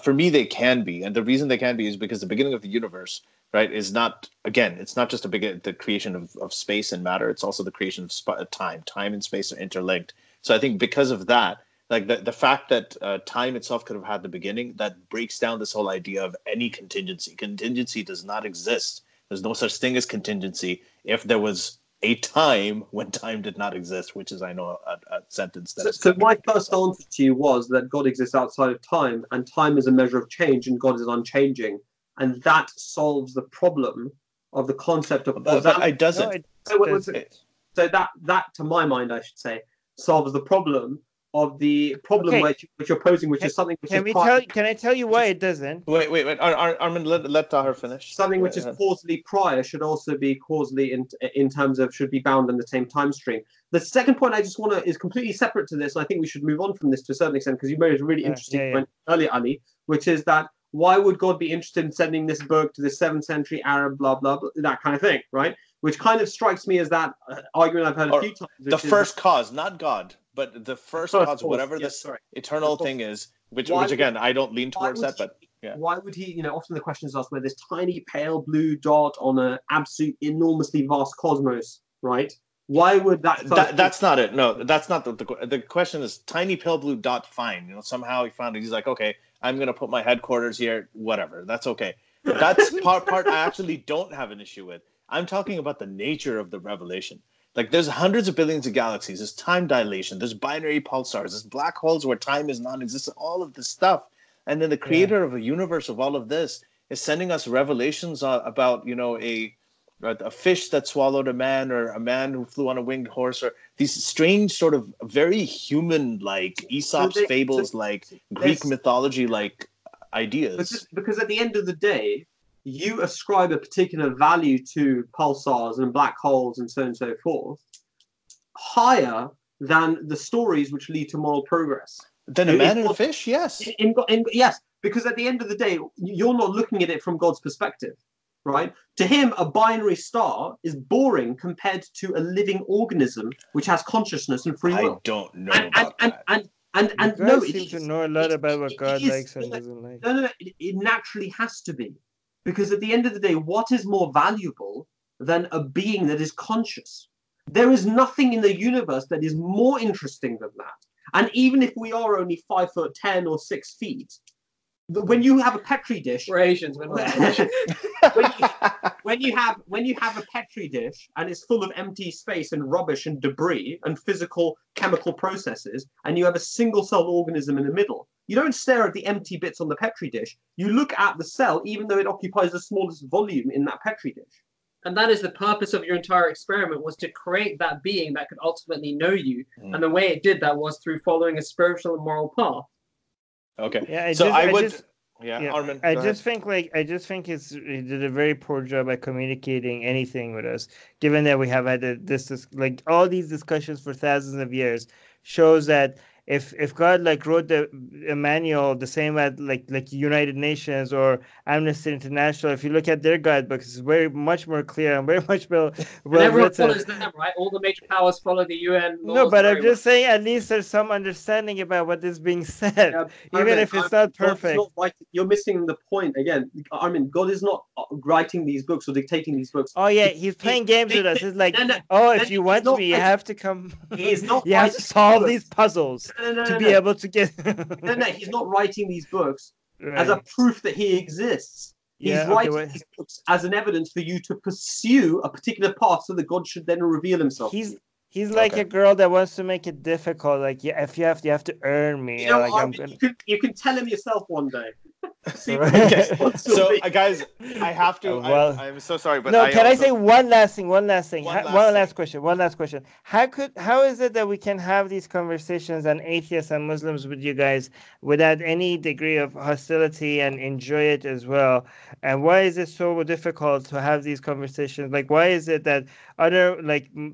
For me, they can be. And the reason they can be is because the beginning of the universe, right, is not, again, it's not just the creation of space and matter, it's also the creation of time. Time and space are interlinked. So I think because of that, Like the fact that time itself could have had the beginning, that breaks down this whole idea of any contingency. Contingency does not exist. There's no such thing as contingency if there was a time when time did not exist, which is, I know, a sentence that so my first answer to you was that God exists outside of time, and time is a measure of change, and God is unchanging, and that solves the problem of the concept of causality. It doesn't. So that, to my mind, I should say, solves the problem of the problem which you're posing, which is something which can I tell you why it doesn't? Wait. Armin, let Tahir finish. Something which is causally prior should also be causally in terms of should be bound in the same time stream. The second point I just want to is completely separate to this, and I think we should move on from this to a certain extent, because you made a really interesting point earlier, Ali, which is that why would God be interested in sending this book to the 7th century Arab, blah, blah, blah, that kind of thing, right? Which kind of strikes me as that argument I've heard a few times. The first cause, not God, but the first cause, whatever this eternal thing is, which again, I don't lean towards that, but yeah. Why would he, often the question is asked where this tiny pale blue dot on an absolute enormously vast cosmos, right? Why would that's not it. No, that's not the question is tiny pale blue dot, fine. Somehow he found it. He's like, okay, I'm going to put my headquarters here, whatever. That's okay. That's part I actually don't have an issue with. I'm talking about the nature of the revelation. Like, there's hundreds of billions of galaxies. There's time dilation. There's binary pulsars. There's black holes where time is non-existent. All of this stuff. And then the creator of a universe of all of this is sending us revelations about, a fish that swallowed a man, or a man who flew on a winged horse, or these strange sort of very human-like Aesop's fables, like Greek mythology-like ideas. Because at the end of the day, you ascribe a particular value to pulsars and black holes and so on and so forth, higher than the stories which lead to moral progress. Then a man and a fish, yes. Yes, because at the end of the day, you're not looking at it from God's perspective, right? To him, a binary star is boring compared to a living organism which has consciousness and free will. I don't know about that. And no, it seems to know a lot about what God likes and doesn't like. No, it naturally has to be. Because at the end of the day, what is more valuable than a being that is conscious? There is nothing in the universe that is more interesting than that. And even if we are only 5'10" or 6 feet, when you have a petri dish, we're Asians. when you have a petri dish and it's full of empty space and rubbish and debris and physical chemical processes, and you have a single cell organism in the middle, you don't stare at the empty bits on the petri dish. You look at the cell, even though it occupies the smallest volume in that petri dish. And that is the purpose of your entire experiment, was to create that being that could ultimately know you. And the way it did that was through following a spiritual and moral path. Okay. Yeah, Armin. I just think he did a very poor job at communicating anything with us, given that we have had this like all these discussions for thousands of years, shows that if God wrote a manual the same as like United Nations or Amnesty International, if you look at their guidebooks, it's very much more clear and very much well everyone follows them, right? All the major powers follow the UN laws. No, but I'm just saying at least there's some understanding about what is being said, even if it's not perfect. You're missing the point again. I mean, God is not writing these books or dictating these books. Oh yeah, he's playing games with us. It's like, if you want me, you have to come. He's not. You have to solve these puzzles. To be able to get he's not writing these books as a proof that he exists. He's writing these books as an evidence for you to pursue a particular path so that God should then reveal himself. He's like a girl that wants to make it difficult. Like, if you have to earn me. You can tell him yourself one day. So, guys, I have to. I'm so sorry, but can I say one last thing? One last question. How is it that we can have these conversations on atheists and Muslims with you guys without any degree of hostility and enjoy it as well? And why is it so difficult to have these conversations? Like, why is it that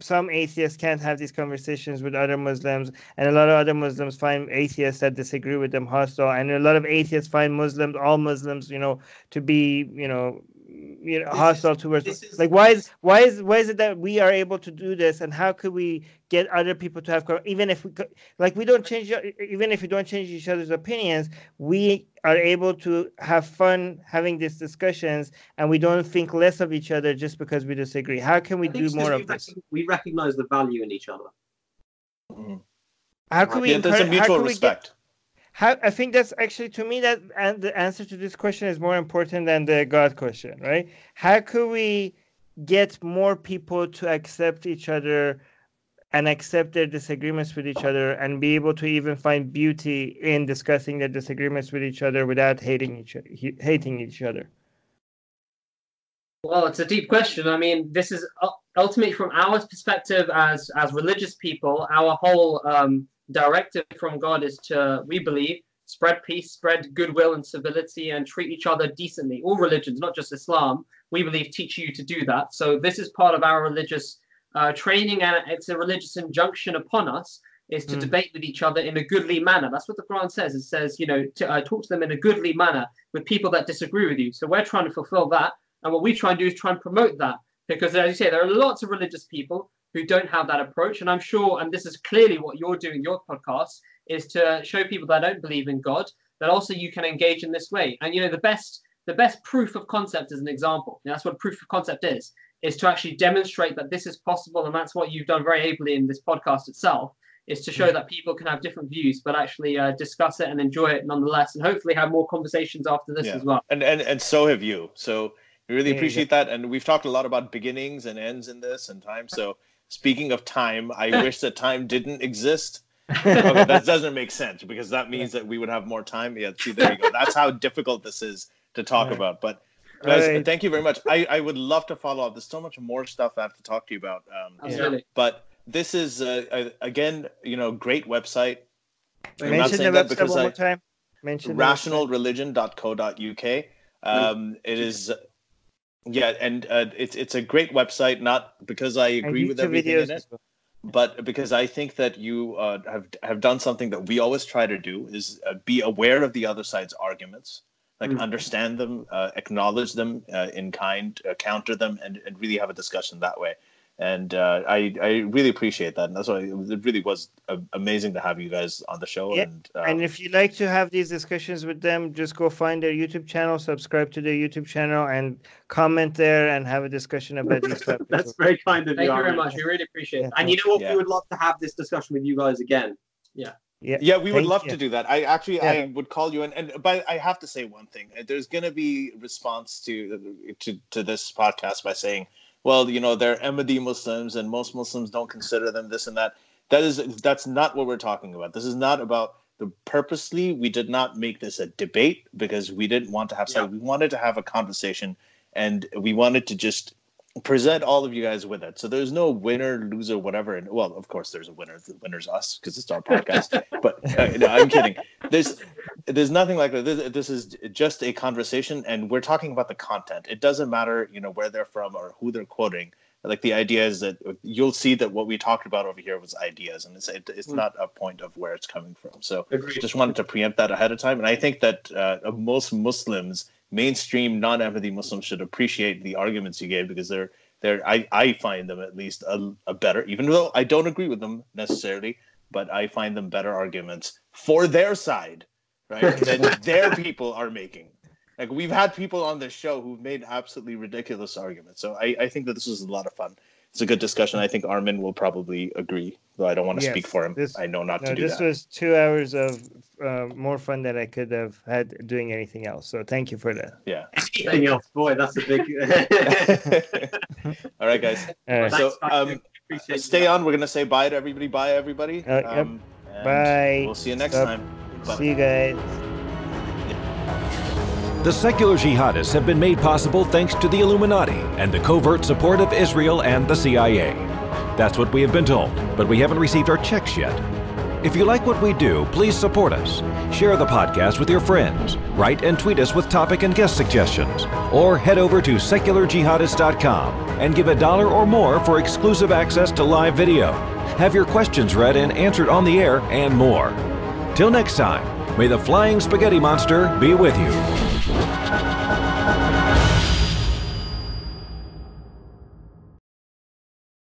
some atheists can't have these conversations with other Muslims, and a lot of other Muslims find atheists that disagree with them hostile, and a lot of atheists find all Muslims, to be, hostile towards. Why is it that we are able to do this, and how could we get other people to have, even if we don't change, even if we don't change each other's opinions, we are able to have fun having these discussions, and we don't think less of each other just because we disagree. How can we do more of this? We recognize the value in each other. Mm-hmm. How can we Yeah, there's a mutual respect. I think that's actually, to me, that and the answer to this question is more important than the God question, right? How could we get more people to accept each other and accept their disagreements with each other and be able to even find beauty in discussing their disagreements with each other without hating each other? Well, it's a deep question. I mean, this is ultimately from our perspective as religious people, our whole directive from God is to, we believe, spread peace, spread goodwill and civility, and treat each other decently. All religions, not just Islam, we believe teach you to do that. So this is part of our religious training, and it's a religious injunction upon us, is to debate with each other in a goodly manner. That's what the Quran says. It says, you know, to talk to them in a goodly manner with people that disagree with you. So we're trying to fulfill that. And what we try and do is try and promote that. Because as you say, there are lots of religious people who don't have that approach. And I'm sure, and this is clearly what you're doing in your podcast, is to show people that don't believe in God, that also you can engage in this way. And, you know, the best proof of concept is an example. You know, that's what proof of concept is to actually demonstrate that this is possible. And that's what you've done very ably in this podcast itself, is to show that people can have different views, but actually discuss it and enjoy it nonetheless, and hopefully have more conversations after this as well. And so have you. So we really appreciate that. And we've talked a lot about beginnings and ends in this and time. So speaking of time, I wish that time didn't exist. Okay, that doesn't make sense, because that means that we would have more time. Yeah, see, there you go. That's how difficult this is to talk about. But guys, thank you very much. I would love to follow up. There's so much more stuff I have to talk to you about. Absolutely. But this is, again, you know, great website. Mention the website one more time. rationalreligion.co.uk. It is... Yeah, and it's a great website, not because I agree with everything in it, but because I think that you have done something that we always try to do, is be aware of the other side's arguments, like understand them, acknowledge them in kind, counter them, and really have a discussion that way. And I really appreciate that. And that's why it really was amazing to have you guys on the show. Yeah. And if you'd like to have these discussions with them, just go find their YouTube channel, subscribe to their YouTube channel, and comment there and have a discussion about these topics. That's very kind of you. Thank you very much. We really appreciate it. And you know what? We would love to have this discussion with you guys again. Yeah. Yeah, we would love to do that. I would call you but I have to say one thing. There's going to be response to this podcast by saying, well, you know, they're Ahmadi Muslims and most Muslims don't consider them this and that. That's not what we're talking about. This is not about purposely. We did not make this a debate because we didn't want to have we wanted to have a conversation, and we wanted to just present all of you guys with it. So there's no winner, loser, whatever. And well, of course there's a winner. The winner's us, because it's our podcast. But no, I'm kidding. There's nothing like that. This is just a conversation, and we're talking about the content. It doesn't matter, you know, where they're from or who they're quoting. Like, the idea is that you'll see that what we talked about over here was ideas, and it's not a point of where it's coming from. So just wanted to preempt that ahead of time. And I think that most Muslims, mainstream non-Ahmadi Muslims, should appreciate the arguments you gave, because I find them at least a better, even though I don't agree with them necessarily, but I find them better arguments for their side, right, than their people are making. Like, we've had people on this show who've made absolutely ridiculous arguments. So I think that this was a lot of fun. It's a good discussion. I think Armin will probably agree, though I don't want to speak for him. I know not to do that. This was 2 hours of more fun than I could have had doing anything else. So thank you for that. Yeah. Anything else? Boy, that's a big... All right, guys. So stay on. We're going to say bye to everybody. Bye, everybody. Bye. We'll see you next time. Bye. See you guys. The secular jihadists have been made possible thanks to the Illuminati and the covert support of Israel and the CIA. That's what we have been told, but we haven't received our checks yet. If you like what we do, please support us. Share the podcast with your friends. Write and tweet us with topic and guest suggestions. Or head over to secularjihadists.com and give $1 or more for exclusive access to live video. Have your questions read and answered on the air, and more. Till next time, may the flying spaghetti monster be with you.